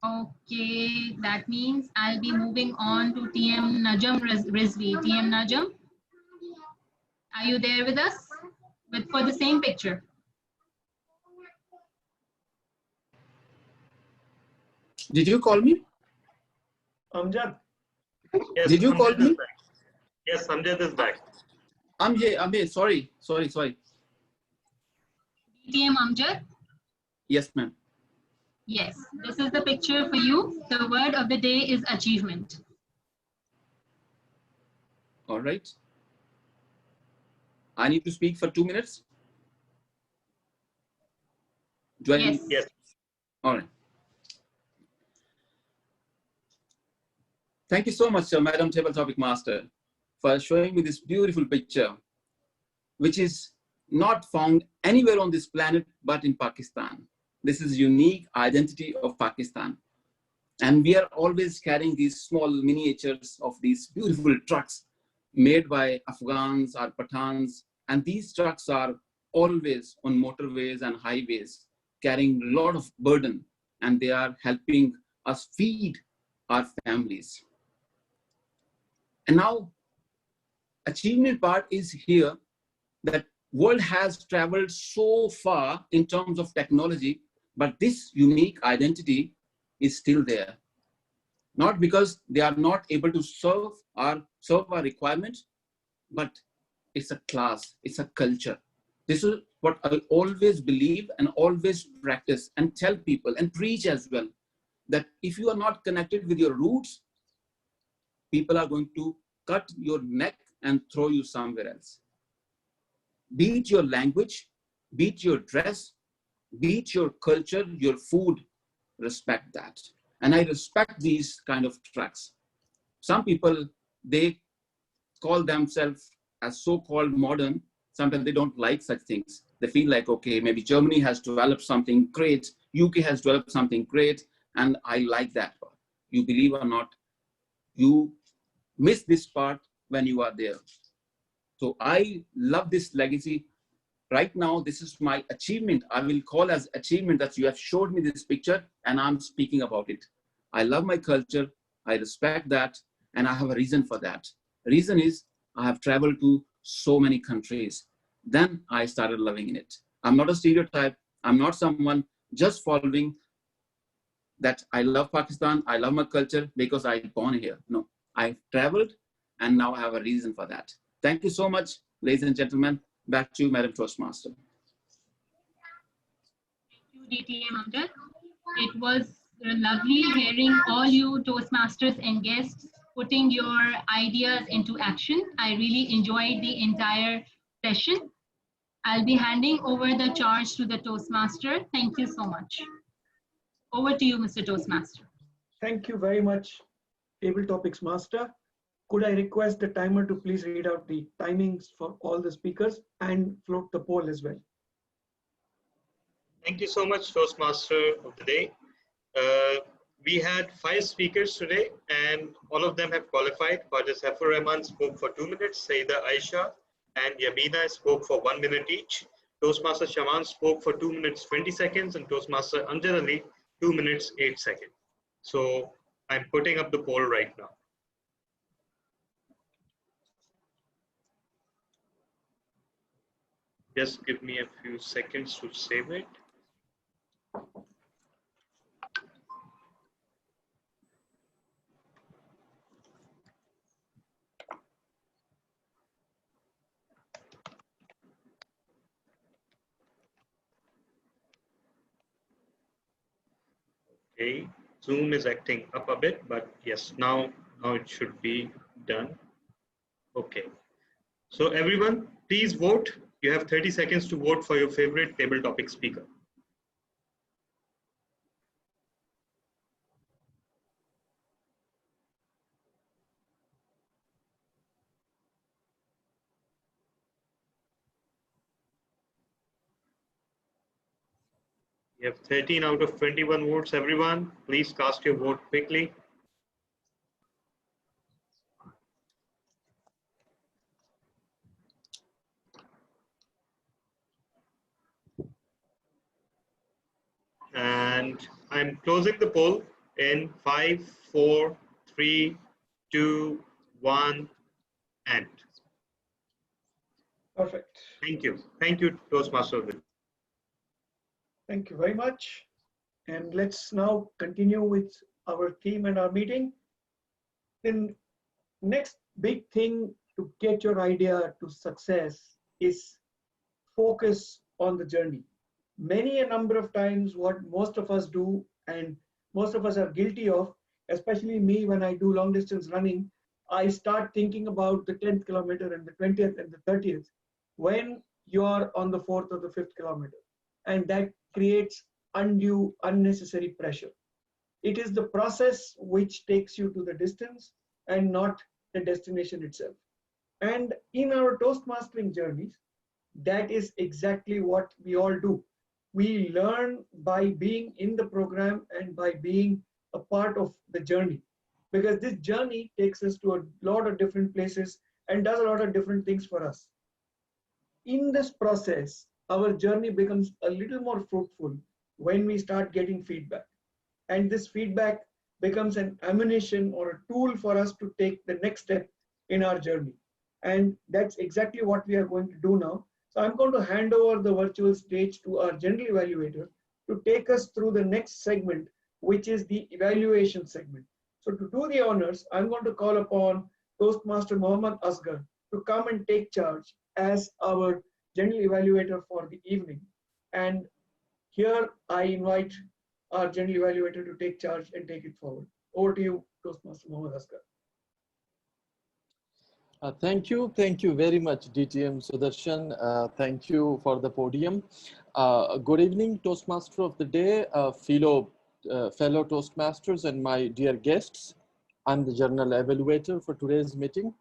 Okay, that means I'll be moving on to TM Najam Rizvi. TM Najam, are you there with us? For the same picture. Did you call me? Amjad. Yes, Did you call Amjad me? is back. Yes, Amjad is back. I'm here. Sorry. DTM Amjad? Yes, ma'am. Yes, this is the picture for you. The word of the day is achievement. All right. I need to speak for 2 minutes. Yes. Yes. All right. Thank you so much, Madam Table Topic Master, for showing me this beautiful picture, which is not found anywhere on this planet but in Pakistan. This is unique identity of Pakistan. And we are always carrying these small miniatures of these beautiful trucks made by Afghans or Pathans. And these trucks are always on motorways and highways, carrying a lot of burden, and they are helping us feed our families. And now, achievement part is here, that world has traveled so far in terms of technology, but this unique identity is still there. not because they are not able to serve our requirements, but it's a class, it's a culture. This is what I always believe and always practice and tell people and preach as well, that if you are not connected with your roots, people are going to cut your neck and throw you somewhere else. Be it your language, be it your dress, be it your culture, your food, respect that. And I respect these kind of tracks. Some people, they call themselves as so-called modern. Sometimes they don't like such things. They feel like, okay, maybe Germany has developed something great, UK has developed something great, and I like that part. You believe or not, you miss this part when you are there. So I love this legacy. Right now, this is my achievement. I will call as achievement that you have showed me this picture and I'm speaking about it. I love my culture. I respect that. And I have a reason for that. The reason is I have traveled to so many countries. Then I started loving it. I'm not a stereotype. I'm not someone just following that I love Pakistan. I love my culture because I was born here. No, I traveled and now I have a reason for that. Thank you so much, ladies and gentlemen. Back to you, Madam Toastmaster. Thank you, DTM Amjad. It was lovely hearing all you Toastmasters and guests putting your ideas into action. I really enjoyed the entire session. I'll be handing over the charge to the Toastmaster. Thank you so much. Over to you, Mr. Toastmaster. Thank you very much, Table Topics Master. Could I request the timer to please read out the timings for all the speakers and float the poll as well? Thank you so much, Toastmaster of the day. We had 5 speakers today and all of them have qualified. Khwaja Saifur Rahman spoke for 2 minutes, Saida Ayesha and Yamina spoke for 1 minute each. Toastmaster Shamam spoke for 2 minutes 20 seconds and Toastmaster Amjad Ali 2 minutes 8 seconds. So I'm putting up the poll right now. Just give me a few seconds to save it. Okay, Zoom is acting up a bit, but yes, now it should be done. Okay, so everyone, please vote. You have 30 seconds to vote for your favorite table topic speaker. You have 13 out of 21 votes, everyone. Please cast your vote quickly. And I'm closing the poll in 5, 4, 3, 2, 1, and. Perfect. Thank you. Thank you, Toastmaster. Thank you very much. And let's now continue with our theme and our meeting. The next big thing to get your idea to success is focus on the journey. Many a number of times what most of us do and most of us are guilty of, especially me when I do long distance running, I start thinking about the 10th kilometer and the 20th and the 30th when you're on the 4th or the 5th kilometer. And that creates undue, unnecessary pressure. It is the process which takes you to the distance and not the destination itself. And in our Toastmastering journeys, that is exactly what we all do. We learn by being in the program and by being a part of the journey, because this journey takes us to a lot of different places and does a lot of different things for us. In this process, our journey becomes a little more fruitful when we start getting feedback. And this feedback becomes an ammunition or a tool for us to take the next step in our journey. And that's exactly what we are going to do now. So I'm going to hand over the virtual stage to our general evaluator to take us through the next segment, which is the evaluation segment. So to do the honors, I'm going to call upon Toastmaster Mohammad Asghar to come and take charge as our general evaluator for the evening. And here I invite our general evaluator to take charge and take it forward. Over to you, Toastmaster Mohammad Asghar. Thank you very much, DTM Sudarshan. Thank you for the podium. Good evening, Toastmaster of the day, fellow Toastmasters and my dear guests. I'm the General Evaluator for today's meeting.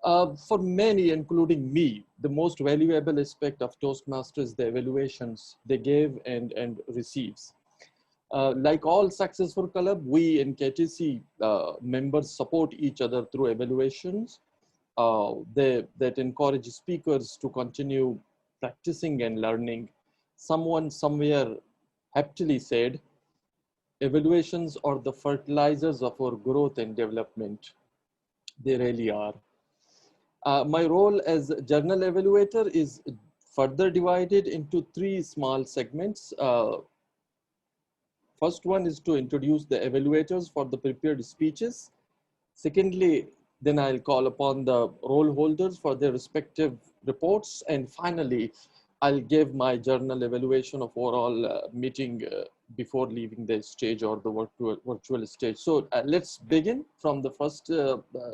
For many, including me, the most valuable aspect of Toastmasters is the evaluations they give and receives. Like all successful club, we in KTC members support each other through evaluations. That encourage speakers to continue practicing and learning. Someone somewhere aptly said, evaluations are the fertilizers of our growth and development. They really are. My role as journal evaluator is further divided into 3 small segments. First one is to introduce the evaluators for the prepared speeches. Secondly, then I'll call upon the role holders for their respective reports. And finally, I'll give my journal evaluation of overall meeting before leaving the stage or the virtual stage. So let's begin from the first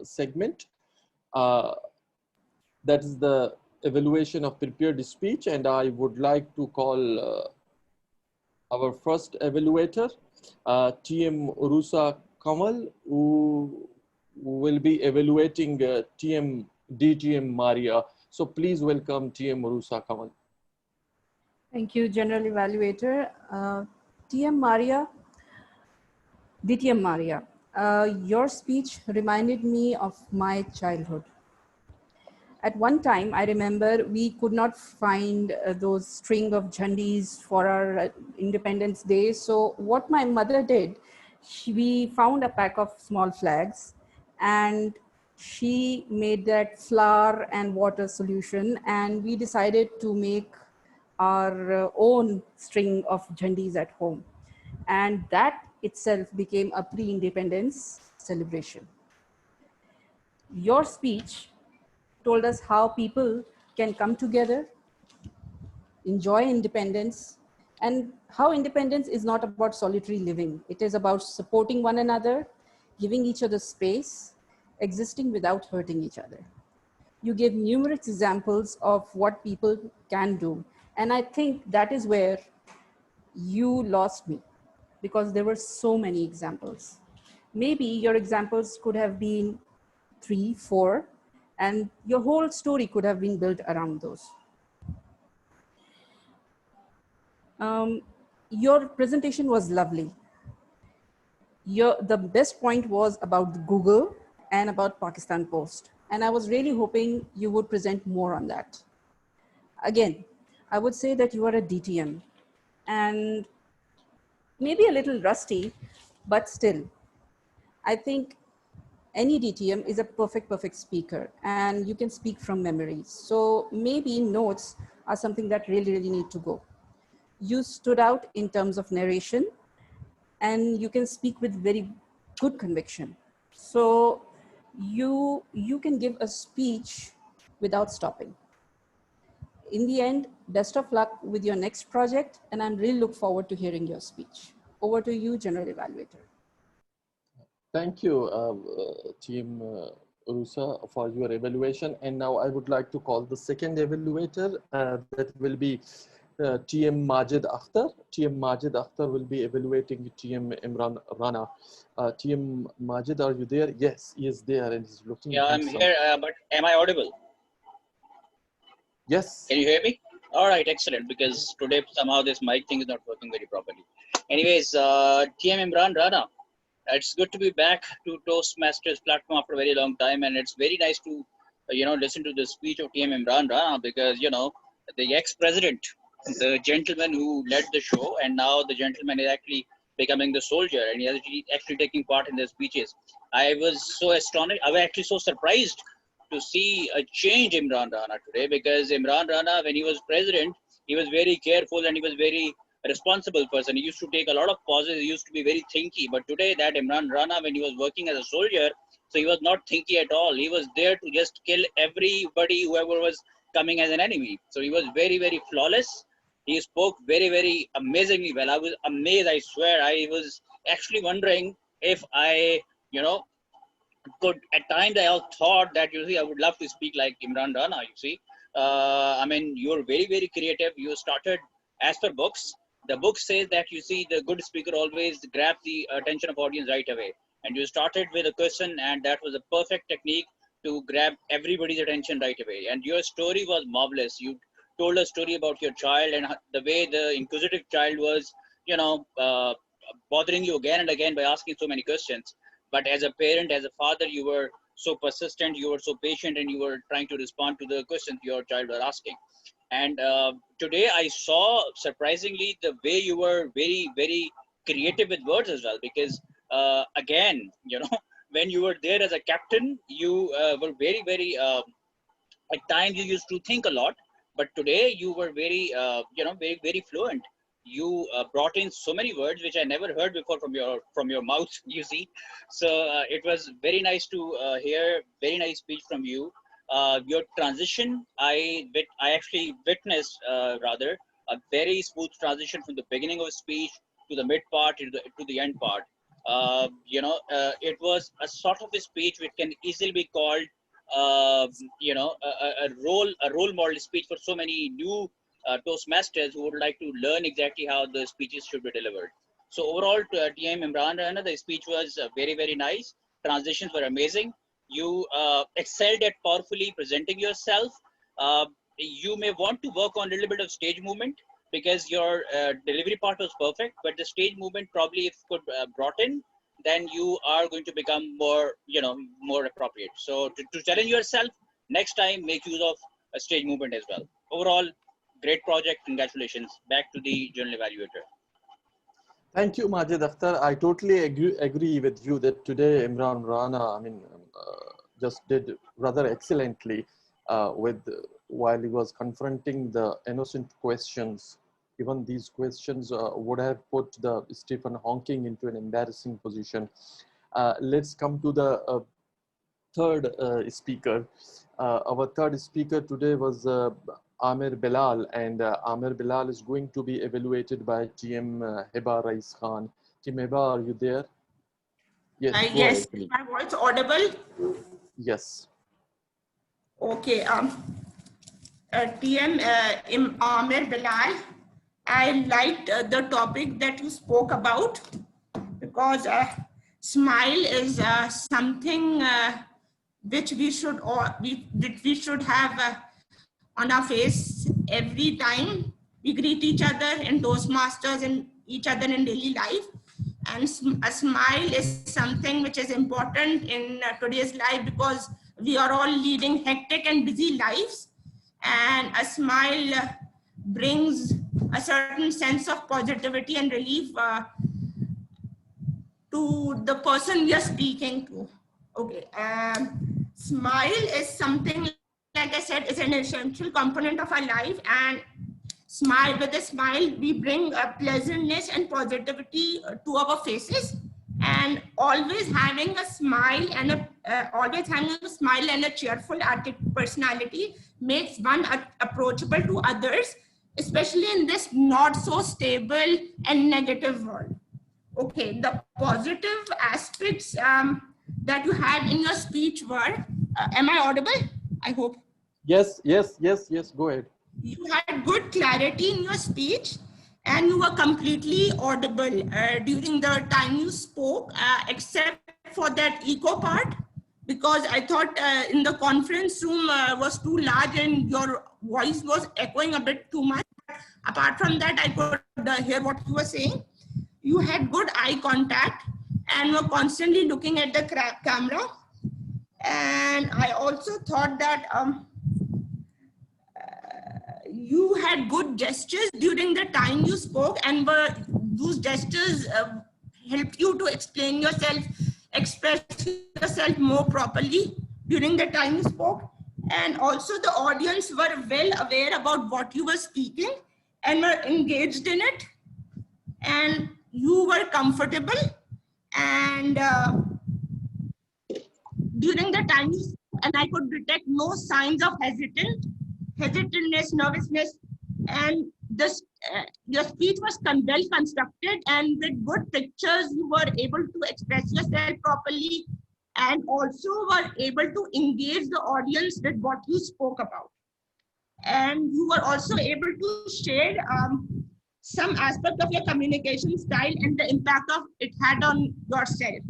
segment. That is the evaluation of prepared speech. And I would like to call our first evaluator, TM Uroosa Kanwal, who will be evaluating DTM Maria. So please welcome TM Uroosa Kanwal. Thank you, General Evaluator. TM Maria, DTM Maria, your speech reminded me of my childhood. At one time, I remember we could not find those string of jhandis for our Independence Day. So what my mother did, we found a pack of small flags and she made that flour and water solution, and we decided to make our own string of jhandis at home. And that itself became a pre-independence celebration. Your speech told us how people can come together, enjoy independence, and how independence is not about solitary living. It is about supporting one another, giving each other space, existing without hurting each other. You gave numerous examples of what people can do. And I think that is where you lost me, because there were so many examples. Maybe your examples could have been 3, 4, and your whole story could have been built around those. Your presentation was lovely. The best point was about Google and about Pakistan Post. And I was really hoping you would present more on that. Again, I would say that you are a DTM and maybe a little rusty, but still, I think any DTM is a perfect speaker and you can speak from memory. So maybe notes are something that really need to go. You stood out in terms of narration and you can speak with very good conviction. So you can give a speech without stopping. In the end, best of luck with your next project, and I'm really look forward to hearing your speech. Over to you, General Evaluator. Thank you, Team Uroosa, for your evaluation. And now I would like to call the second evaluator. That will be TM Majid Akhtar. TM Majid Akhtar will be evaluating TM Imran Rana. TM Majid, are you there? Yes, he is there and he's looking. Yeah, I'm here, but am I audible? Yes. Can you hear me? All right, excellent, because today somehow this mic thing is not working very properly. Anyways, TM Imran Rana, it's good to be back to Toastmasters platform after a very long time, and it's very nice to, listen to the speech of TM Imran Rana, because, the ex-president, the gentleman who led the show, and now the gentleman is actually becoming the soldier, and he is actually taking part in the speeches. I was so astonished, I was actually so surprised to see a change in Imran Rana today, because Imran Rana, when he was president, he was very careful and he was very responsible person. He used to take a lot of pauses. He used to be very thinky. But today, that Imran Rana, when he was working as a soldier, so he was not thinky at all. He was there to just kill everybody, whoever was coming as an enemy. So he was very, very flawless. He spoke very, very amazingly well. I was amazed, I swear. I was actually wondering if I, could, at times I thought that, I would love to speak like Imran Rana, I mean, you're very, very creative. You started as per books. The book says that, the good speaker always grabs the attention of audience right away. And you started with a question, and that was a perfect technique to grab everybody's attention right away. And your story was marvelous. You told a story about your child and the way the inquisitive child was, bothering you again and again by asking so many questions. But as a parent, as a father, you were so persistent, you were so patient, and you were trying to respond to the questions your child was asking. And today I saw, surprisingly, the way you were very, very creative with words as well. Because again, when you were there as a captain, you were very, very, at times you used to think a lot. But today you were very, very, very fluent. You brought in so many words which I never heard before from your mouth. So it was very nice to hear. Very nice speech from you. Your transition, I actually witnessed rather a very smooth transition from the beginning of a speech to the mid part to the end part. It was a sort of a speech which can easily be called a role model speech for so many new Toastmasters who would like to learn exactly how the speeches should be delivered. So overall, to TM Imran Rana, the speech was very, very nice. Transitions were amazing. You excelled at powerfully presenting yourself. You may want to work on a little bit of stage movement because your delivery part was perfect, but the stage movement probably, if could brought in, then you are going to become more, more appropriate. So to challenge yourself, next time make use of a stage movement as well. Overall, great project. Congratulations. Back to the journal evaluator. Thank you, Majid Akhtar. I totally agree with you that today Imran Rana, just did rather excellently while he was confronting the innocent questions. Even these questions would have put the Stephen Hawking into an embarrassing position. Let's come to the third speaker. Our third speaker today was Amir Bilal, and Amir Bilal is going to be evaluated by TM Heba Rais Khan. Team Heba, are you there? Yes. Yes. Is my voice audible? Yes. Okay. TM Amir Bilal, I liked the topic that you spoke about because smile is something which we should have on our face every time we greet each other in Toastmasters and each other in daily life. And a smile is something which is important in today's life because we are all leading hectic and busy lives. And a smile brings a certain sense of positivity and relief to the person we are speaking to. Okay, smile is something, like I said, is an essential component of our life, and with a smile, we bring a pleasantness and positivity to our faces. And always having a smile and a cheerful personality makes one approachable to others, especially in this not so stable and negative world. Okay, the positive aspects that you had in your speech were, am I audible? I hope. Yes, go ahead. You had good clarity in your speech and you were completely audible during the time you spoke, except for that echo part, because I thought in the conference room was too large and your voice was echoing a bit too much. Apart from that, I could hear what you were saying. You had good eye contact and were constantly looking at the camera. And I also thought that you had good gestures during the time you spoke, and those gestures helped you to explain yourself, express yourself more properly during the time you spoke. And also the audience were well aware about what you were speaking and were engaged in it. and you were comfortable, and during the time and I could detect no signs of hesitantness, nervousness, and this your speech was well constructed, and with good pictures you were able to express yourself properly, and also were able to engage the audience with what you spoke about, and you were also able to share some aspect of your communication style and the impact of it had on yourself.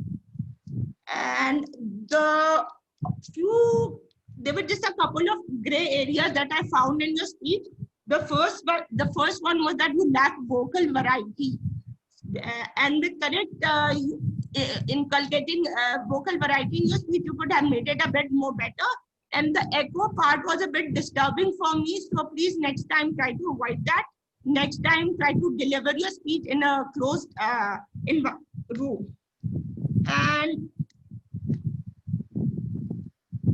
And there were just a couple of gray areas that I found in your speech. The first one was that you lack vocal variety, and with correct inculcating vocal variety in your speech, you could have made it a bit more better. And the echo part was a bit disturbing for me, so please next time try to avoid that. Next time try to deliver your speech in a closed room. And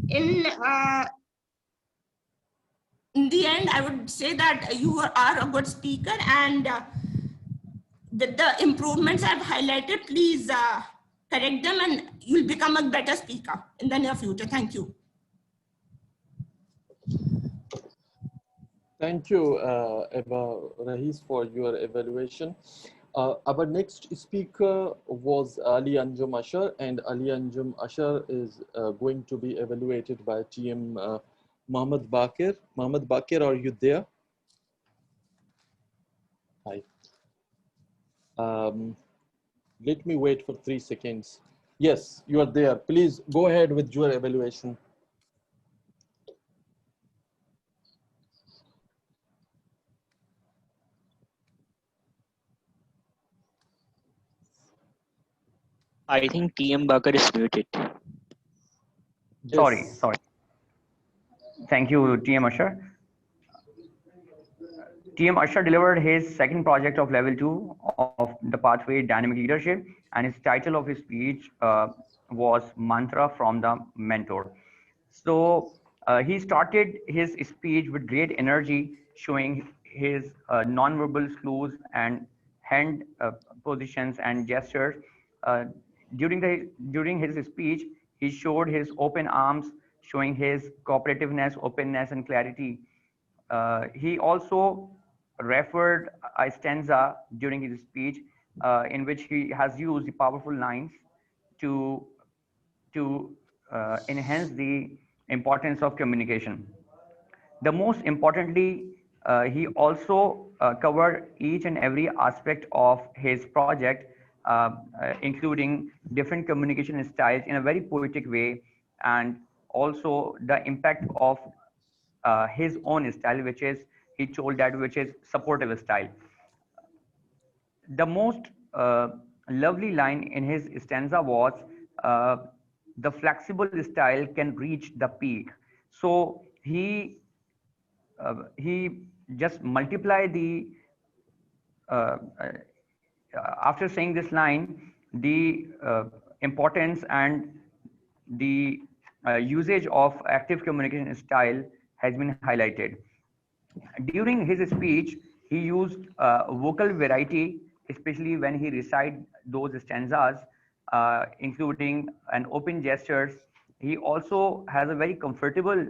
in the end, I would say that you are a good speaker, and with the improvements I've highlighted, please correct them and you'll become a better speaker in the near future. Thank you. Thank you, Eva Rahis, for your evaluation. Our next speaker was Ali Anjum Ashar, and Ali Anjum Ashar is going to be evaluated by TM Mohammed Baqar. Mohammed Baqar, are you there? Hi. Let me wait for 3 seconds. Yes, you are there. Please go ahead with your evaluation. I think TM Baqar is muted. Yes. Sorry. Thank you, TM Ashar. TM Ashar delivered his second project of level 2 of the pathway dynamic leadership, and his title of his speech was Mantra from the Mentor. So he started his speech with great energy, showing his non-verbal clues and hand positions and gestures. During his speech, he showed his open arms, showing his cooperativeness, openness, and clarity. He also referred a stanza during his speech in which he has used the powerful lines to enhance the importance of communication. The most importantly, he also covered each and every aspect of his project, including different communication styles in a very poetic way, and also the impact of his own style, which is, he told that, which is supportive style. The most lovely line in his stanza was, the flexible style can reach the peak. So he just multiplied the, after saying this line, the importance and the usage of active communication style has been highlighted. During his speech, he used vocal variety, especially when he recited those stanzas, including an open gestures. He also has a very comfortable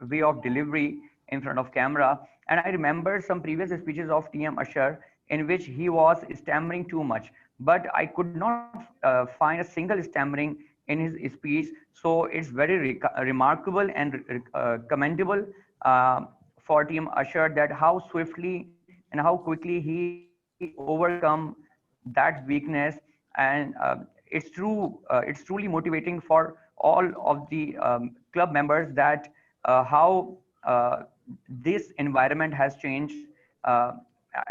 way of delivery in front of camera. And I remember some previous speeches of TM Ashar in which he was stammering too much, but I could not find a single stammering in his speech. So it's very remarkable and commendable for TM Ashar, that how swiftly and how quickly he overcome that weakness. And it's truly motivating for all of the club members, that how this environment has changed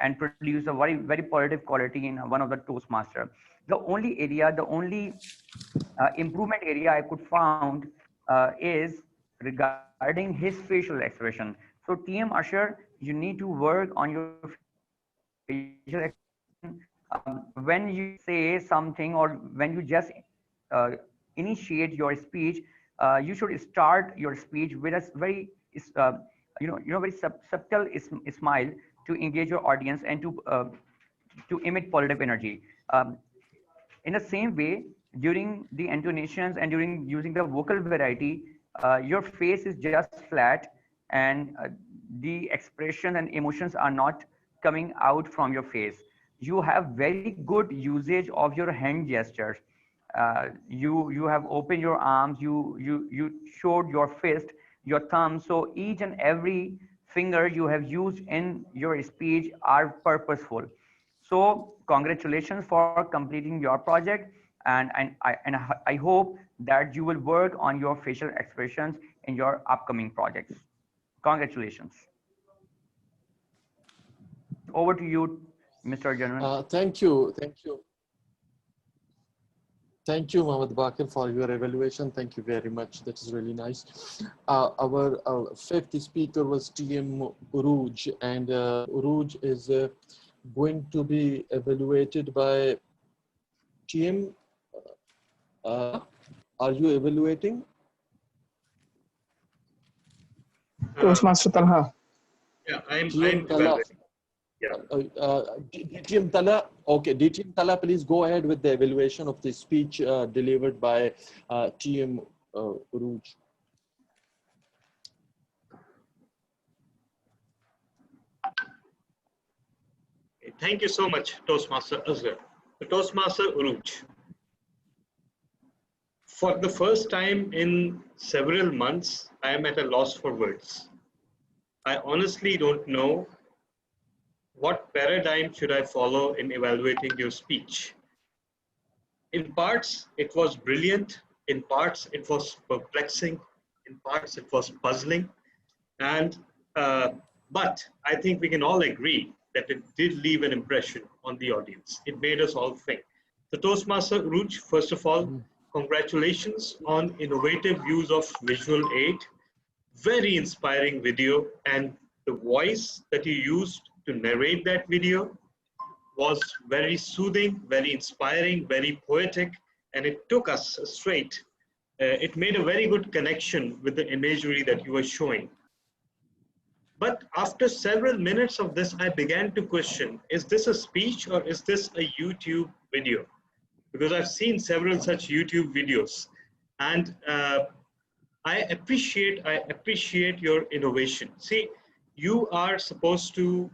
and produced a very positive quality in one of the Toastmaster. The only improvement area I could found is regarding his facial expression. So TM Ashar, you need to work on your facial expression when you say something, or when you just initiate your speech. You should start your speech with a very very subtle smile to engage your audience, and to to emit positive energy. In the same way, during the intonations and during using the vocal variety, your face is just flat, and the expression and emotions are not coming out from your face. You have very good usage of your hand gestures. You have opened your arms, you showed your fist, your thumb. So each and every finger you have used in your speech are purposeful. So congratulations for completing your project, and I hope that you will work on your facial expressions in your upcoming projects. Congratulations. Over to you, Mr. General. Thank you. Thank you, Mohammed Baqar, for your evaluation. Thank you very much. That is really nice. Our fifth speaker was TM Urooj, and Urooj is going to be evaluated by TM. Are you evaluating? Toastmaster Talha. Yeah, I'm Talha. Yeah. DTM Talha, okay, DTM Talha, please go ahead with the evaluation of the speech delivered by TM Urooj. Thank you so much, Toastmaster Asghar. The Toastmaster Urooj. For the first time in several months, I am at a loss for words. I honestly don't know what paradigm should I follow in evaluating your speech. In parts, it was brilliant. In parts, it was perplexing. In parts, it was puzzling. And but I think we can all agree that it did leave an impression on the audience. It made us all think. So Toastmaster Urooj, first of all, congratulations on innovative use of visual aid, very inspiring video, and the voice that you used to narrate that video was very soothing, very inspiring, very poetic, and it took us straight. It made a very good connection with the imagery that you were showing. But after several minutes of this, I began to question, is this a speech or is this a YouTube video? Because I've seen several such YouTube videos, and I appreciate your innovation. See, you are supposed to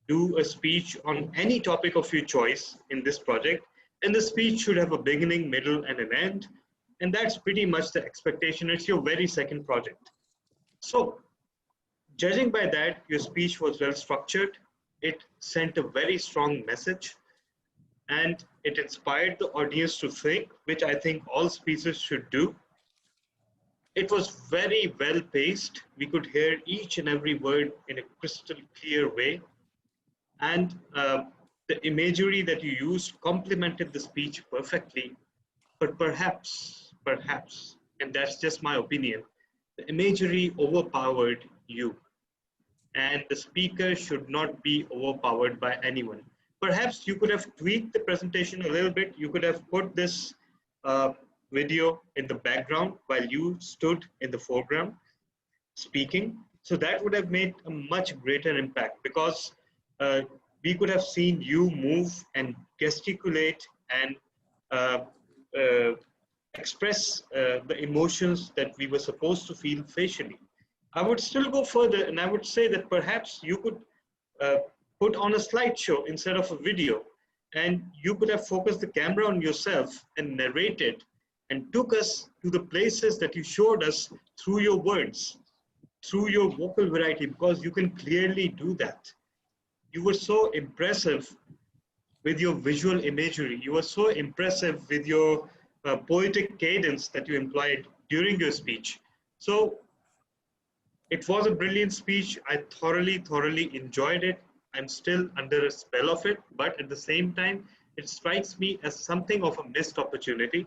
do a speech on any topic of your choice in this project, and the speech should have a beginning, middle, and an end, and that's pretty much the expectation. It's your very second project. So, judging by that, your speech was well structured. It sent a very strong message, and it inspired the audience to think, which I think all speeches should do. It was very well paced. We could hear each and every word in a crystal clear way. And the imagery that you used complemented the speech perfectly. But perhaps, and that's just my opinion, the imagery overpowered you. And the speaker should not be overpowered by anyone. Perhaps you could have tweaked the presentation a little bit. You could have put this video in the background while you stood in the foreground speaking. So that would have made a much greater impact, because we could have seen you move and gesticulate and express the emotions that we were supposed to feel facially. I would still go further, and I would say that perhaps you could put on a slideshow instead of a video, and you could have focused the camera on yourself and narrated and took us to the places that you showed us through your words, through your vocal variety, because you can clearly do that. You were so impressive with your visual imagery. You were so impressive with your poetic cadence that you employed during your speech. So it was a brilliant speech. I thoroughly enjoyed it. I'm still under a spell of it, but at the same time, it strikes me as something of a missed opportunity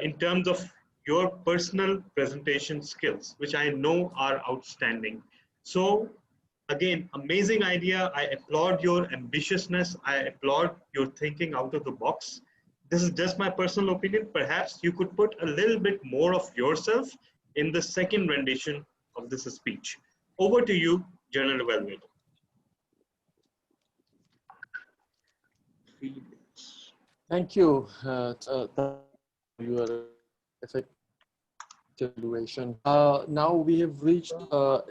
in terms of your personal presentation skills, which I know are outstanding. So again, amazing idea. I applaud your ambitiousness. I applaud your thinking out of the box. This is just my personal opinion. Perhaps you could put a little bit more of yourself in the second rendition of this speech. Over to you, General Evaluator. Thank you for your effective evaluation. Now we have reached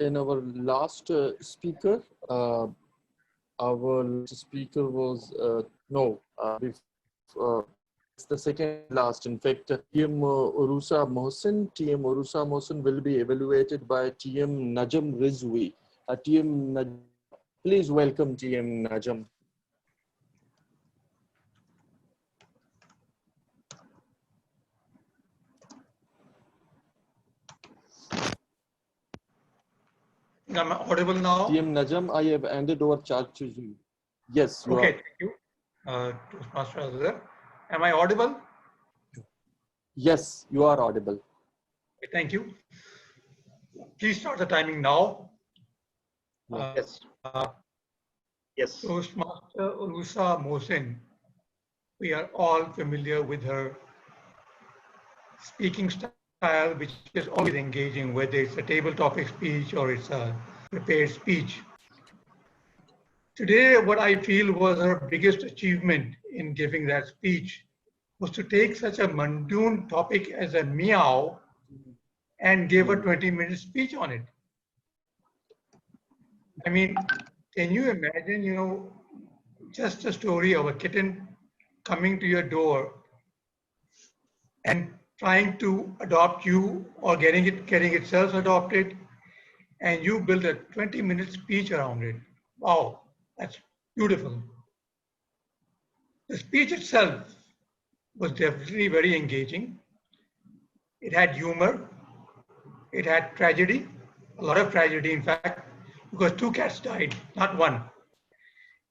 in our last speaker. Our last speaker was it's the second last. In fact, TM Uroosa Mohsin. TM Uroosa Mohsin will be evaluated by TM Najam Rizvi. TM Najam, please welcome TM Najam. Am I audible now? TM Najam, I have handed over charge to you. Yes, you Okay, are. thank you. Toastmaster Asghar. Am I audible? Yes, you are audible. Okay, thank you. Please start the timing now. Yes. Yes. Toastmaster Uroosa Mohsin. We are all familiar with her speaking style, which is always engaging, whether it's a table topic speech or it's a prepared speech. Today, what I feel was her biggest achievement in giving that speech was to take such a mundane topic as a meow and give a 20-minute speech on it. I mean, can you imagine, just a story of a kitten coming to your door and trying to adopt you or getting itself adopted, and you build a 20-minute speech around it. Wow, that's beautiful. The speech itself was definitely very engaging. It had humor. It had tragedy, a lot of tragedy, in fact, because 2 cats died, not 1.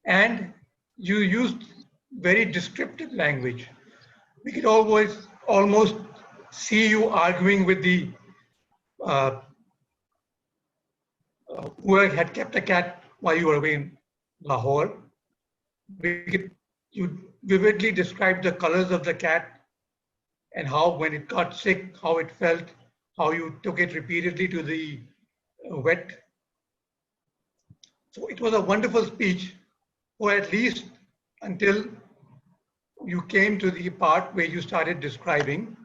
And you used very descriptive language. We could almost see you arguing with the who had kept a cat while you were away in Lahore. You vividly described the colors of the cat and how, when it got sick, how it felt, how you took it repeatedly to the vet. So it was a wonderful speech, or at least until you came to the part where you started describing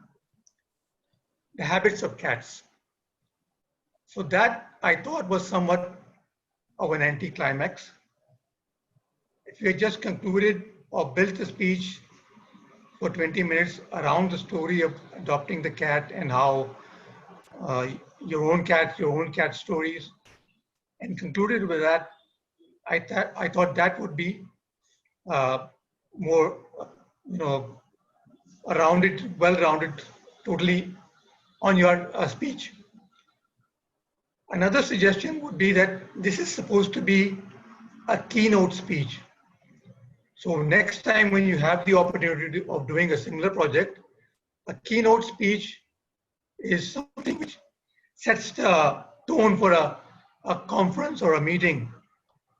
the habits of cats. So that, I thought, was somewhat of an anticlimax. If you had just concluded or built the speech for 20 minutes around the story of adopting the cat and how your own cat stories, and concluded with that, I thought that would be more, rounded, well-rounded, totally on your speech. Another suggestion would be that this is supposed to be a keynote speech. So next time when you have the opportunity of doing a similar project, a keynote speech is something which sets the tone for a conference or a meeting.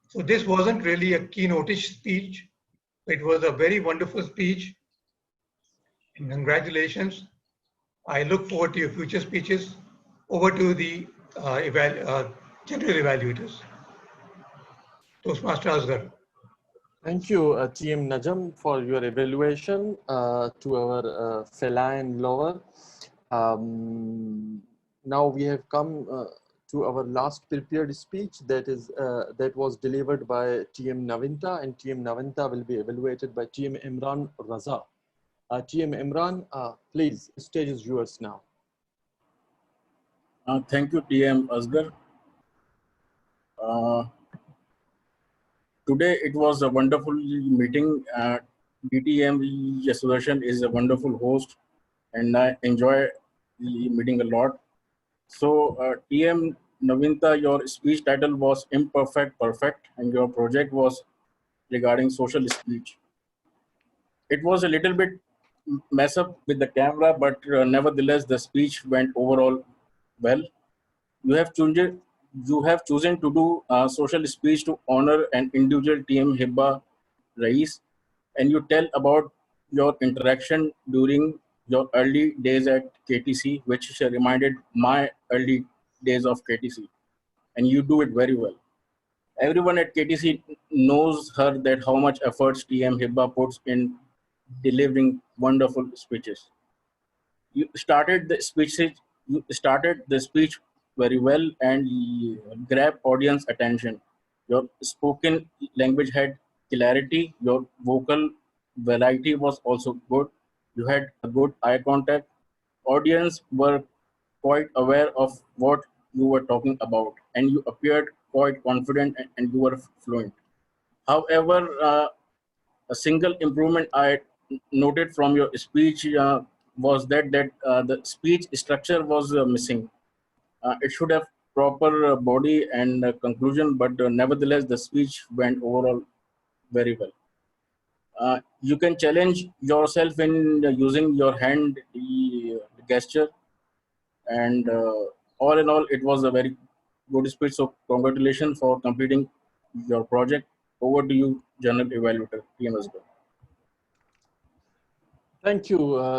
So this wasn't really a keynote-ish speech. It was a very wonderful speech. And congratulations. I look forward to your future speeches. Over to the general evaluators. Toastmaster Asghar. Thank you, TM Najam, for your evaluation to our feline lover. Now we have come to our last prepared speech that was delivered by TM Naveenta, and TM Naveenta will be evaluated by TM Imran Raza. TM Imran, please, the stage is yours now. Thank you, TM Asghar. Today it was a wonderful meeting. DTM Sudarshan is a wonderful host, and I enjoy the meeting a lot. So, TM Naveenta, your speech title was Imperfect Perfect, and your project was regarding social speech. It was a little bit mess up with the camera, but nevertheless, the speech went overall well. You have chosen to do a social speech to honor an individual TM Hibba Rais, and you tell about your interaction during your early days at KTC, which reminded my early days of KTC, and you do it very well. Everyone at KTC knows her that how much efforts TM Hibba puts in delivering wonderful speeches. You started the speech very well and you grabbed audience attention. Your spoken language had clarity. Your vocal variety was also good. You had a good eye contact. Audience were quite aware of what you were talking about, and you appeared quite confident and you were fluent. However, a single improvement I noted from your speech was that the speech structure was missing. It should have proper body and conclusion, but nevertheless, the speech went overall very well. You can challenge yourself in using your hand gesture, and all in all, it was a very good speech. So, congratulations for completing your project. Over to you, General Evaluator, TM Asghar. Thank you,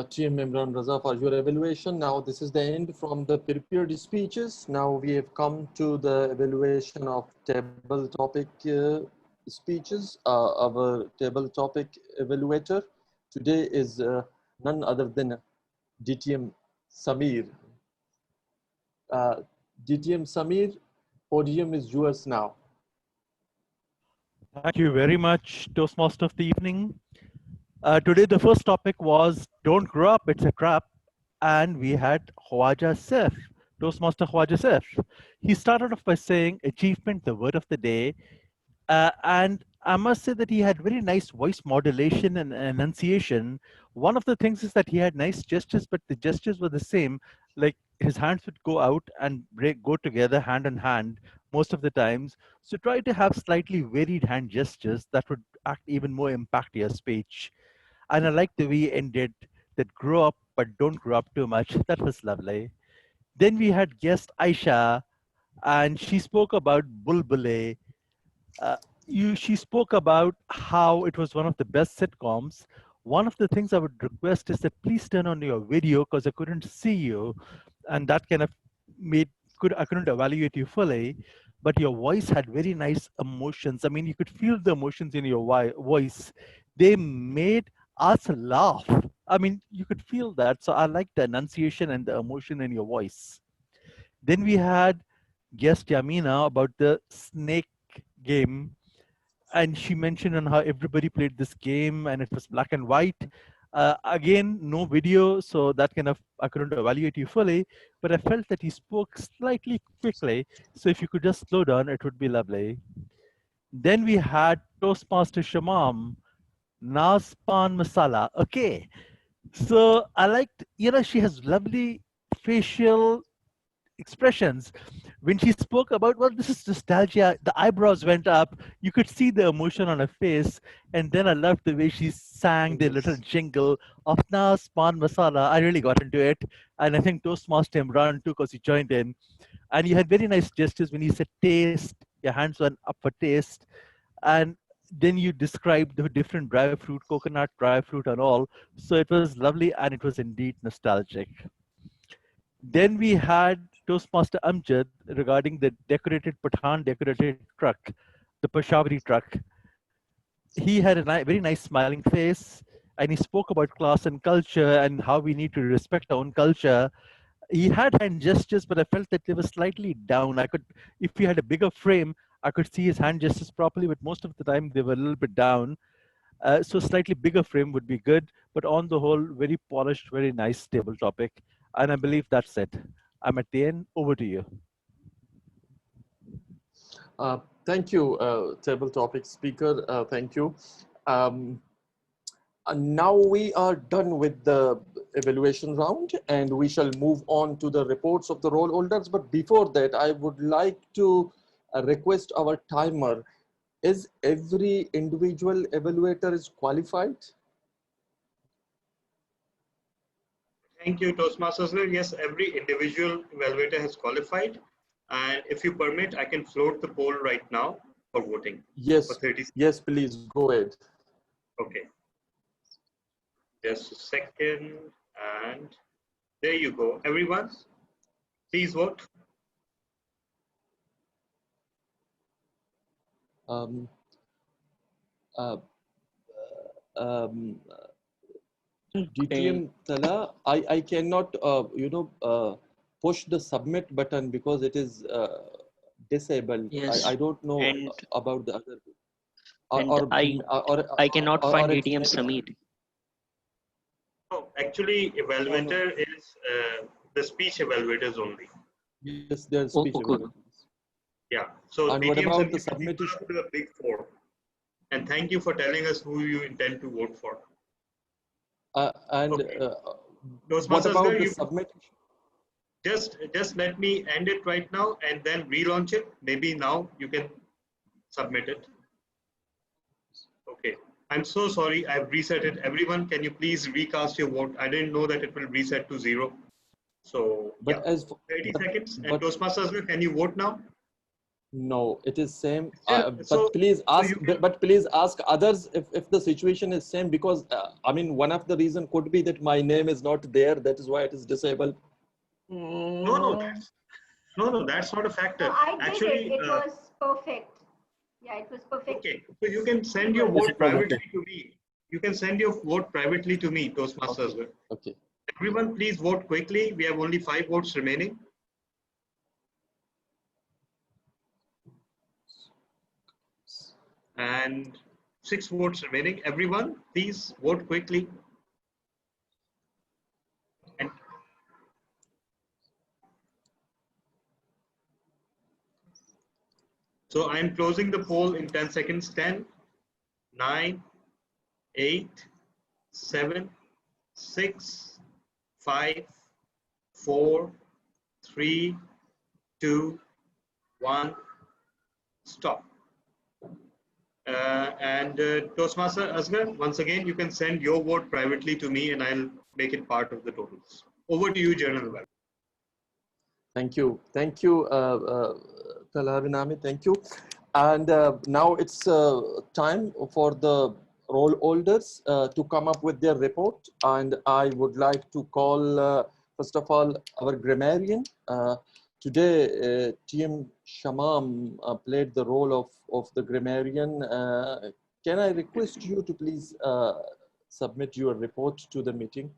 Team Imran Raza, for your evaluation. Now, this is the end from the prepared speeches. Now we have come to the evaluation of table topic speeches. Our table topic evaluator today is none other than DTM Samir. DTM Samir, podium is yours now. Thank you very much, Toastmaster of the evening. Today, the first topic was Don't Grow Up, It's a Trap. And we had Khuwaja Saif, Toastmaster Khuwaja Saif. He started off by saying, achievement, the word of the day. And I must say that he had very nice voice modulation and enunciation. One of the things is that he had nice gestures, but the gestures were the same. Like his hands would go out and go together hand in hand most of the times. So try to have slightly varied hand gestures that would act even more impact your speech. And I like the way he ended that grow up, but don't grow up too much. That was lovely. Then we had guest Ayesha, and she spoke about Bulbule. She spoke about how it was one of the best sitcoms. One of the things I would request is that please turn on your video because I couldn't see you, and that kind of I couldn't evaluate you fully. But your voice had very nice emotions. I mean, you could feel the emotions in your voice. They made us laugh. I mean, you could feel that. So I like the enunciation and the emotion in your voice. Then we had guest Yamina about the snake game, and she mentioned on how everybody played this game and it was black and white. Again, no video, so that kind of I couldn't evaluate you fully, but I felt that he spoke slightly quickly. So if you could just slow down, it would be lovely. Then we had Toastmaster Shamam, Nas Pan Masala. Okay, so I liked, she has lovely facial expressions. When she spoke about, well, this is nostalgia, the eyebrows went up. You could see the emotion on her face. And then I loved the way she sang the little jingle of Nas Pan Masala. I really got into it. And I think Toastmaster Imran too, because he joined in. And you had very nice gestures when you said taste, your hands went up for taste. And then you described the different dry fruit, coconut, dry fruit, and all. So it was lovely and it was indeed nostalgic. Then we had Toastmaster Amjad regarding the decorated Pathan decorated truck, the Peshawari truck. He had a very nice smiling face and he spoke about class and culture and how we need to respect our own culture. He had hand gestures, but I felt that they were slightly down. If he had a bigger frame, I could see his hand gestures properly, but most of the time they were a little bit down. So slightly bigger frame would be good, but on the whole, very polished, very nice table topic. And I believe that's it. I'm at the end. Over to you. Thank you, table topic speaker. Thank you. Now we are done with the evaluation round and we shall move on to the reports of the roll holders. But before that, I would like to request our timer. Is every individual evaluator is qualified? Thank you, Toastmasters. Yes, every individual evaluator has qualified. And if you permit, I can float the poll right now for voting. Yes, for 30 seconds. Yes, please go ahead. Okay. Just a second. And there you go. Everyone, please vote. DTM Talha, I cannot, push the submit button because it is disabled. Yes, I don't know and about the other, I cannot find or it's DTM maybe. Summit. No, actually, evaluator is the speech evaluators only. Yes, there's speech okay. evaluators. Yeah. So And what DTM about the Summit is submission? part of the big four. And thank you for telling us who you intend to vote for. And Okay. what Toastmasters, about the you submission? just let me end it right now and then relaunch it. Maybe now you can submit it. Okay. I'm so sorry. I've reset it. Everyone, can you please recast your vote? I didn't know that it will reset to 0. So But yeah, as 30 seconds. And but Toastmasters, can you vote now? no, it is same. So Please ask. you can, But please ask others if the situation is same, because I mean, one of the reason could be that my name is not there. That is why it is disabled. no, that's not a factor. No, I did Actually, it. It was perfect. Yeah, it was perfect. okay. So you can send your Yes, vote it was privately okay. to me. You can send your vote privately to me, Toastmasters. Okay. Everyone, please vote quickly. We have only 5 votes remaining. And 6 votes remaining. Everyone, please vote quickly. And so I'm closing the poll in 10 seconds. 10, 9, 8, 7, 6, 5, 4, 3, 2, 1. Stop. Toastmaster Asghar, once again, you can send your vote privately to me and I'll make it part of the totals. Over to you, General. Thank you. Thank you, Talha bin Ahmed. Thank you. And now it's time for the role holders to come up with their report. And I would like to call, first of all, our grammarian. Today, Team Shamam played the role of the grammarian. Can I request you to please submit your report to the meeting?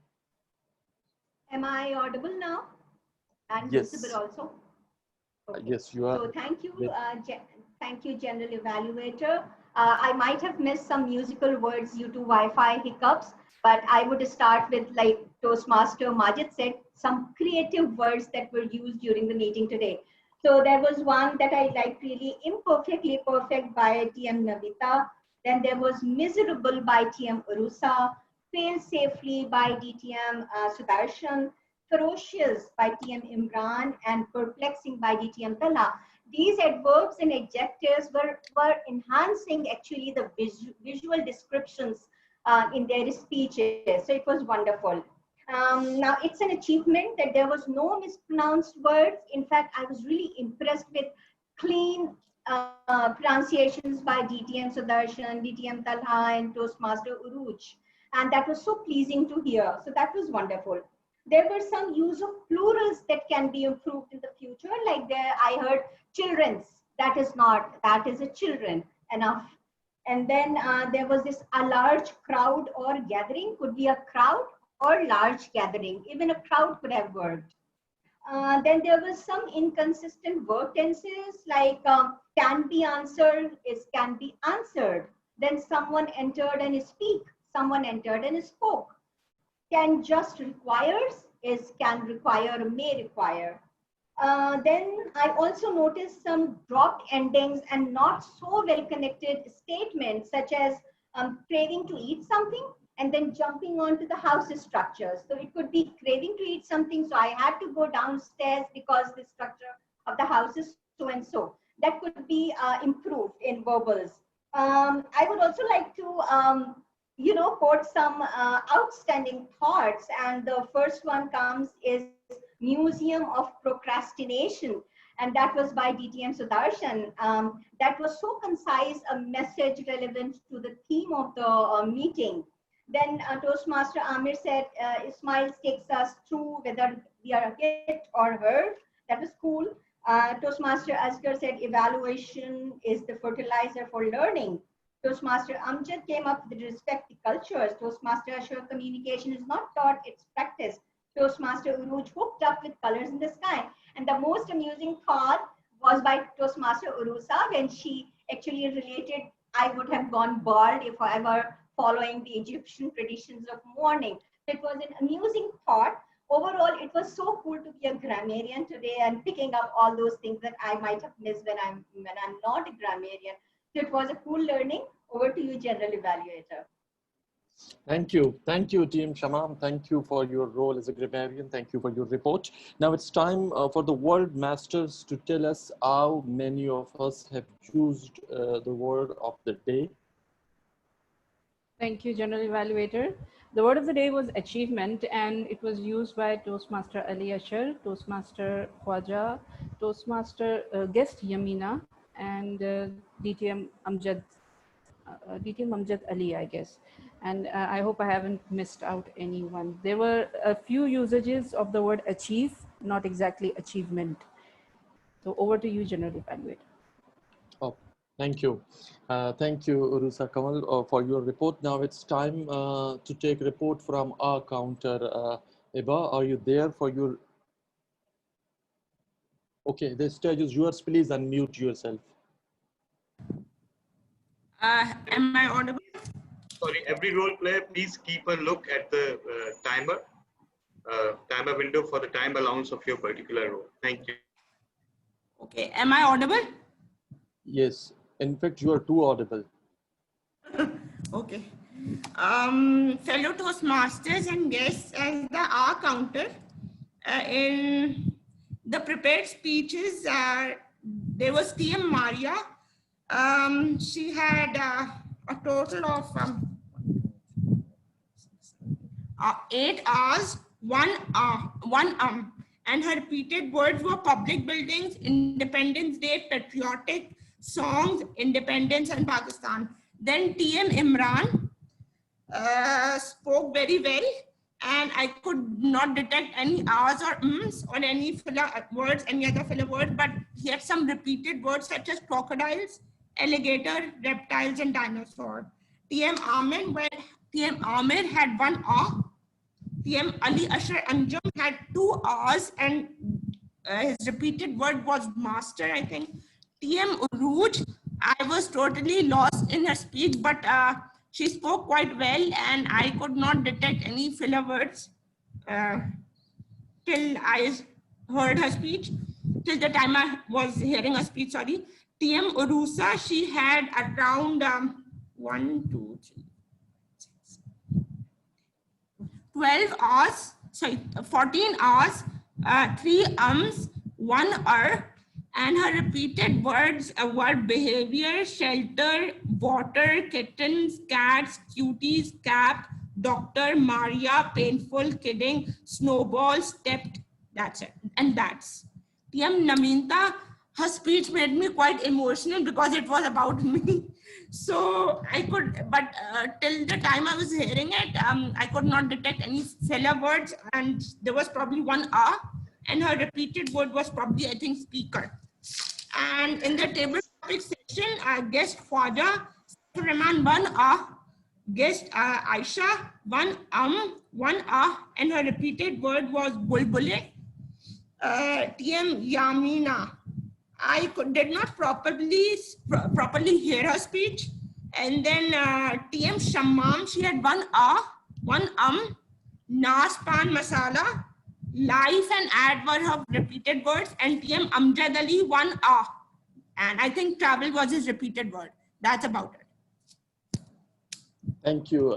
Am I audible now? And Yes. visible also? Okay. Yes, you are. So thank you, General Evaluator. I might have missed some musical words due to Wi-Fi hiccups, but I would start with, like Toastmaster Majid said, some creative words that were used during the meeting today. So there was one that I liked really, imperfectly perfect by TM Naveenta. Then there was miserable by TM Uroosa, fail safely by DTM Sudarshan, ferocious by TM Imran, and perplexing by DTM Talha. These adverbs and adjectives were enhancing actually the visual descriptions in their speeches. So it was wonderful. Now it's an achievement that there was no mispronounced words. In fact, I was really impressed with clean pronunciations by DTM Sudarshan, DTM Talha, and Toastmaster Urooj. And that was so pleasing to hear. So that was wonderful. There were some use of plurals that can be improved in the future. Like there, I heard children's. That is not, that is a children, enough. And then there was this, a large crowd or gathering, could be a crowd or large gathering. Even a crowd could have worked. Then there was some inconsistent verb tenses, like can be answered is can be answered. Then someone entered and speak. Someone entered and spoke. Can just requires is can require, may require. Then I also noticed some dropped endings and not so well connected statements, such as craving to eat something and then jumping onto the house structures. So it could be craving to eat something, so I had to go downstairs because the structure of the house is so and so. That could be improved in verbals. I would also like to quote some outstanding thoughts, and the first one comes is Museum of Procrastination, and that was by DTM Sudarshan. That was so concise, a message relevant to the theme of the meeting. Then Toastmaster Amir said, Ismail takes us through whether we are hit or hurt. That was cool. Toastmaster Asghar said, evaluation is the fertilizer for learning. Toastmaster Amjad came up with respect the cultures. Toastmaster Ashar communication is not taught, it's practiced. Toastmaster Urooj hooked up with colors in the sky. And the most amusing thought was by Toastmaster Uroosa when she actually related, I would have gone bald if I were following the Egyptian traditions of mourning. So it was an amusing thought. Overall, it was so cool to be a grammarian today and picking up all those things that I might have missed when I'm not a grammarian. So it was a cool learning. Over to you, General Evaluator. Thank you, Team Shamam. Thank you for your role as a grammarian. Thank you for your report. Now it's time for the word masters to tell us how many of us have chosen the word of the day. Thank you, General Evaluator. The word of the day was achievement, and it was used by Toastmaster Ashar, Toastmaster Khuwaja, Toastmaster guest Yamina, and DTM Amjad, Ali, I guess. And I hope I haven't missed out anyone. There were a few usages of the word achieve, not exactly achievement. So over to you, General Evaluator. Oh, thank you. Thank you, Uroosa Kanwal, for your report. Now it's time to take report from our counter. Eba, are you there for your... Okay, the stage is yours. Please unmute yourself. Am I audible? Sorry, every role player, please keep a look at the timer window for the time allowance of your particular role. Thank you. Okay, am I audible? Yes, in fact, you are too audible. Okay. Fellow Toastmasters and guests, as the R counter, in the prepared speeches, there was TM Maria. She had a total of 8 hours, and her repeated words were public buildings, Independence Day, patriotic songs, independence and Pakistan. Then TM Imran spoke very well, and I could not detect any R's or M's or any filler words, any other filler words, but he had some repeated words such as crocodiles, alligator, reptiles, and dinosaur. TM Amir had 1 R. TM Ali Ashar Anjum had 2 R's, and his repeated word was master, I think. TM Urooj, I was totally lost in her speech, but she spoke quite well, and I could not detect any filler words till I heard her speech, till the time I was hearing her speech, sorry. TM Uroosa, she had around 12 hours, sorry, 14 hours, 3 ums, 1 and her repeated words were behavior, shelter, water, kittens, cats, cuties, cap, doctor, Maria, painful, kidding, snowball, stepped, that's it, and that's. TM Naveenta, her speech made me quite emotional because it was about me. So I could, but till the time I was hearing it, I could not detect any filler words, and there was probably 1 R, and her repeated word was probably, I think, speaker. And in the table topic section, guest Khuwaja, 1 R, guest Ayesha, 1 1 R, and her repeated word was bulbule. TM Yamina, I did not properly hear her speech. And then TM Shamam, she had 1 R, 1 Nas Pan Masala, life and ad were her repeated words, and TM Amjad Ali 1 R. And I think travel was his repeated word. That's about it. Thank you,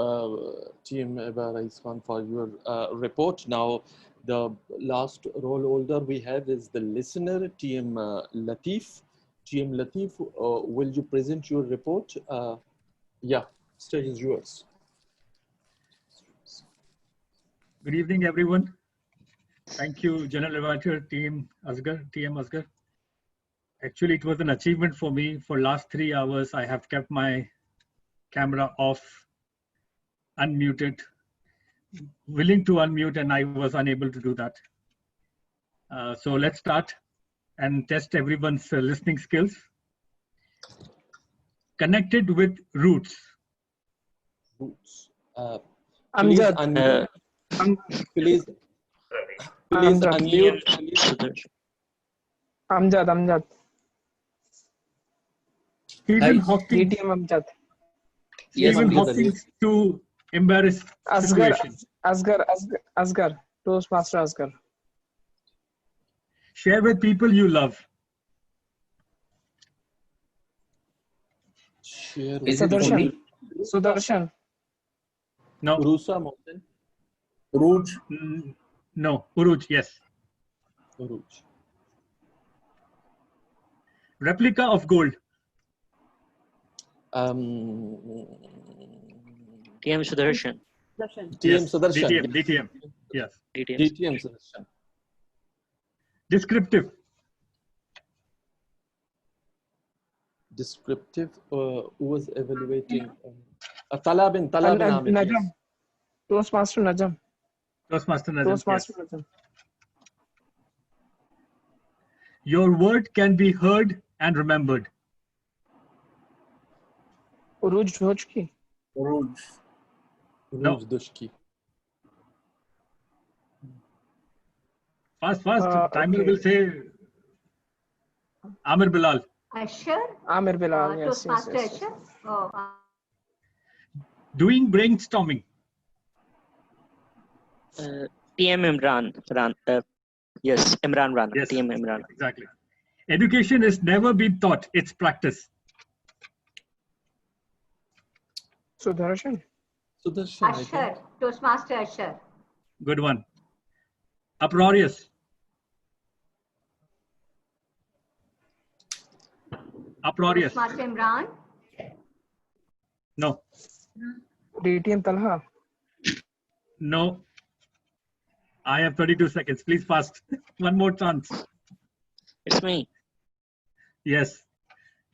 Team Eba Raiswan, for your report. Now, the last role holder we have is the listener, TM Latif. TM Latif, will you present your report? Yeah, stage is yours. Good evening, everyone. Thank you, General Evaluator, TM Asghar. Actually, it was an achievement for me. For last 3 hours, I have kept my camera off, unmuted, willing to unmute, and I was unable to do that. So let's start and test everyone's listening skills. Connected with roots. Roots. Amjad. Please Amjad. unmute. Amjad. Stephen Hawking. DTM Amjad. Stephen Hawking's too embarrassed situation. Asghar. Toastmaster Asghar. Share with people you love. Sudarshan. No. Uroosa, Mohsin. Urooj. No. Urooj, yes. Urooj. Replica of gold. TM Sudarshan. TM Sudarshan. DTM. Yes. DTM Sudarshan. Descriptive. Descriptive. Who was evaluating? Talha bin Amir. Najam. Toastmaster Najam. Toastmaster Najam. Toastmaster Yes. Najam. Your word can be heard and remembered. Urooj Dochki. Urooj. No. Dochki. Fast. Timer will say Amir Bilal. Ashar. Amir Bilal. Yes. Toastmaster Ashar. Oh. Doing brainstorming. TM Imran. Yes, Imran Rana. Yes. TM Imran. Exactly. Education is never been taught, it's practice. Sudarshan. Ashar. Toastmaster Ashar. Good one. Uproarious. Toastmaster Imran. No. DTM Talha. No. I have 32 seconds. Please fast. One more chance. It's me. Yes.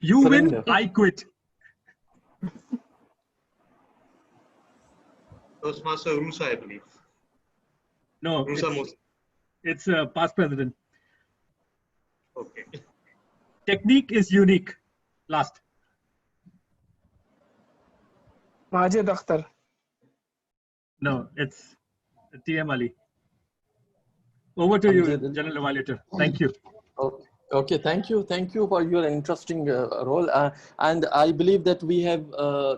You Surrender. win, I quit. Toastmaster Uroosa, I believe. No. Uroosa Mohsin. It's past president. Okay. Technique is unique. Last. Majid Akhtar. No, it's TM Ali. Over to you, General Evaluator. Thank you. Okay, thank you for your interesting role. And I believe that we have,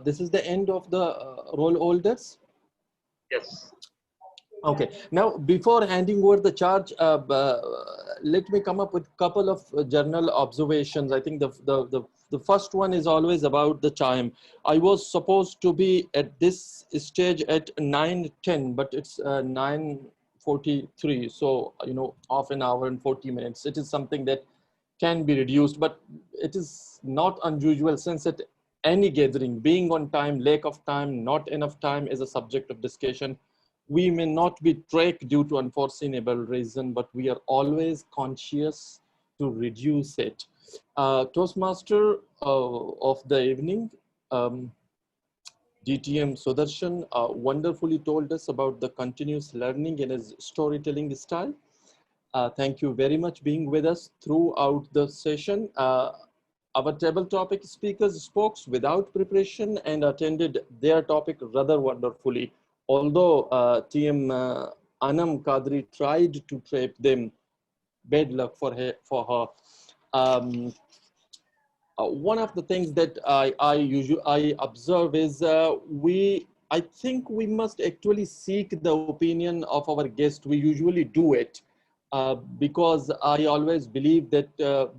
this is the end of the role holders. Yes. Okay, now before handing over the charge, let me come up with a couple of general observations. I think the first one is always about the time. I was supposed to be at this stage at 9:10, but it's 9:43. So, half an hour and 40 minutes. It is something that can be reduced, but it is not unusual since at any gathering, being on time, lack of time, not enough time is a subject of discussion. We may not be tracked due to unforeseeable reason, but we are always conscious to reduce it. Toastmaster of the evening, DTM Sudarshan wonderfully told us about the continuous learning in his storytelling style. Thank you very much being with us throughout the session. Our table topic speakers spoke without preparation and attended their topic rather wonderfully. Although TM Anum Qadri tried to trap them, bad luck for her. One of the things that I observe is I think we must actually seek the opinion of our guest. We usually do it because I always believe that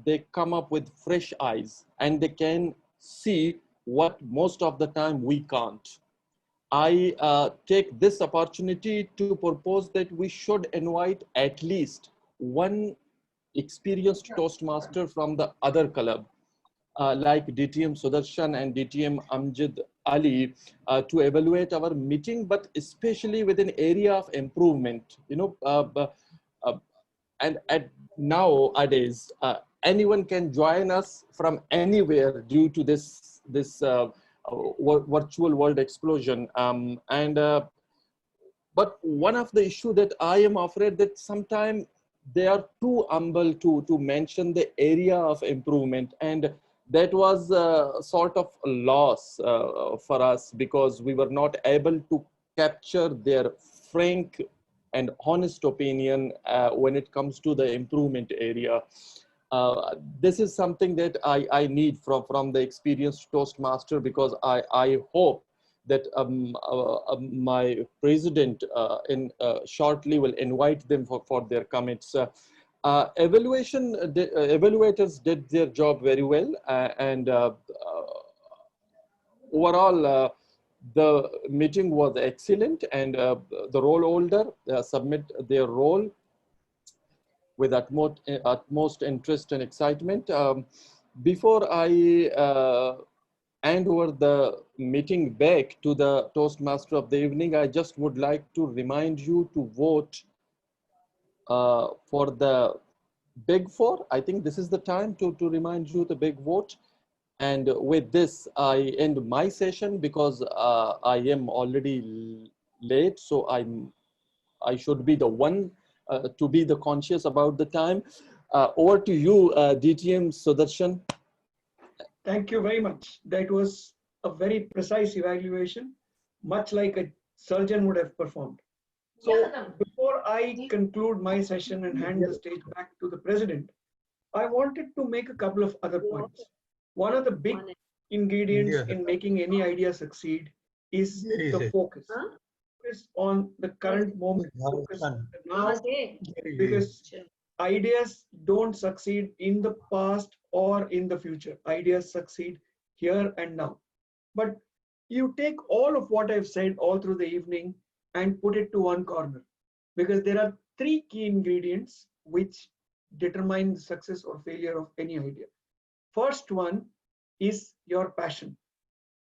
they come up with fresh eyes and they can see what most of the time we can't. I take this opportunity to propose that we should invite at least one experienced Toastmaster from the other club, like DTM Sudarshan and DTM Amjad Ali, to evaluate our meeting, but especially with an area of improvement. And at nowadays, anyone can join us from anywhere due to this virtual world explosion. But one of the issue that I am afraid that sometimes they are too humble to mention the area of improvement. And that was a sort of a loss for us because we were not able to capture their frank and honest opinion when it comes to the improvement area. This is something that I need from the experienced Toastmaster, because I hope that my president shortly will invite them for their comments. Evaluators did their job very well, and overall the meeting was excellent, and the role holder submit their role with utmost interest and excitement. Before I hand over the meeting back to the Toastmaster of the evening, I just would like to remind you to vote for the big four. I think this is the time to remind you the big vote. And with this, I end my session because I am already late. So I should be the one to be the conscious about the time. Over to you, DTM Sudarshan. Thank you very much. That was a very precise evaluation, much like a surgeon would have performed. So before I conclude my session and hand the stage back to the president, I wanted to make a couple of other points. One of the big ingredients in making any idea succeed is the focus. Focus on the current moment, focus now, because ideas don't succeed in the past or in the future. Ideas succeed here and now. But you take all of what I've said all through the evening and put it to one corner, because there are three key ingredients which determine the success or failure of any idea. First one is your passion.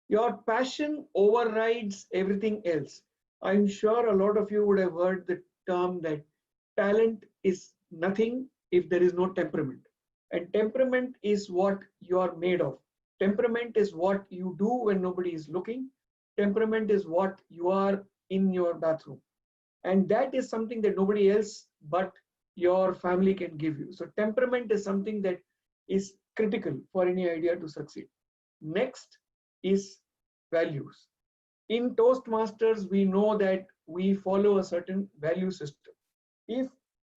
Your passion overrides everything else. I'm sure a lot of you would have heard the term that talent is nothing if there is no temperament. And temperament is what you are made of. Temperament is what you do when nobody is looking. Temperament is what you are in your bathroom. And that is something that nobody else but your family can give you. So temperament is something that is critical for any idea to succeed. Next is values. In Toastmasters, we know that we follow a certain value system. If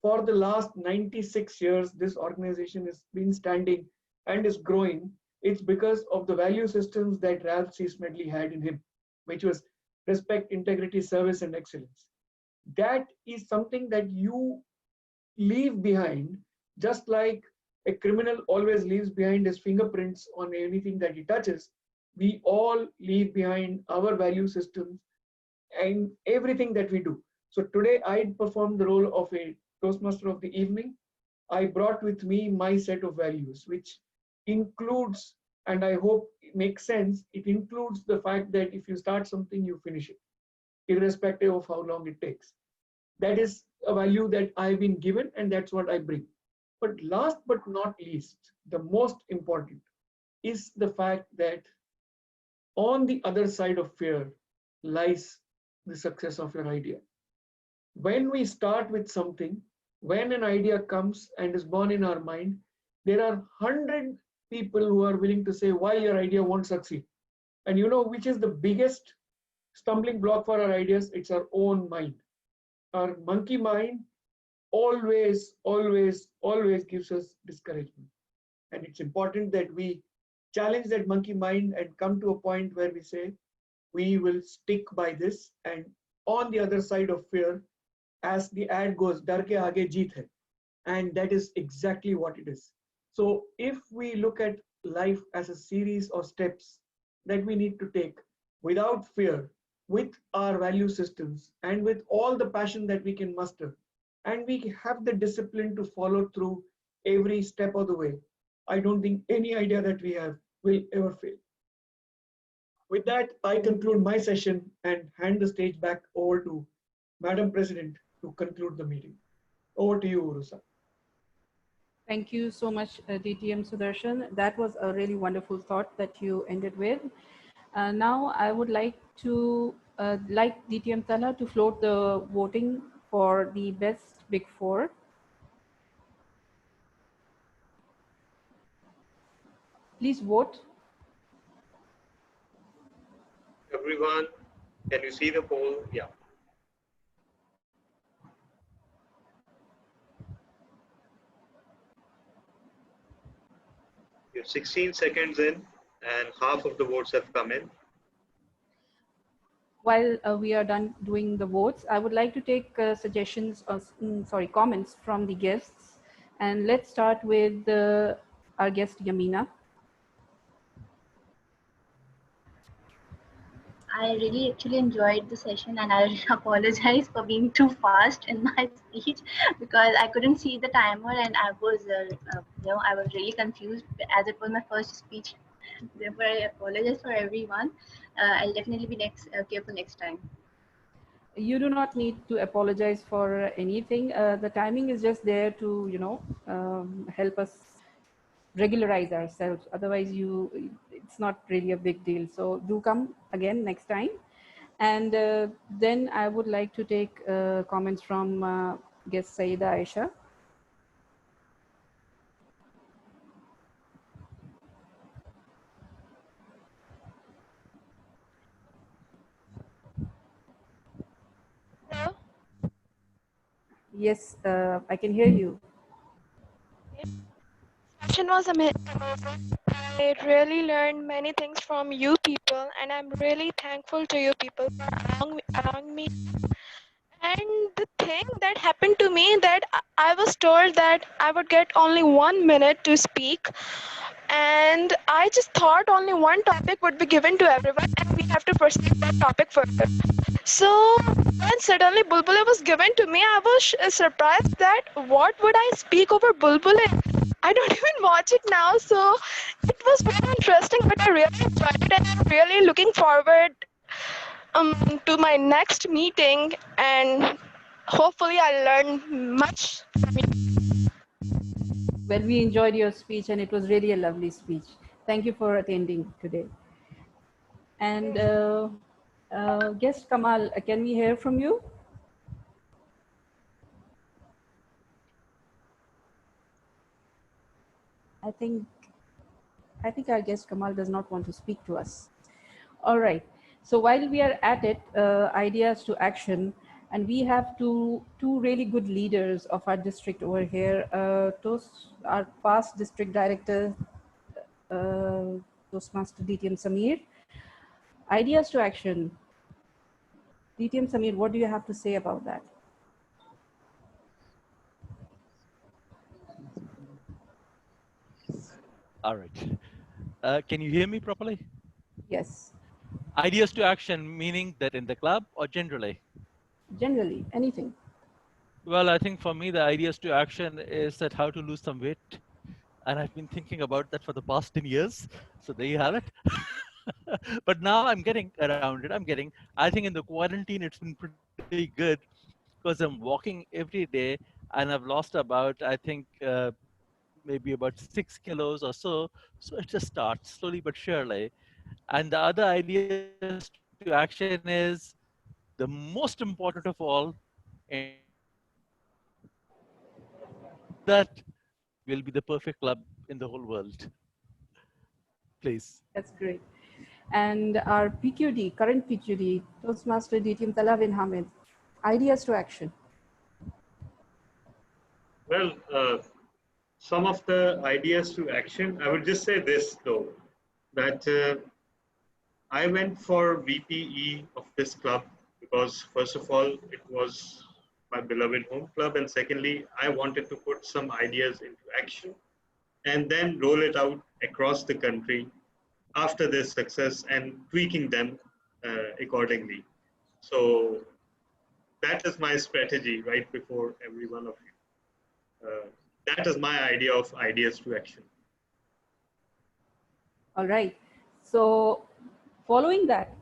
for the last 96 years, this organization has been standing and is growing, it's because of the value systems that Ralph C. Smedley had in him, which was respect, integrity, service, and excellence. That is something that you leave behind, just like a criminal always leaves behind his fingerprints on anything that he touches. We all leave behind our value systems and everything that we do. So today I performed the role of a Toastmaster of the evening. I brought with me my set of values, which includes, and I hope it makes sense, it includes the fact that if you start something, you finish it, irrespective of how long it takes. That is a value that I've been given, and that's what I bring. But last but not least, the most important is the fact that on the other side of fear lies the success of your idea. When we start with something, when an idea comes and is born in our mind, there are 100 people who are willing to say why your idea won't succeed. And you know which is the biggest stumbling block for our ideas? It's our own mind. Our monkey mind always gives us discouragement. And it's important that we challenge that monkey mind and come to a point where we say, we will stick by this. And on the other side of fear, as the ad goes, dar ke aage jeet hai. And that is exactly what it is. So if we look at life as a series of steps that we need to take without fear, with our value systems and with all the passion that we can muster, and we have the discipline to follow through every step of the way, I don't think any idea that we have will ever fail. With that, I conclude my session and hand the stage back over to Madam President to conclude the meeting. Over to you, Uroosa. Thank you so much, DTM Sudarshan. That was a really wonderful thought that you ended with. Now I would like to, like DTM Talha, to float the voting for the best Big Four. Please vote. Everyone, can you see the poll? Yeah. You're 16 seconds in and half of the votes have come in. While we are done doing the votes, I would like to take suggestions, comments from the guests. And let's start with our guest, Yamina. I really actually enjoyed the session, and I apologize for being too fast in my speech because I couldn't see the timer and I was, I was really confused as it was my first speech. Therefore, I apologize for everyone. I'll definitely be careful next time. You do not need to apologize for anything. The timing is just there to, help us regularize ourselves. Otherwise, it's not really a big deal. So do come again next time. And then I would like to take comments from guest Saida Ayesha. Hello? Yes, I can hear you. Session was amazing. I really learned many things from you people, and I'm really thankful to you people for allowing me. And the thing that happened to me that I was told that I would get only 1 minute to speak, and I just thought only one topic would be given to everyone, and we have to proceed that topic further. So when suddenly Bulbule was given to me, I was surprised that what would I speak over Bulbule? I don't even watch it now, so it was very interesting, but I really enjoyed it, and I'm really looking forward to my next meeting, and hopefully I'll learn much from you. Well, we enjoyed your speech, and it was really a lovely speech. Thank you for attending today. And guest Kamal, can we hear from you? I think our guest Kamal does not want to speak to us. All right. So while we are at it, ideas to action, and we have two really good leaders of our district over here. Our past district director, Toastmaster DTM Samir. Ideas to action. DTM Samir, what do you have to say about that? All right. Can you hear me properly? Yes. Ideas to action, meaning that in the club or generally? Generally, anything. Well, I think for me, the ideas to action is that how to lose some weight. And I've been thinking about that for the past 10 years. So there you have it. But now I'm getting around it. I think in the quarantine, it's been pretty good because I'm walking every day and I've lost about, I think, maybe about 6 kilos or so. So it just starts slowly but surely. And the other ideas to action is the most important of all, and that will be the perfect club in the whole world. Please. That's great. And our PQD, current PQD, Toastmaster DTM Talha bin Hamid, ideas to action. Well, some of the ideas to action, I would just say this though, that I went for VPE of this club because first of all, it was my beloved home club. And secondly, I wanted to put some ideas into action and then roll it out across the country after this success and tweaking them accordingly. So that is my strategy right before every one of you. That is my idea of ideas to action. All right. So following that,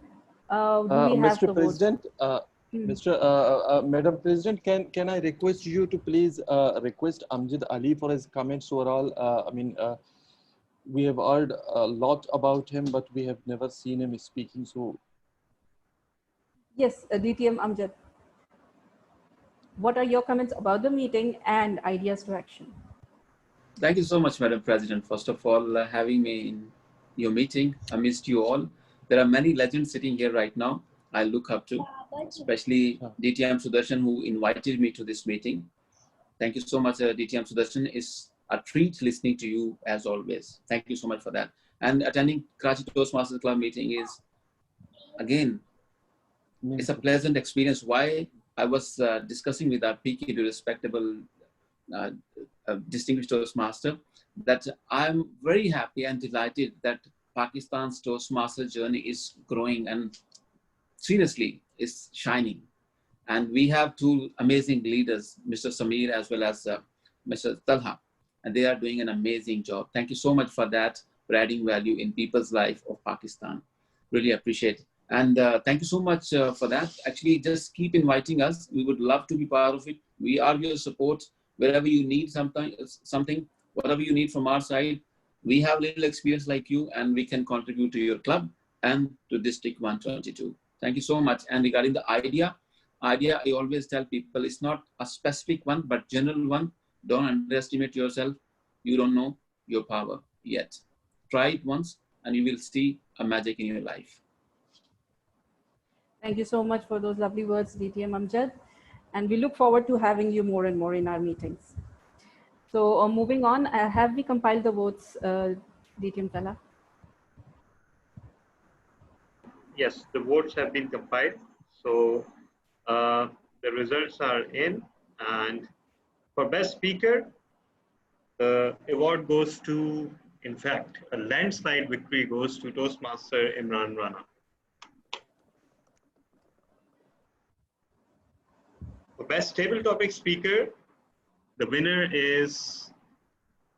do we have Mr. the President, Madam President, can I request you to please request Amjad Ali for his comments overall? We have heard a lot about him, but we have never seen him speaking. So, yes, DTM Amjad. What are your comments about the meeting and ideas to action? Thank you so much, Madam President. First of all, having me in your meeting. I missed you all. There are many legends sitting here right now I look up to, especially DTM Sudarshan, who invited me to this meeting. Thank you so much, DTM Sudarshan. It's a treat listening to you as always. Thank you so much for that. And attending Karachi Toastmasters Club meeting is, again, it's a pleasant experience. Why I was discussing with our PK, respectable distinguished Toastmaster, that I'm very happy and delighted that Pakistan's Toastmaster journey is growing and seriously is shining. And we have two amazing leaders, Mr. Samir as well as Mr. Talha, and they are doing an amazing job. Thank you so much for that, for adding value in people's life of Pakistan. Really appreciate it. And thank you so much for that. Actually, just keep inviting us. We would love to be part of it. We are your support wherever you need something, whatever you need from our side. We have little experience like you, and we can contribute to your club and to District 122. Thank you so much. And regarding the idea, I always tell people it's not a specific one, but general one. Don't underestimate yourself. You don't know your power yet. Try it once, and you will see a magic in your life. Thank you so much for those lovely words, DTM Amjad. And we look forward to having you more and more in our meetings. So moving on, have we compiled the votes, DTM Talha? Yes, the votes have been compiled. So the results are in. And for Best Speaker, the award goes to, in fact, a landslide victory goes to Toastmaster Imran Rana. For Best Table Topic Speaker, the winner is,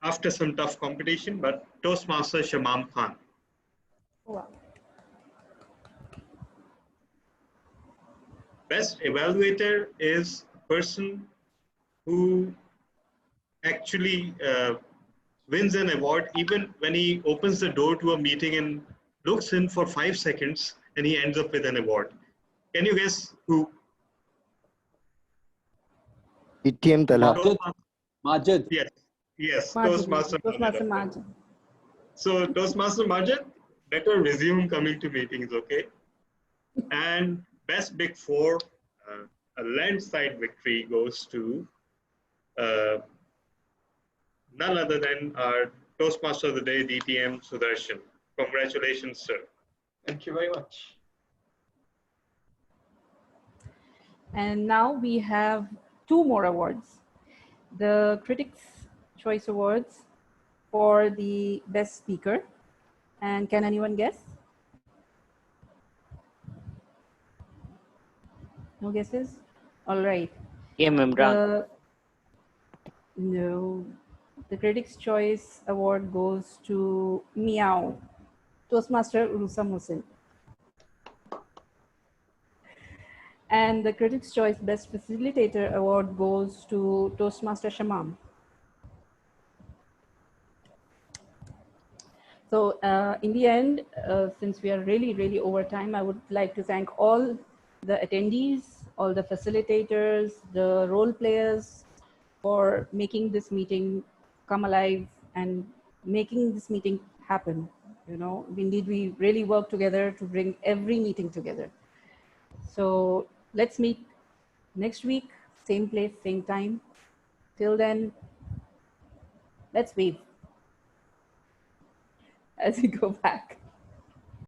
after some tough competition, but Toastmaster Shamam Khan. Wow. Best Evaluator is a person who actually wins an award even when he opens the door to a meeting and looks in for 5 seconds and he ends up with an award. Can you guess who? DTM Talha. Majid. Yes, Majid, Toastmaster Majid. So Toastmaster Majid, better resume coming to meetings, okay? And Best Big Four, a landslide victory goes to none other than our Toastmaster of the Day, DTM Sudarshan. Congratulations, sir. Thank you very much. And now we have 2 more awards. The Critics' Choice Awards for the Best Speaker. And can anyone guess? No guesses? All right. Imran. No. The Critics' Choice Award goes to Meow, Toastmaster Uroosa Mohsin. And the Critics' Choice Best Facilitator Award goes to Toastmaster Shamam. So in the end, since we are really over time, I would like to thank all the attendees, all the facilitators, the role players for making this meeting come alive and making this meeting happen. You know, indeed, we really work together to bring every meeting together. So let's meet next week, same place, same time. Till then, let's wave as we go back.